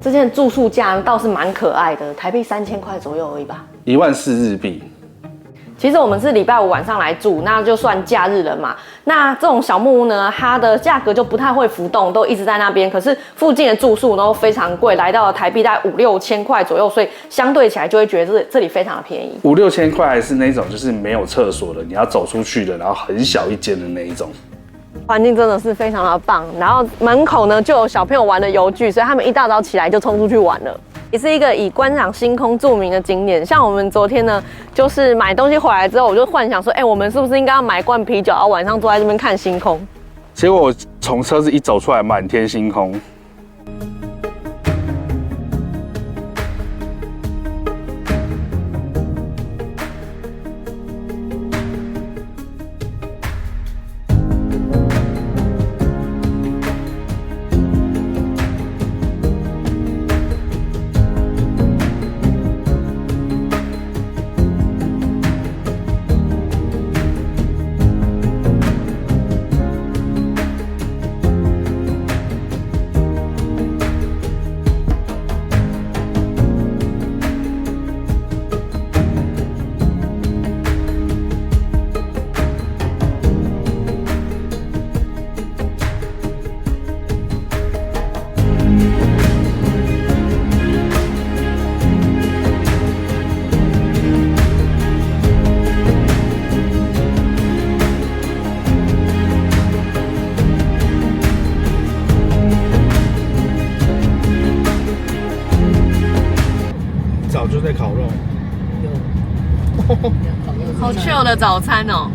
这间住宿价倒是蛮可爱的，台币3000块左右而已吧，14000日币。其实我们是礼拜5晚上来住，那就算假日了嘛。那这种小木屋呢，它的价格就不太会浮动，都一直在那边。可是附近的住宿都非常贵，来到了台币大概5、6千块左右，所以相对起来就会觉得这里非常的便宜。5、6千块还是那种就是没有厕所的，你要走出去的，然后很小一间的那一种。环境真的是非常的棒，然后门口呢就有小朋友玩的游具，所以他们一大早起来就冲出去玩了。也是一个以观赏星空著名的景点。像我们昨天呢，就是买东西回来之后，我就幻想说，我们是不是应该要买罐啤酒，然后晚上坐在这边看星空？结果我从车子一走出来，满天星空。早就在烤肉，好 chill 的早餐哦。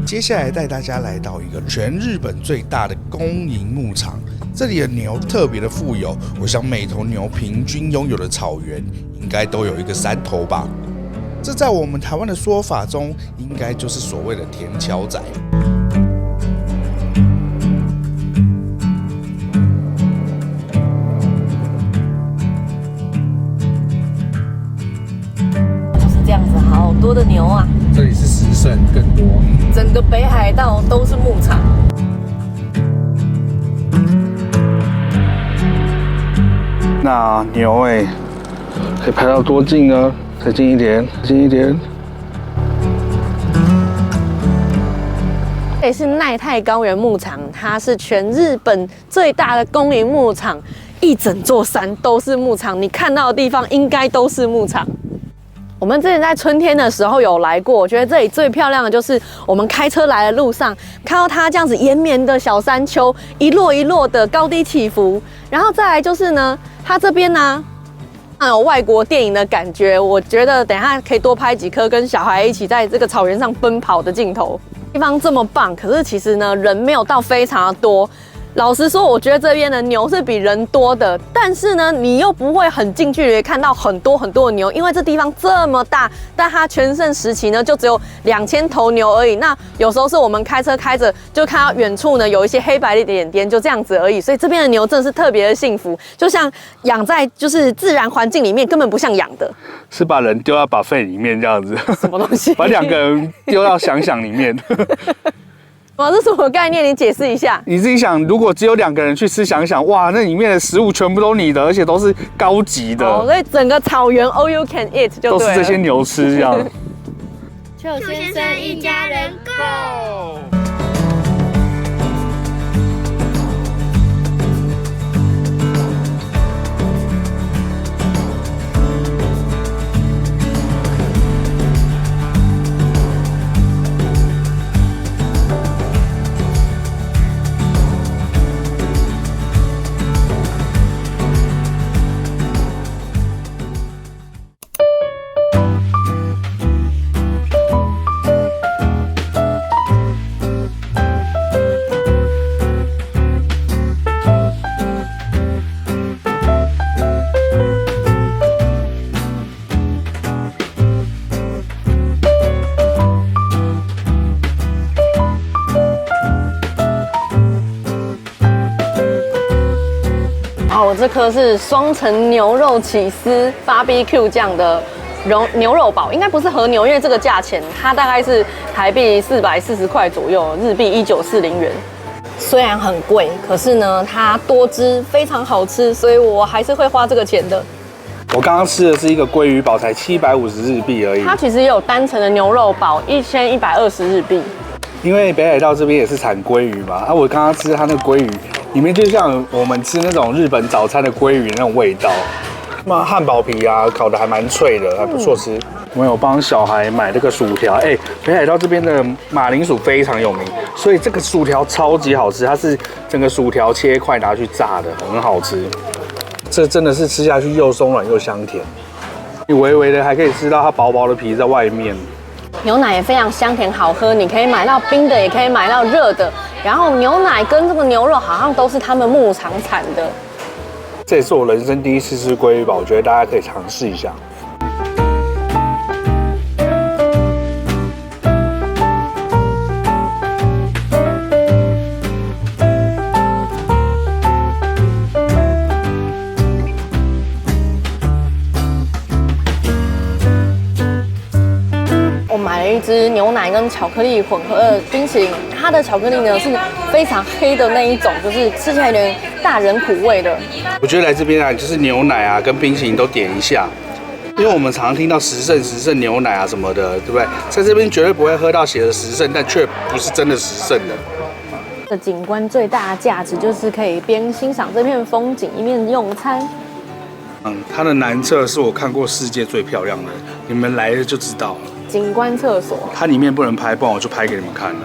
接下来带大家来到一个全日本最大的公营牧场，这里的牛特别的富有，我想每头牛平均拥有的草原应该都有一个3头吧。这在我们台湾的说法中，应该就是所谓的田桥仔。就是这样子，好多的牛啊！这里是10胜更多。整个北海道都是牧场。那牛可以拍到多近呢？再近一点，近一点。这里是奈太高原牧场，它是全日本最大的公营牧场，一整座山都是牧场，你看到的地方应该都是牧场。我们之前在春天的时候有来过，我觉得这里最漂亮的就是我们开车来的路上，看到它这样子延绵的小山丘，一落一落的高低起伏，然后再来就是呢，它这边呢，有外国电影的感觉，我觉得等一下可以多拍几颗跟小孩一起在这个草原上奔跑的镜头。地方这么棒，可是其实呢，人没有到非常的多。老实说，我觉得这边的牛是比人多的，但是呢，你又不会很近距离看到很多的牛，因为这地方这么大，但它全盛时期呢就只有2000头牛而已。那有时候是我们开车开着就看到远处呢有一些黑白的点点，就这样子而已。所以这边的牛真的是特别的幸福，就像养在就是自然环境里面，根本不像养的。是把人丢到buffet里面这样子，什么东西？把2个人丢到想想里面。哇，这什么概念？你解释一下。你自己想，如果只有2个人去吃，想想，哇，那里面的食物全部都你的，而且都是高级的，所以整个草原 all you can eat 就对了，都是这些牛吃这样。邱先生一家人 Go！这颗是双层牛肉起司 BBQ 酱的牛肉堡，应该不是和牛，因为这个价钱它大概是台币440块左右，日币1940元。虽然很贵，可是呢，它多汁，非常好吃，所以我还是会花这个钱的。我刚刚吃的是一个鲑鱼堡，才750日币而已。它其实也有单层的牛肉堡，1120日币。因为北海道这边也是产鲑鱼嘛，我刚刚吃它那个鲑鱼，里面就像我们吃那种日本早餐的鲑鱼那种味道。那汉堡皮啊，烤得还蛮脆的，还不错吃。我有帮小孩买这个薯条，北海道这边的马铃薯非常有名，所以这个薯条超级好吃，它是整个薯条切块拿去炸的，很好吃。这真的是吃下去又松软又香甜，你微微的还可以吃到它薄薄的皮在外面。牛奶也非常香甜好喝，你可以买到冰的，也可以买到热的。然后牛奶跟这个牛肉好像都是他们牧场产的。这也是我人生第一次吃鲑鱼堡，我觉得大家可以尝试一下。一支牛奶跟巧克力混合的冰淇淋，它的巧克力呢是非常黑的那一种，就是吃起来有点大人苦味的。我觉得来这边啊，就是牛奶啊跟冰淇淋都点一下，因为我们常常听到十胜牛奶啊什么的，对不对？在这边绝对不会喝到写的10胜，但却不是真的10胜的。这景观最大的价值就是可以边欣赏这片风景，一面用餐。它的南侧是我看过世界最漂亮的，你们来了就知道了。景观厕所，它里面不能拍，不然我就拍给你们看了。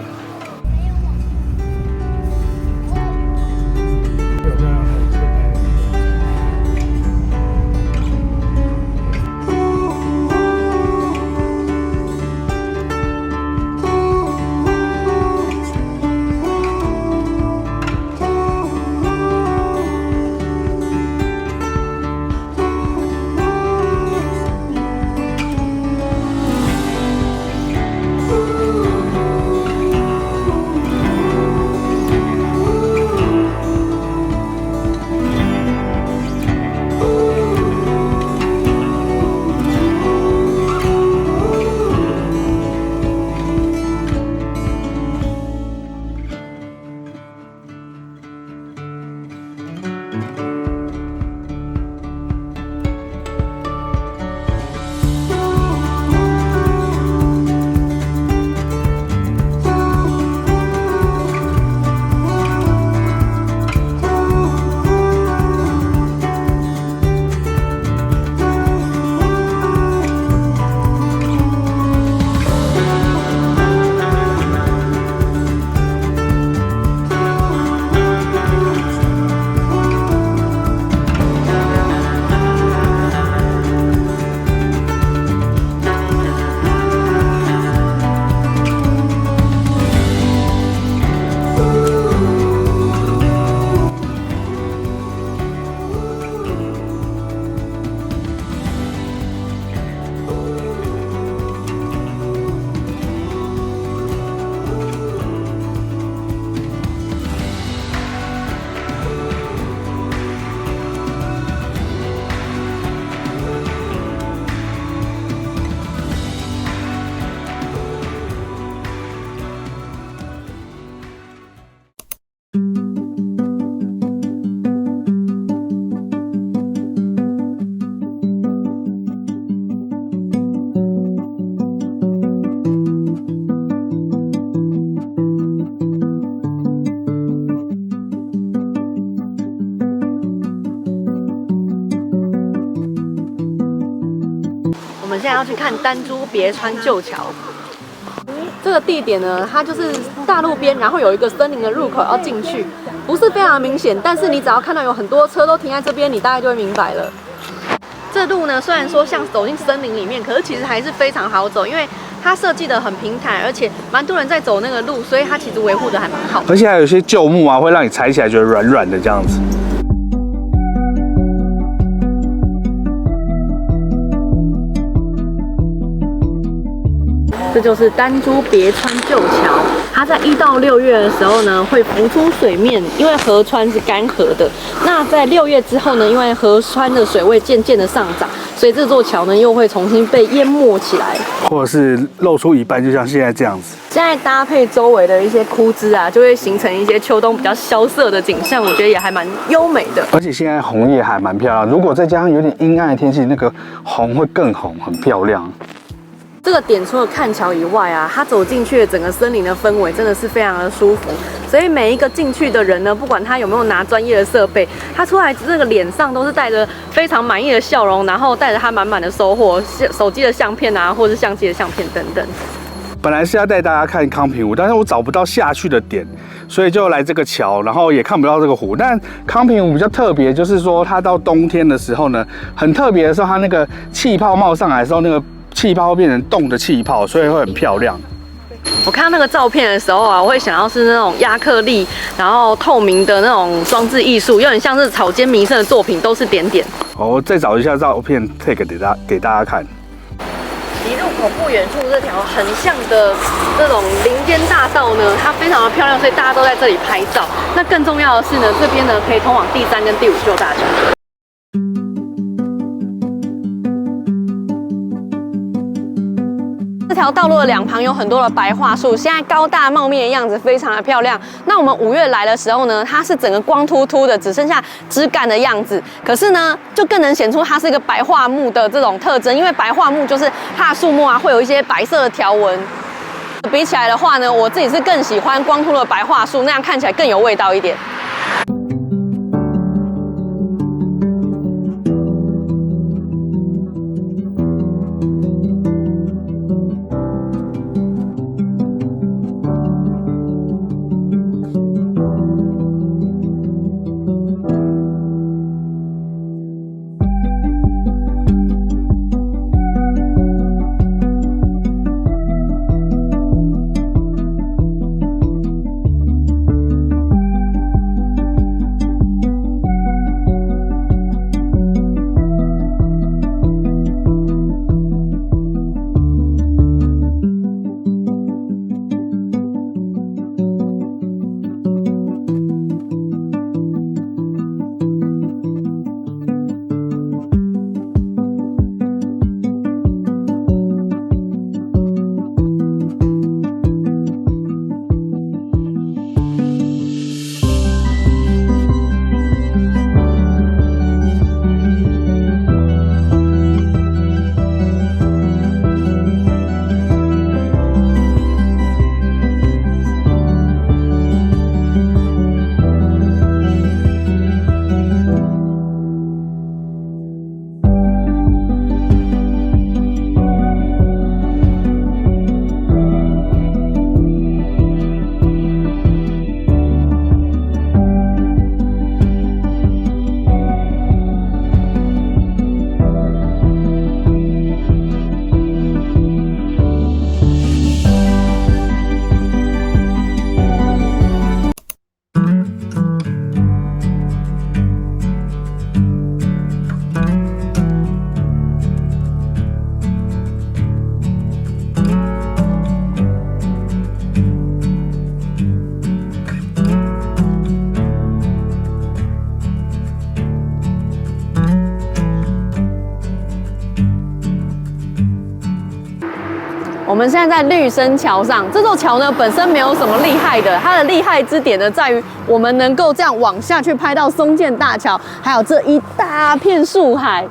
们现在要去看丹珠别川旧桥。这个地点呢，它就是大路边，然后有一个森林的入口要进去，不是非常明显，但是你只要看到有很多车都停在这边，你大概就会明白了。这路呢，虽然说像走进森林里面，可是其实还是非常好走，因为它设计的很平坦，而且蛮多人在走那个路，所以它其实维护的还蛮好。而且还有一些旧木啊，会让你踩起来觉得软软的这样子。这就是丹珠别川旧桥，它在1到6月的时候呢会浮出水面，因为河川是干涸的。那在6月之后呢，因为河川的水位渐渐的上涨，所以这座桥呢又会重新被淹没起来，或者是露出一半，就像现在这样子。现在搭配周围的一些枯枝啊，就会形成一些秋冬比较萧瑟的景象，我觉得也还蛮优美的。而且现在红叶还蛮漂亮，如果再加上有点阴暗的天气，那个红会更红，很漂亮。这个点除了看桥以外啊，它走进去的整个森林的氛围真的是非常的舒服，所以每一个进去的人呢，不管他有没有拿专业的设备，他出来这个脸上都是带着非常满意的笑容，然后带着他满满的收获，手机的相片啊，或者是相机的相片等等。本来是要带大家看康平湖，但是我找不到下去的点，所以就来这个桥，然后也看不到这个湖。但康平湖比较特别，就是说它到冬天的时候呢，很特别的时候，它那个气泡冒上来的时候，那个气泡会变成冻的气泡，所以会很漂亮。我看到那个照片的时候啊，我会想要是那种亚克力，然后透明的那种装置艺术，有点像是草间弥生的作品，都是点点。我再找一下照片 take 给大家看。离入口不远处这条很像的这种林间大道呢，它非常的漂亮，所以大家都在这里拍照。那更重要的是呢，这边呢可以通往第3跟第5旧大桥。这条道路的两旁有很多的白桦树，现在高大茂密的样子非常的漂亮。那我们5月来的时候呢，它是整个光秃秃的，只剩下枝干的样子。可是呢，就更能显出它是一个白桦木的这种特征，因为白桦木就是它的树木啊会有一些白色的条纹。比起来的话呢，我自己是更喜欢光秃的白桦树，那样看起来更有味道一点。我们现在在绿生桥上，这座桥呢本身没有什么厉害的，它的厉害之点呢在于我们能够这样往下去拍到松剑大桥，还有这一大片树海。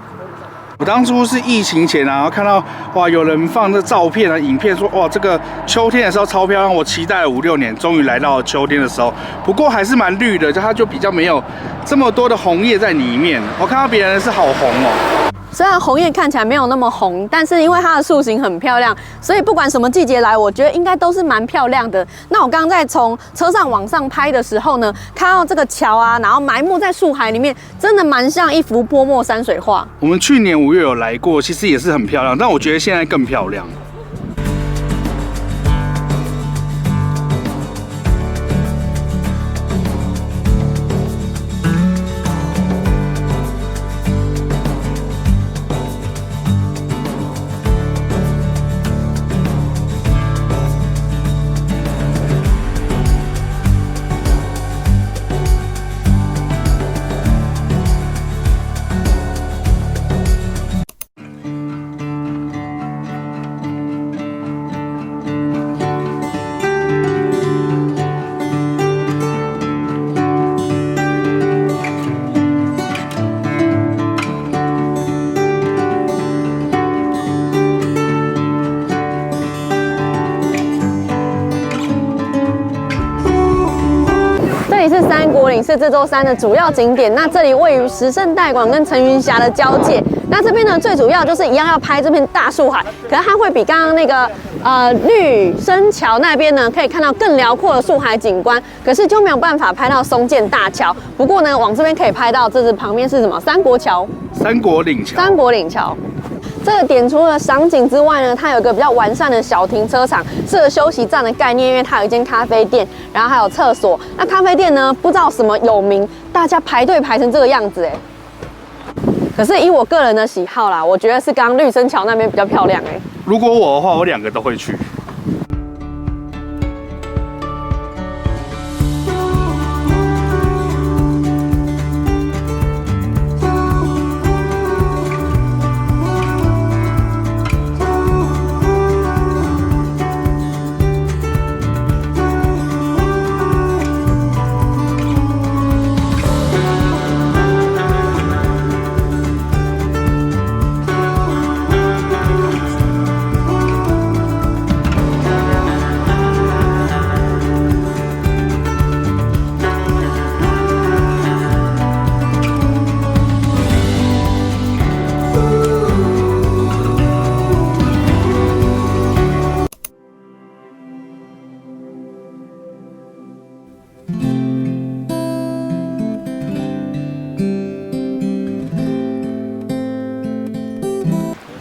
我当初是疫情前啊，然后看到哇有人放这照片啊、影片说哇这个秋天的时候超漂亮，我期待了5、6年，终于来到了秋天的时候。不过还是蛮绿的，它就比较没有这么多的红叶在里面。我看到别人是好红哦。虽然红叶看起来没有那么红，但是因为它的树形很漂亮，所以不管什么季节来，我觉得应该都是蛮漂亮的。那我刚刚在从车上往上拍的时候呢，看到这个桥啊，然后埋没在树海里面，真的蛮像一幅泼墨山水画。我们去年5月有来过，其实也是很漂亮，但我觉得现在更漂亮。这里是三国岭，是这座山的主要景点。那这里位于石胜代馆跟陈云峡的交界。那这边呢，最主要就是一样要拍这片大树海，可是它会比刚刚那个绿生桥那边呢，可以看到更辽阔的树海景观，可是就没有办法拍到松涧大桥。不过呢，往这边可以拍到，这是旁边是什么？三国桥。三国岭桥。三国岭桥。这个点除了赏景之外呢，它有一个比较完善的小停车场，是个休息站的概念，因为它有一间咖啡店，然后还有厕所。那咖啡店呢，不知道什么有名，大家排队排成这个样子哎。可是以我个人的喜好啦，我觉得是刚刚绿生桥那边比较漂亮哎。如果我的话，我2个都会去。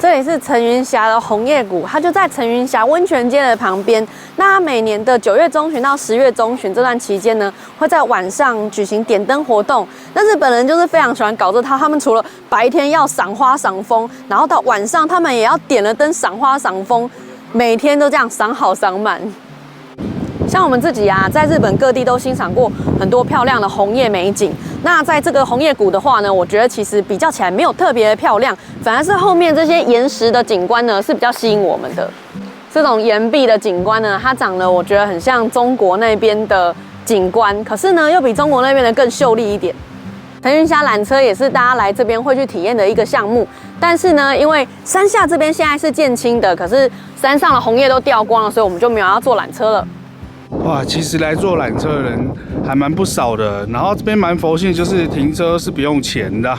这里是陈云峡的红叶谷，它就在陈云峡温泉街的旁边。那它每年的9月中旬到10月中旬这段期间呢，会在晚上举行点灯活动。那日本人就是非常喜欢搞这套，他们除了白天要赏花赏枫，然后到晚上他们也要点了灯赏花赏枫，每天都这样赏好赏满。像我们自己啊，在日本各地都欣赏过很多漂亮的红叶美景。那在这个红叶谷的话呢，我觉得其实比较起来没有特别的漂亮，反而是后面这些岩石的景观呢是比较吸引我们的。这种岩壁的景观呢，它长得我觉得很像中国那边的景观，可是呢又比中国那边的更秀丽一点。陈云峡缆车也是大家来这边会去体验的一个项目，但是呢，因为山下这边现在是建青的，可是山上的红叶都掉光了，所以我们就没有要坐缆车了。哇，其实来坐缆车的人还蛮不少的，然后这边蛮佛性，就是停车是不用钱的。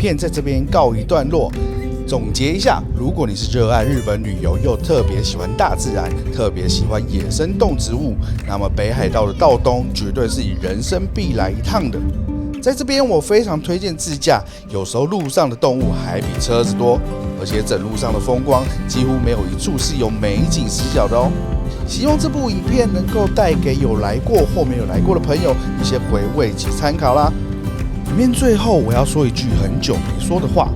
片在这边告一段落。总结一下，如果你是热爱日本旅游，又特别喜欢大自然，特别喜欢野生动植物，那么北海道的道东绝对是你人生必来一趟的。在这边我非常推荐自驾，有时候路上的动物还比车子多，而且整路上的风光几乎没有一处是有美景死角的哦。希望这部影片能够带给有来过或没有来过的朋友一些回味及参考啦。影片最后我要说一句很久没说的话，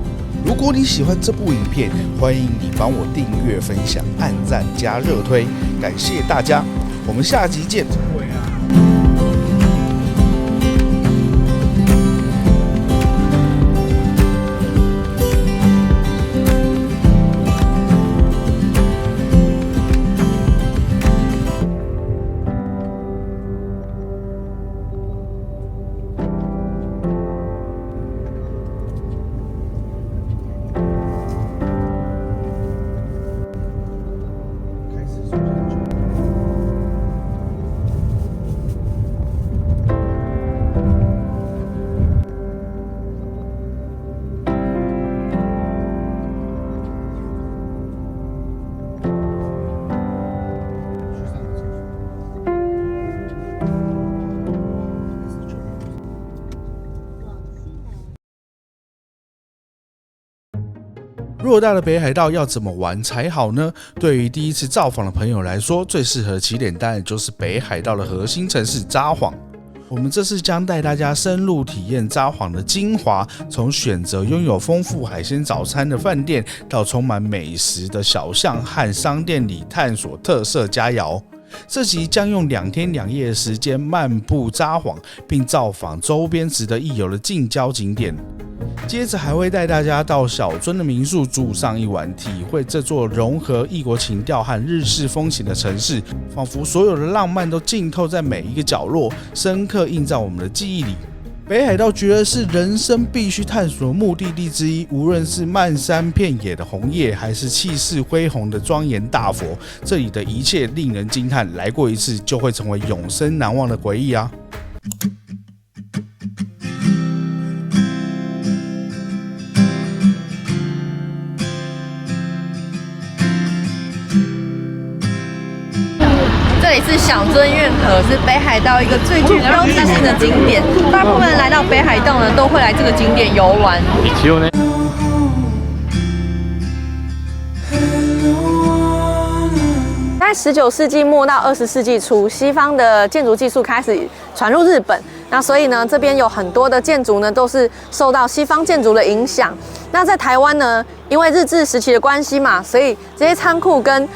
如果你喜欢这部影片，欢迎你帮我订阅、分享、按赞加热推，感谢大家，我们下集见。偌大的北海道要怎么玩才好呢？对于第一次造访的朋友来说，最适合的起点当然就是北海道的核心城市札幌。我们这次将带大家深入体验札幌的精华，从选择拥有丰富海鲜早餐的饭店，到充满美食的小巷和商店里探索特色佳肴。这集将用2天2夜的时间漫步札幌，并造访周边值得一游的近郊景点。接着还会带大家到小樽的民宿住上一晚，体会这座融合异国情调和日式风情的城市，仿佛所有的浪漫都浸透在每一个角落，深刻印在我们的记忆里。北海道绝对是人生必须探索的目的地之一，无论是漫山遍野的红叶，还是气势恢宏的庄严大佛，这里的一切令人惊叹，来过一次就会成为永生难忘的回忆啊！这里是小樽运河，是北海道一个最具标志性的景点。大部分人来到北海道呢，都会来这个景点游玩。在19世纪末到20世纪初，西方的建筑技术开始传入日本，那所以呢，这边有很多的建筑呢，都是受到西方建筑的影响。那在台湾呢，因为日治时期的关系嘛，所以这些仓库跟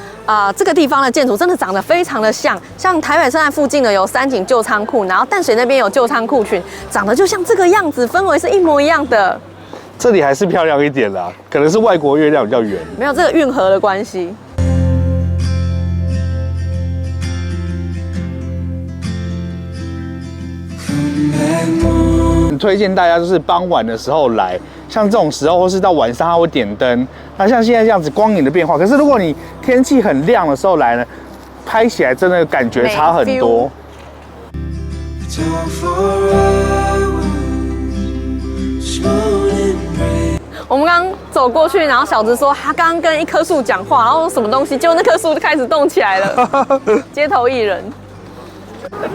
这个地方的建筑真的长得非常的像。像台北车站附近呢有三井旧仓库，然后淡水那边有旧仓库群，长得就像这个样子，氛围是一模一样的。这里还是漂亮一点啦，可能是外国月亮比较圆，没有这个运河的关系。很推荐大家就是傍晚的时候来，像这种时候或是到晚上它会点灯，那像现在这样子光影的变化。可是如果你天气很亮的时候来呢，拍起来真的感觉差很多。我们刚刚走过去，然后小子说他刚刚跟一棵树讲话，然后什么东西，结果那棵树就开始动起来了，街头艺人。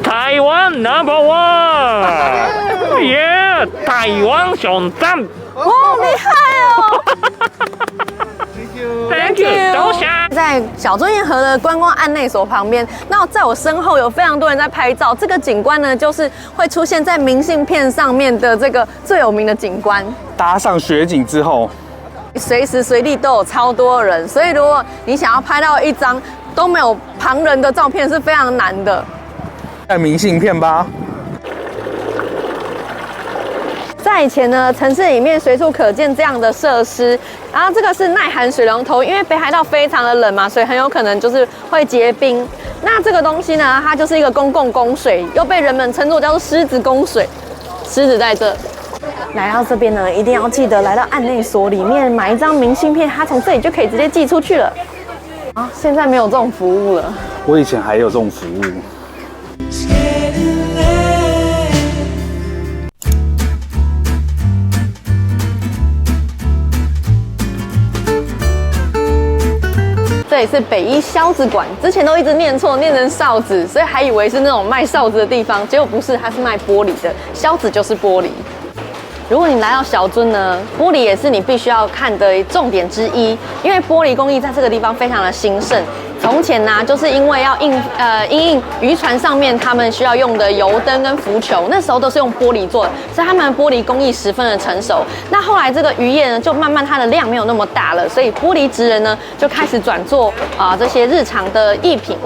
台湾 number one， 耶！台湾上站，哇，厉害哦 ！Thank you， 多谢。在小樽运河的观光案内所旁边，那在我身后有非常多人在拍照。这个景观呢，就是会出现在明信片上面的这个最有名的景观。搭上雪景之后，随时随地都有超多人，所以如果你想要拍到一张都没有旁人的照片，是非常难的。看明信片吧。在以前呢，城市里面随处可见这样的设施，然后这个是耐寒水龙头，因为北海道非常的冷嘛，所以很有可能就是会结冰。那这个东西呢，它就是一个公共供水，又被人们称作叫做狮子供水。狮子在这。来到这边呢，一定要记得来到案内所里面买一张明信片，它从这里就可以直接寄出去了。啊，现在没有这种服务了。我以前还有这种服务。这里是北一萧子馆，之前都一直念错，念成哨子，所以还以为是那种卖哨子的地方，结果不是，它是卖玻璃的，萧子就是玻璃。如果你来到小樽呢，玻璃也是你必须要看的重点之一，因为玻璃工艺在这个地方非常的兴盛。从前呢，就是因为要印渔船上面他们需要用的油灯跟浮球，那时候都是用玻璃做的，所以他们的玻璃工艺十分的成熟。那后来这个渔业呢，就慢慢它的量没有那么大了，所以玻璃职人呢就开始转做这些日常的艺品。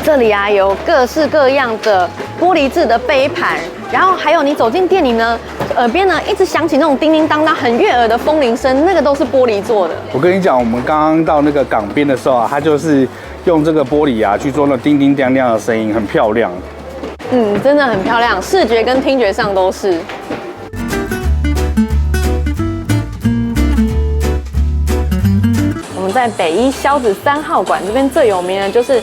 这里啊有各式各样的玻璃制的杯盘，然后还有你走进店里呢，耳边呢一直响起那种叮叮当当很悦耳的风铃声，那个都是玻璃做的。我跟你讲，我们刚刚到那个港边的时候啊，它就是用这个玻璃啊去做那叮叮当当的声音，很漂亮。真的很漂亮，视觉跟听觉上都是。我们在北一萧子3号馆这边最有名的就是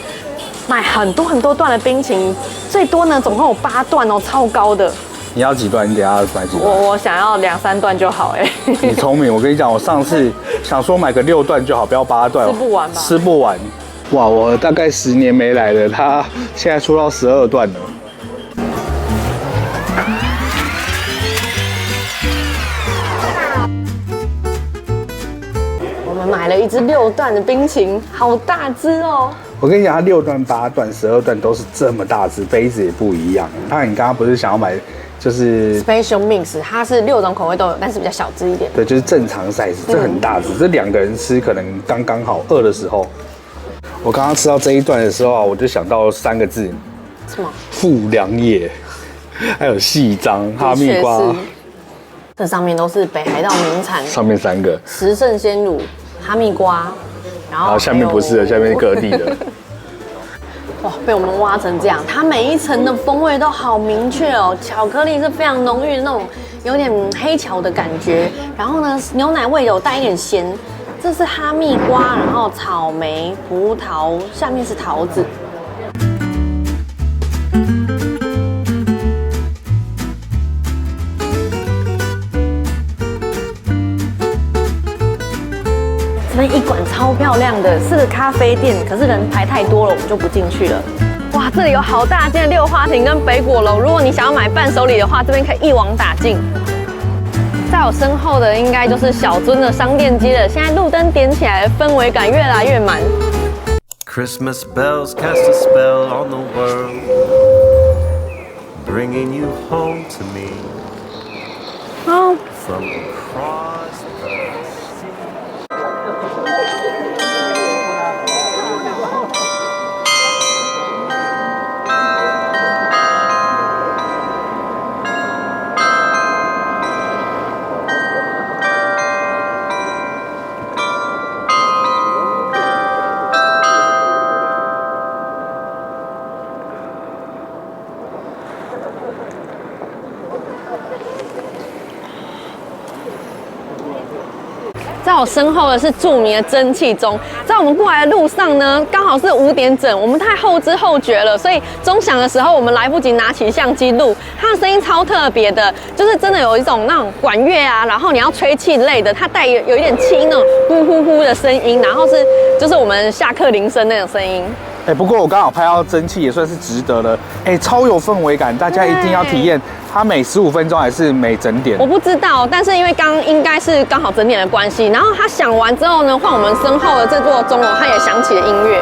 买很多段的冰淇淋，最多呢总共有8段哦，超高的。你要几段？你等一下买几段？我想要2、3段就好哎。你聪明，我跟你讲，我上次想说买个6段就好，不要8段。吃不完吧？吃不完。哇，我大概10年没来了，它现在出到12段了。我们买了一支6段的冰淇淋，好大支哦。我跟你讲，它6段、8段、12段都是这么大只，杯子也不一样。当然，你刚刚不是想要买就是 Special Mix， 它是6种口味都有，但是比较小只一点。对，就是正常 size， 这很大只，这2个人吃可能刚刚好。饿的时候，我刚刚吃到这一段的时候啊，我就想到3个字，什么？富良野，还有细章、哈密瓜。这上面都是北海道名产，上面3个石胜鲜乳、哈密瓜，然后下面不是的，下面是各地的。哇，被我们挖成这样，它每一层的风味都好明确哦。巧克力是非常浓郁的那种，有点黑巧的感觉。然后呢，牛奶味有带一点咸。这是哈密瓜，然后草莓、葡萄，下面是桃子。这边一馆超漂亮的，是个咖啡店，可是人排太多了，我们就不进去了。哇，这里有好大间的六花亭跟北果楼，如果你想要买伴手礼的话，这边可以一网打尽。在我身后的应该就是小樽的商店街了，现在路灯点起来，氛围感越来越满。Christmas bells cast a spell on the world, bringing you home to me. Oh. From across the sea. 在我身后的是著名的蒸汽钟，在我们过来的路上呢，刚好是5点整，我们太后知后觉了，所以钟响的时候我们来不及拿起相机录，它的声音超特别的，就是真的有一种那种管乐啊，然后你要吹气类的，它带有一点气那种呼呼呼的声音，然后就是我们下课铃声那种声音。不过我刚好拍到蒸汽，也算是值得了。超有氛围感，大家一定要体验。它每15分钟还是每整点？我不知道，但是因为应该是刚好整点的关系，然后它响完之后呢，换我们身后的这座钟楼，它也响起了音乐。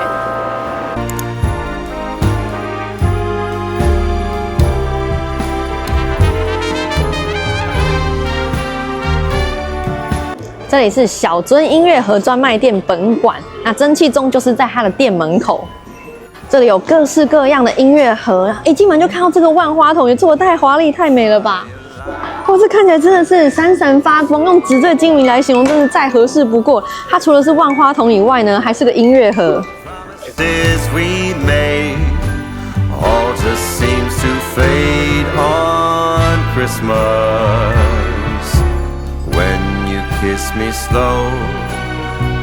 这里是小樽音乐盒专卖店本馆，那蒸汽钟就是在它的店门口。这里有各式各样的音乐盒，一进门就看到这个万花筒，也做得太华丽、太美了吧！哇，这看起来真的是闪闪发光，用纸醉金迷来形容，真是再合适不过。它除了是万花筒以外呢，还是个音乐盒。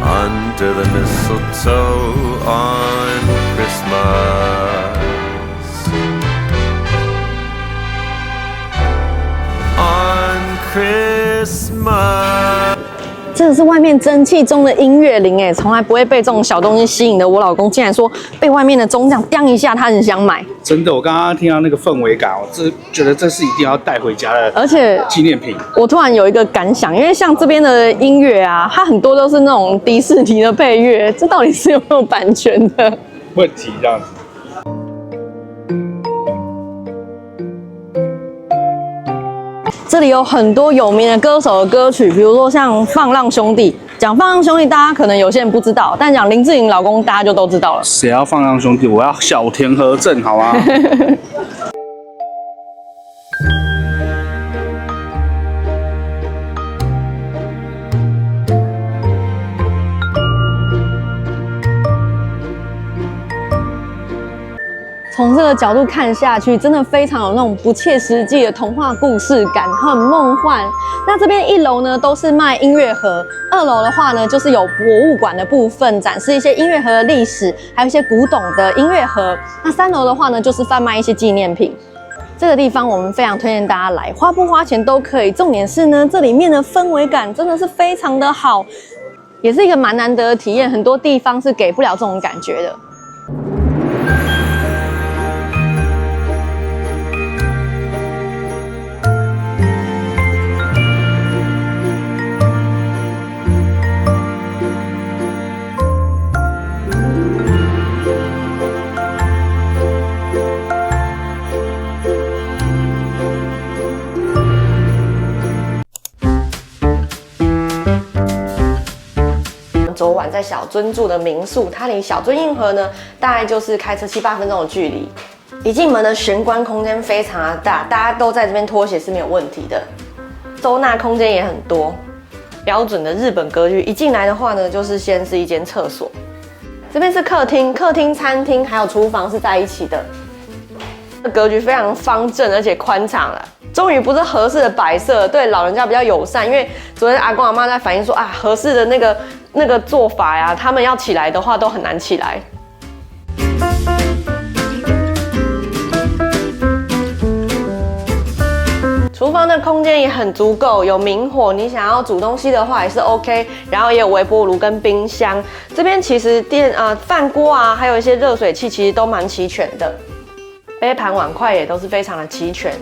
Under the mistletoe on Christmas. On Christmas. 真的是外面蒸汽中的音乐铃哎，从来不会被这种小东西吸引的我老公，竟然说被外面的钟这样叮一下，他很想买。真的，我刚刚听到那个氛围感，我觉得这是一定要带回家的，而且纪念品。我突然有一个感想，因为像这边的音乐啊，它很多都是那种迪士尼的配乐，这到底是有没有版权的问题？这样子。这里有很多有名的歌手的歌曲，比如说像放浪兄弟。讲放浪兄弟，大家可能有些人不知道，但讲林志颖老公，大家就都知道了。谁要放浪兄弟？我要小田和正，好吗？从这个角度看下去，真的非常有那种不切实际的童话故事感，很梦幻。那这边1楼呢都是卖音乐盒，2楼的话呢就是有博物馆的部分，展示一些音乐盒的历史，还有一些古董的音乐盒。那3楼的话呢就是贩卖一些纪念品。这个地方我们非常推荐大家来，花不花钱都可以。重点是呢，这里面的氛围感真的是非常的好，也是一个蛮难得的体验，很多地方是给不了这种感觉的。昨晚在小樽住的民宿，它离小樽运河呢，大概就是开车7、8分钟的距离。一进门的玄关空间非常的大，大家都在这边脱鞋是没有问题的。收纳空间也很多，标准的日本格局。一进来的话呢，就是先是一间厕所，这边是客厅、餐厅还有厨房是在一起的。格局非常方正，而且宽敞了。终于不是合适的白色，对老人家比较友善。因为昨天阿公阿妈在反映说啊，合适的那个做法呀，他们要起来的话都很难起来。厨房的空间也很足够，有明火，你想要煮东西的话也是 OK。然后也有微波炉跟冰箱。这边其实饭锅啊，还有一些热水器，其实都蛮齐全的。杯盘碗筷也都是非常的齐全。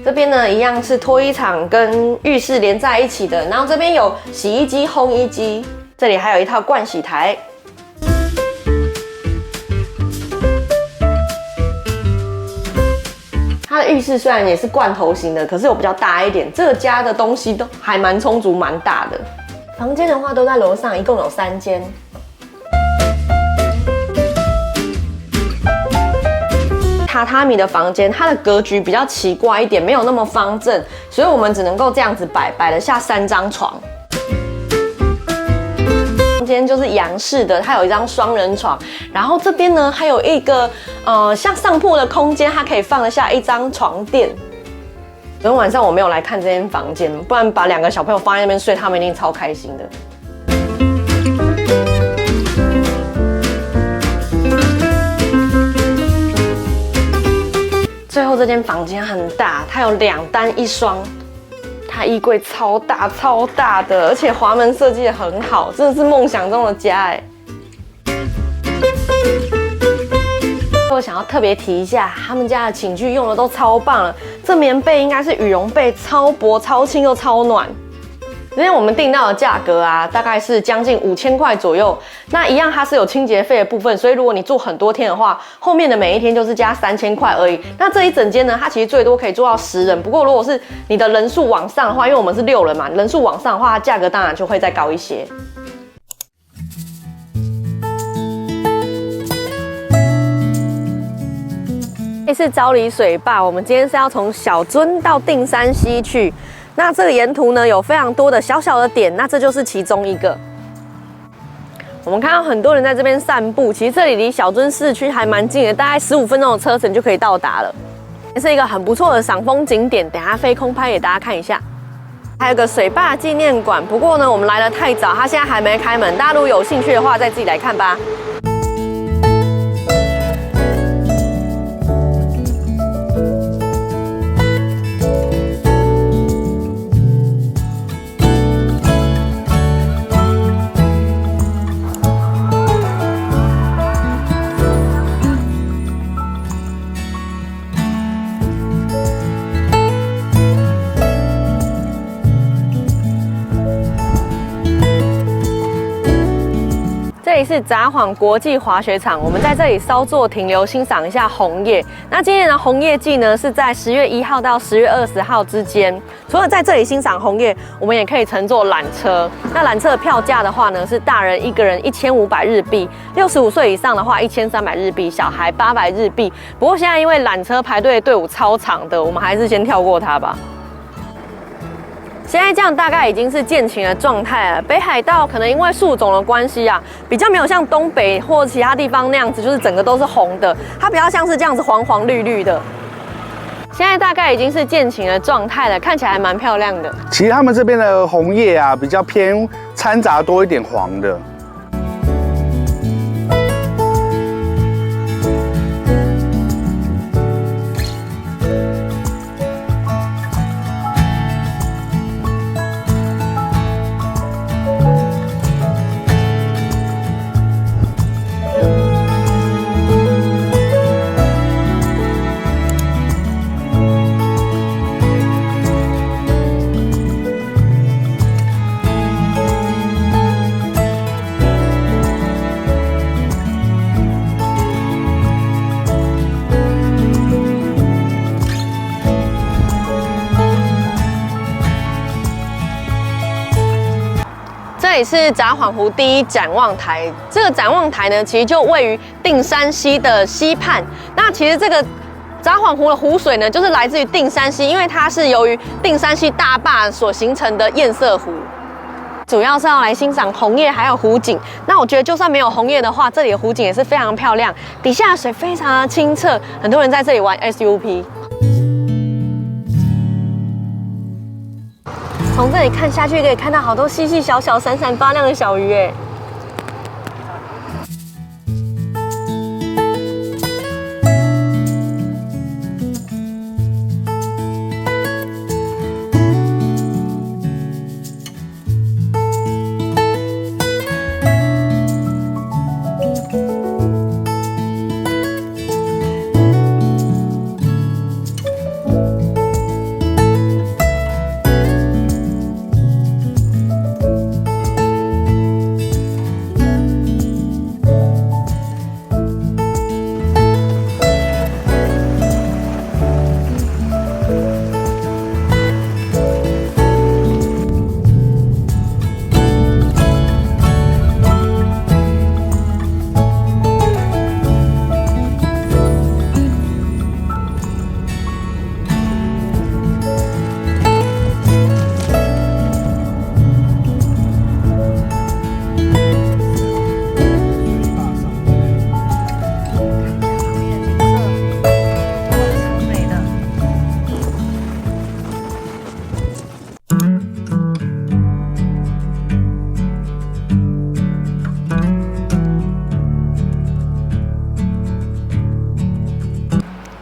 这边呢，一样是脱衣场跟浴室连在一起的，然后这边有洗衣机、烘衣机，这里还有一套盥洗台。它的浴室虽然也是罐头型的，可是有比较大一点。这个家的东西都还蛮充足、蛮大的。房间的话都在楼上，一共有3间。榻榻米的房间，它的格局比较奇怪一点，没有那么方正，所以我们只能够这样子摆得下3张床。房间就是洋式的，它有一张双人床，然后这边呢还有一个像上铺的空间，它可以放得下1张床垫。昨天晚上我没有来看这间房间，不然把2个小朋友放在那边睡，他们一定超开心的。最后这间房间很大，它有2单1双，它衣柜超大的，而且滑门设计得很好，真的是梦想中的家哎。我想要特别提一下，他们家的寝具用的都超棒了，这棉被应该是羽绒被，超薄、超轻又超暖。今天我们订到的价格啊，大概是将近5000块左右。那一样它是有清洁费的部分，所以如果你住很多天的话，后面的每一天就是加3000块而已。那这一整间呢，它其实最多可以住到10人。不过如果是你的人数往上的话，因为我们是6人嘛，人数往上的话，它价格当然就会再高一些。这是昭里水坝，我们今天是要从小樽到定山溪去。那这个沿途呢有非常多的小小的点，那这就是其中一个。我们看到很多人在这边散步，其实这里离小樽市区还蛮近的，大概15分钟的车程就可以到达了。也是一个很不错的赏枫景点，等一下飞空拍给大家看一下。还有个水坝纪念馆，不过呢我们来得太早，它现在还没开门，大家如果有兴趣的话再自己来看吧。里是札幌国际滑雪场，我们在这里稍作停留，欣赏一下红叶。那今年的红叶季呢，是在10月1号到10月20号之间。除了在这里欣赏红叶，我们也可以乘坐缆车。那缆车的票价的话呢，是大人一个人1500日币，65岁以上的话1300日币，小孩800日币。不过现在因为缆车排队的队伍超长的，我们还是先跳过它吧。现在这样大概已经是见晴的状态了。北海道可能因为树种的关系啊，比较没有像东北或其他地方那样子，就是整个都是红的，它比较像是这样子黄黄绿绿的。现在大概已经是见晴的状态了，看起来还蛮漂亮的。其实他们这边的红叶啊，比较偏掺杂多一点黄的。这里是札幌湖第一展望台，这个展望台呢，其实就位于定山溪的西畔。那其实这个札幌湖的湖水呢，就是来自于定山溪，因为它是由于定山溪大坝所形成的堰塞湖。主要是要来欣赏红叶还有湖景。那我觉得就算没有红叶的话，这里的湖景也是非常漂亮，底下的水非常的清澈，很多人在这里玩 SUP。从这里看下去，可以看到好多细细小小、闪闪发亮的小鱼，哎。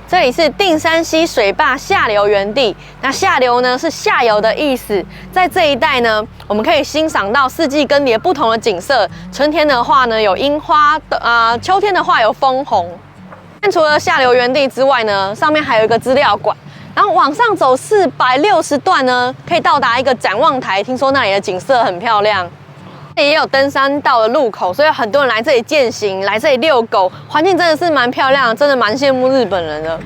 这里是定山溪水坝下流园地。那下流呢是下游的意思，在这一带呢，我们可以欣赏到四季更迭不同的景色。春天的话呢有樱花，秋天的话有枫红。但除了下流园地之外呢，上面还有一个资料馆。然后往上走460段呢，可以到达一个展望台。听说那里的景色很漂亮。也有登山道的入口，所以很多人来这里健行，来这里遛狗，环境真的是蛮漂亮的，真的蛮羡慕日本人的。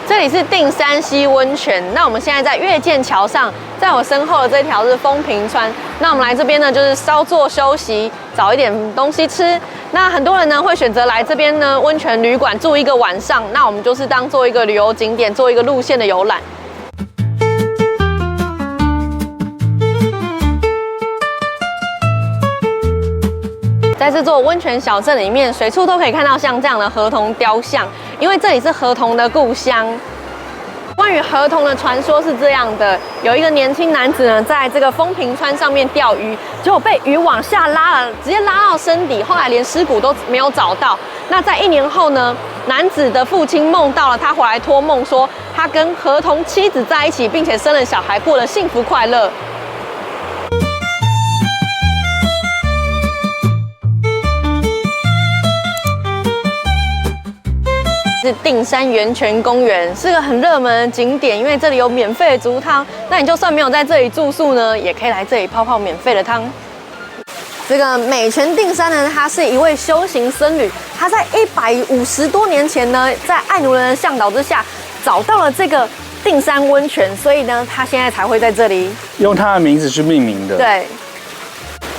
这里是定山溪温泉，那我们现在在月见桥上，在我身后的这条是丰平川。那我们来这边呢，就是稍作休息，找一点东西吃。那很多人呢会选择来这边呢温泉旅馆住一个晚上，那我们就是当做一个旅游景点，做一个路线的游览。在这座温泉小镇里面，随处都可以看到像这样的河童雕像，因为这里是河童的故乡。关于河童的传说是这样的：有一个年轻男子呢，在这个丰平川上面钓鱼，结果被鱼往下拉了，直接拉到深底，后来连尸骨都没有找到。那在1年后呢，男子的父亲梦到了他，回来托梦说他跟河童妻子在一起，并且生了小孩，过得幸福快乐。是定山源泉公园，是个很热门的景点，因为这里有免费的足汤。那你就算没有在这里住宿呢，也可以来这里泡泡免费的汤。这个美泉定山呢，他是一位修行僧侣，他在150多年前呢，在爱奴人的向导之下，找到了这个定山温泉，所以呢，他现在才会在这里用他的名字去命名的。对。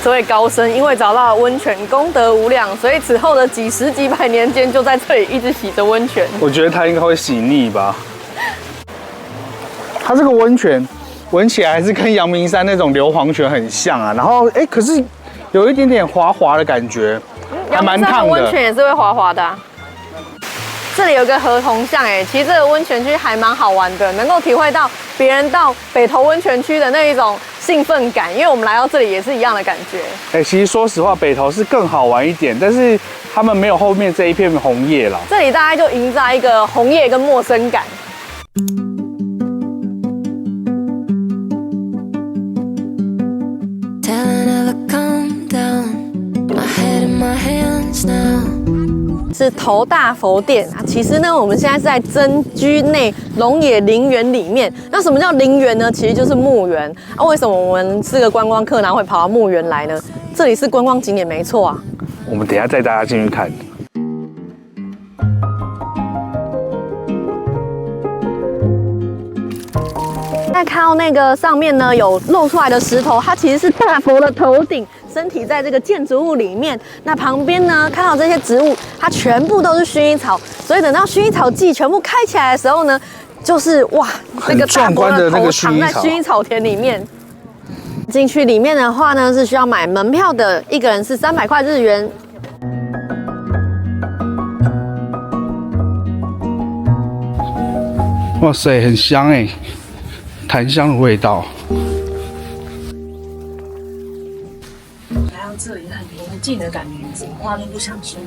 这位高僧因为找到了温泉，功德无量，所以此后的几十几百年间就在这里一直洗着温泉。我觉得他应该会洗腻吧。它这个温泉闻起来还是跟阳明山那种硫磺泉很像啊，然后可是有一点点滑滑的感觉，还蛮烫的。温泉也是会滑滑的啊。这里有个河童像其实这个温泉区还蛮好玩的，能够体会到别人到北投温泉区的那一种兴奋感，因为我们来到这里也是一样的感觉。其实说实话，北投是更好玩一点，但是他们没有后面这一片红叶啦。这里大概就营造一个红叶跟陌生感。是头大佛殿啊，其实呢，我们现在是在真居内龙野陵园里面。那什么叫陵园呢？其实就是墓园啊。为什么我们是个观光客，然后会跑到墓园来呢？这里是观光景点，没错啊。我们等一下带大家进去看。再看到那个上面呢，有露出来的石头，它其实是大佛的头顶。身体在这个建筑物里面，那旁边呢，看到这些植物，它全部都是薰衣草，所以等到薰衣草季全部开起来的时候呢，就是哇，那个大佛的头躺在薰衣草田里面。进去里面的话呢，是需要买门票的，一个人是300块日元。哇塞，很香檀香的味道。这里很宁静的感觉，什么话都不想说。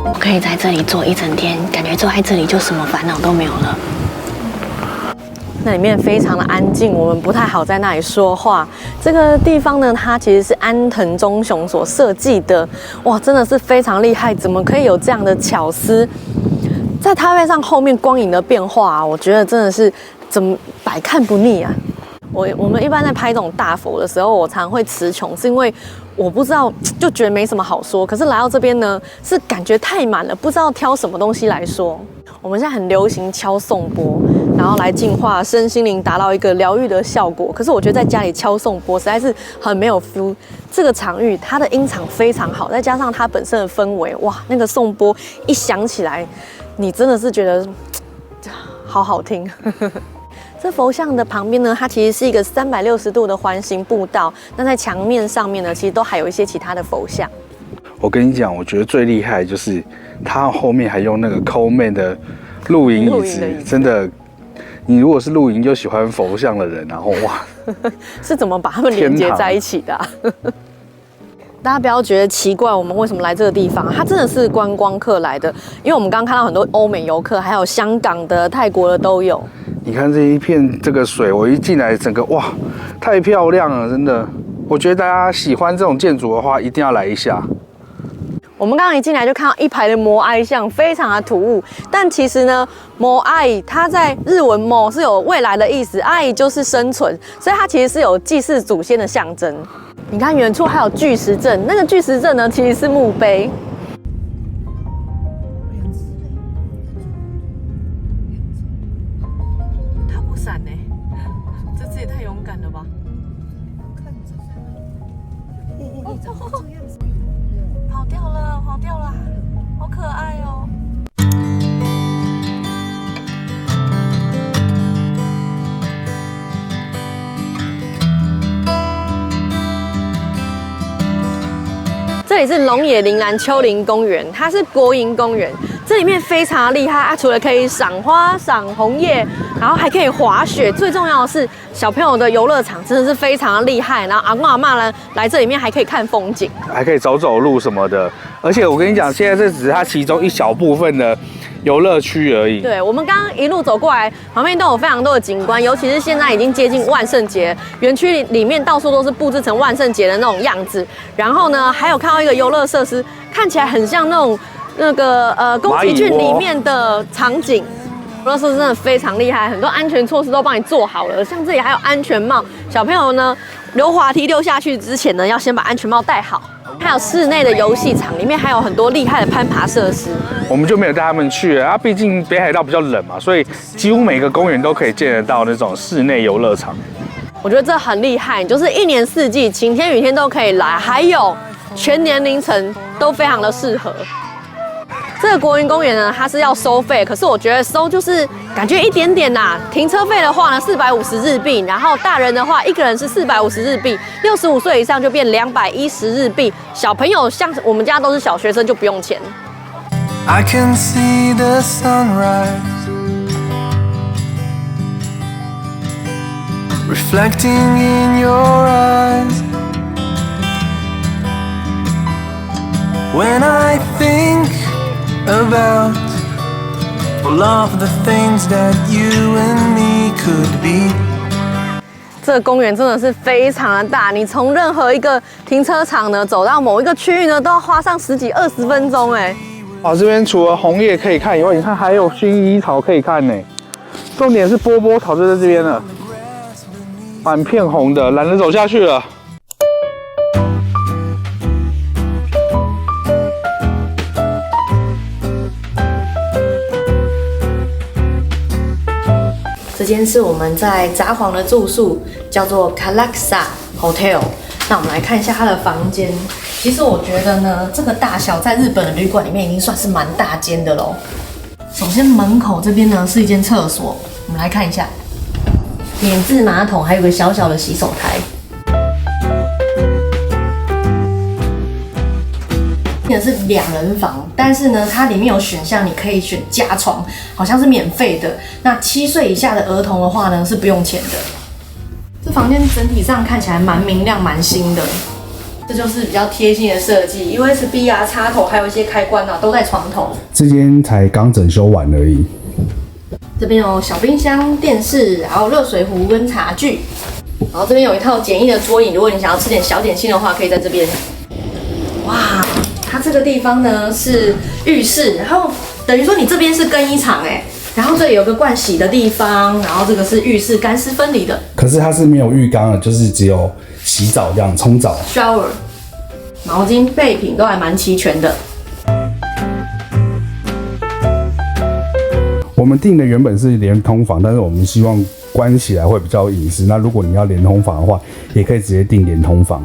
我可以在这里坐一整天，感觉坐在这里就什么烦恼都没有了。那里面非常的安静，我们不太好在那里说话。这个地方呢，它其实是安藤忠雄所设计的，哇，真的是非常厉害！怎么可以有这样的巧思？在它背上后面光影的变化啊，我觉得真的是怎么百看不腻啊！我们一般在拍这种大佛的时候，我常会词穷，是因为我不知道，就觉得没什么好说。可是来到这边呢，是感觉太满了，不知道挑什么东西来说。我们现在很流行敲颂钵，然后来净化身心灵，达到一个疗愈的效果。可是我觉得在家里敲颂钵实在是很没有 feel。这个场域它的音场非常好，再加上它本身的氛围，哇，那个颂钵一响起来，你真的是觉得好好听。这佛像的旁边呢，它其实是一个360度的环形步道。那在墙面上面呢，其实都还有一些其他的佛像。我跟你讲，我觉得最厉害的就是它后面还用那个 Coleman 的露营椅子，真的，你如果是露营又喜欢佛像的人，然后哇，是怎么把它们连接在一起的啊？大家不要觉得奇怪，我们为什么来这个地方？它真的是观光客来的，因为我们刚刚看到很多欧美游客，还有香港的、泰国的都有。你看这一片这个水，我一进来整个哇，太漂亮了，真的。我觉得大家喜欢这种建筑的话，一定要来一下。我们刚刚一进来就看到一排的摩哀像，非常的突兀。但其实呢，摩哀它在日文摩是有未来的意思，哀就是生存，所以它其实是有祭祀祖先的象征。你看远处还有巨石阵，那个巨石阵呢其实是墓碑。他不闪呢，这次也太勇敢了吧！跑掉了，跑掉了，好可爱哦！这里是龙野铃兰丘陵公园，它是国营公园，这里面非常厉害啊！除了可以赏花、赏红叶，然后还可以滑雪，最重要的是小朋友的游乐场真的是非常的厉害。然后阿公阿嬷呢来这里面还可以看风景，还可以走走路什么的。而且我跟你讲，现在这只是它其中一小部分的游乐区而已。对，我们刚刚一路走过来，旁边都有非常多的景观，尤其是现在已经接近万圣节，园区里面到处都是布置成万圣节的那种样子。然后呢，还有看到一个游乐设施，看起来很像那个宫崎骏里面的场景。游乐设施真的非常厉害，很多安全措施都帮你做好了，像这里还有安全帽，小朋友呢溜滑梯溜下去之前呢，要先把安全帽戴好。还有室内的游戏场，里面还有很多厉害的攀爬设施。我们就没有带他们去了，毕竟北海道比较冷嘛，所以几乎每个公园都可以见得到那种室内游乐场。我觉得这很厉害，就是一年四季，晴天雨天都可以来，还有全年龄层都非常的适合。这个国民公园呢，它是要收费，可是我觉得收就是感觉一点点啦。停车费的话呢，450日币，然后大人的话一个人是450日币，65岁以上就变210日币。小朋友像我们家都是小学生就不用钱。I can see the sunrise reflecting in your eyes. When I think about all of the things that you and me could be. 这个公园真的是非常的大，你从任何一个停车场呢走到某一个区域呢，都要花上10几20分钟哎。哦，这边除了红叶可以看以外，你看还有薰衣草可以看呢。重点是波波草就在这边了，满片红的，懒得走下去了。这间是我们在札幌的住宿，叫做 Kalaksa Hotel。那我们来看一下它的房间。其实我觉得呢，这个大小在日本的旅馆里面已经算是蛮大间的喽。首先门口这边呢是一间厕所，我们来看一下，免治马桶，还有个小小的洗手台。这是2人房，但是呢，它里面有选项，你可以选加床，好像是免费的。那7岁以下的儿童的话呢，是不用钱的。这房间整体上看起来蛮明亮、蛮新的，这就是比较贴心的设计 ，USB 啊、插头还有一些开关啊，都在床头。这间才刚整修完而已。这边有小冰箱、电视，然后热水壶跟茶具，然后这边有一套简易的桌椅，如果你想要吃点小点心的话，可以在这边。哇！它这个地方呢是浴室，然后等于说你这边是更衣场哎，然后这里有个盥洗的地方，然后这个是浴室干湿分离的。可是它是没有浴缸的，就是只有洗澡这样冲澡。shower， 毛巾备品都还蛮齐全的。我们订的原本是连通房，但是我们希望关起来会比较隐私。那如果你要连通房的话，也可以直接订连通房。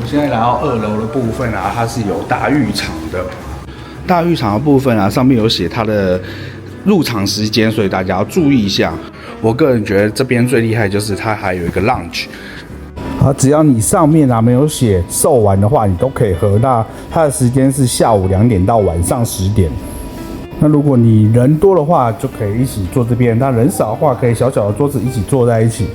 现在来到2楼的部分啊，它是有大浴场的。大浴场的部分啊，上面有写它的入场时间，所以大家要注意一下。我个人觉得这边最厉害就是它还有一个 lounge。啊，只要你上面啊没有写售完的话，你都可以喝。那它的时间是下午2点到晚上10点。那如果你人多的话，就可以一起坐这边；那人少的话，可以小小的桌子一起坐在一起。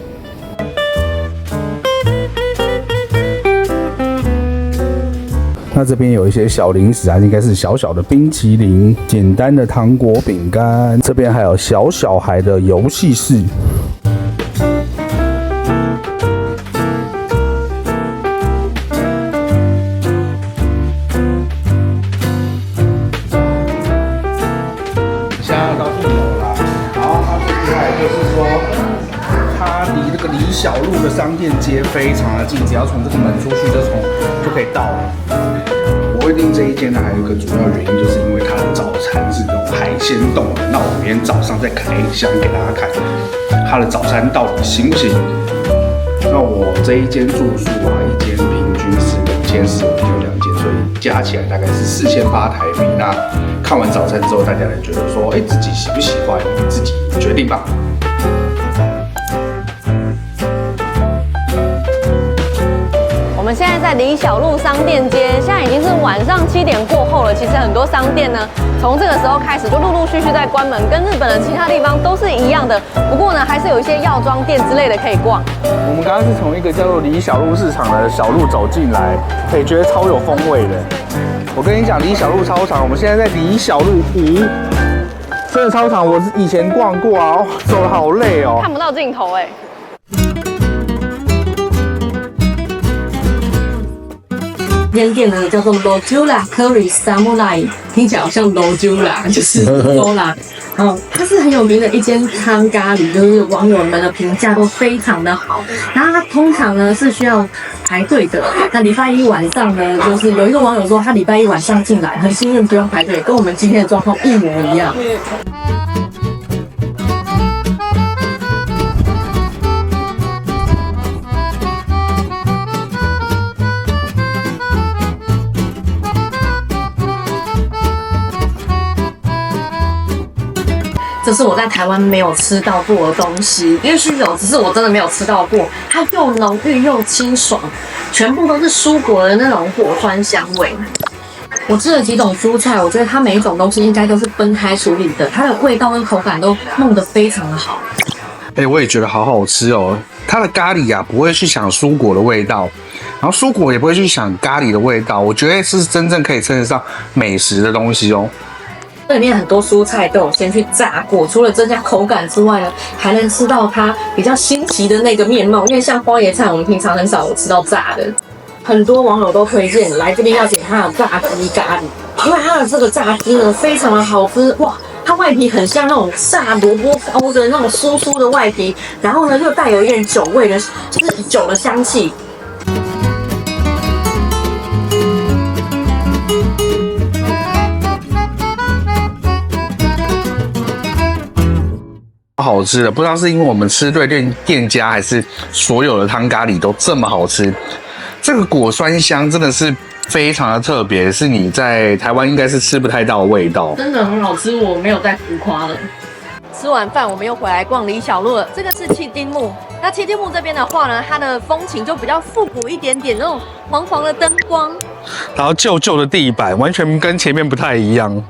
那这边有一些小零食啊，应该是小小的冰淇淋、简单的糖果、饼干。这边还有小孩的游戏室。现在到1楼啦，然后它最厉害就是说，它离这个离小路的商店街非常的近，只要从这个门出去就可以到了。我会订这一间呢，还有一个主要原因，就是因为它的早餐是这种海鲜冻的。那我明天早上再开箱给大家看，它的早餐到底行不行？那我这一间住宿啊，一间平均是2400，我就2间，所以加起来大概是4800台币。那看完早餐之后，大家来觉得说，自己喜不喜欢，自己决定吧。我们现在在李小璐商店街，现在已经是晚上7点过后了。其实很多商店呢，从这个时候开始就陆陆续续在关门，跟日本的其他地方都是一样的。不过呢，还是有一些药妆店之类的可以逛。我们刚刚是从一个叫做李小璐市场的小路走进来，觉得超有风味的。我跟你讲，李小璐超场，我们现在在李小璐湖。这个操场我以前逛过啊，走得好累哦，看不到尽头哎。这间店呢叫做 Lojula Curry Samurai， 听起来好像 Lojula 就是罗拉。它是很有名的一间汤咖喱，就是网友们的评价都非常的好。然后它通常呢是需要排队的。那礼拜一晚上呢，就是有一个网友说他礼拜一晚上进来，很幸运不用排队，跟我们今天的状况一模一样。这是我在台湾没有吃到过的东西，也许有，只是我真的没有吃到过。它又浓郁又清爽，全部都是蔬果的那种果酸香味。我吃了几种蔬菜，我觉得它每一种东西应该都是分开处理的，它的味道跟口感都弄得非常的好。我也觉得好好吃哦。它的咖喱啊，不会去想蔬果的味道，然后蔬果也不会去想咖喱的味道，我觉得是真正可以称得上美食的东西哦。这里面很多蔬菜都有先去炸过，除了增加口感之外呢，还能吃到它比较新奇的那个面貌。因为像花椰菜，我们平常很少有吃到炸的。很多网友都推荐来这边要点它的炸鸡咖喱，因为它的这个炸鸡呢非常的好吃，哇！它外皮很像那种炸萝卜糕的那种酥酥的外皮，然后呢又带有一点酒味的，就是酒的香气。好吃的，不知道是因为我们吃对店家，还是所有的汤咖喱都这么好吃。这个果酸香真的是非常的特别，是你在台湾应该是吃不太到的味道。真的很好吃，我没有再浮夸了。吃完饭，我们又回来逛李小璐了。这个是七丁目，那七丁目这边的话呢，它的风情就比较复古一点点，那种黄黄的灯光，然后旧旧的地板，完全跟前面不太一样。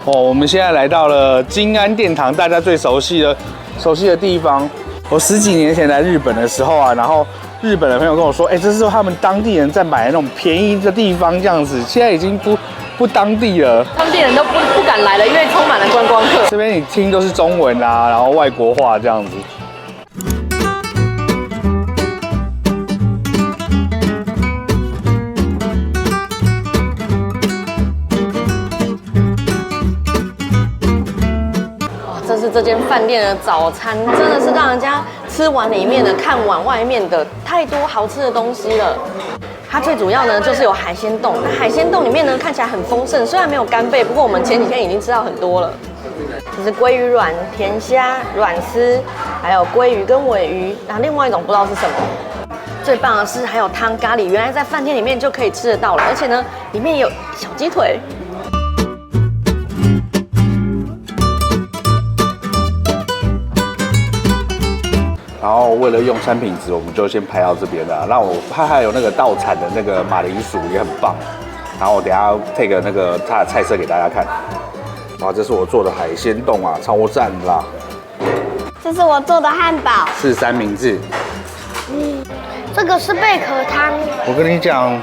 我们现在来到了金安殿堂，大家最熟悉的地方。我10几年前来日本的时候啊，然后日本的朋友跟我说，这是他们当地人在买的那种便宜的地方，这样子。现在已经不当地了，当地人都不敢来了，因为充满了观光客。这边你听都是中文啊，然后外国话这样子。这间饭店的早餐真的是让人家吃完里面的看完外面的，太多好吃的东西了。它最主要呢就是有海鲜冻，那海鲜冻里面呢看起来很丰盛，虽然没有干贝，不过我们前几天已经吃到很多了。这是鲑鱼卵、甜虾、软丝，还有鲑鱼跟尾鱼，然后另外一种不知道是什么。最棒的是还有汤咖喱，原来在饭店里面就可以吃得到了，而且呢里面有小鸡腿。然后为了用餐品质，我们就先排到这边了。那它还有那个道产的那个马铃薯也很棒。然后我等一下配个那个它的菜色给大家看。哇，这是我做的海鲜冻啊，超赞啦！这是我做的汉堡，是三明治。这个是贝壳汤。我跟你讲，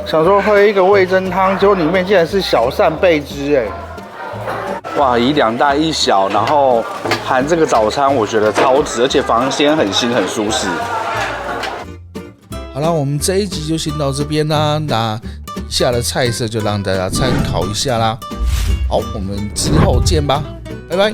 想说喝一个味噌汤，结果里面竟然是小扇贝汁哇，以2大1小，然后含这个早餐，我觉得超值，而且房间很新很舒适。好了，我们这一集就先到这边啦。那以下的菜色就让大家参考一下啦。好，我们之后见吧，拜拜。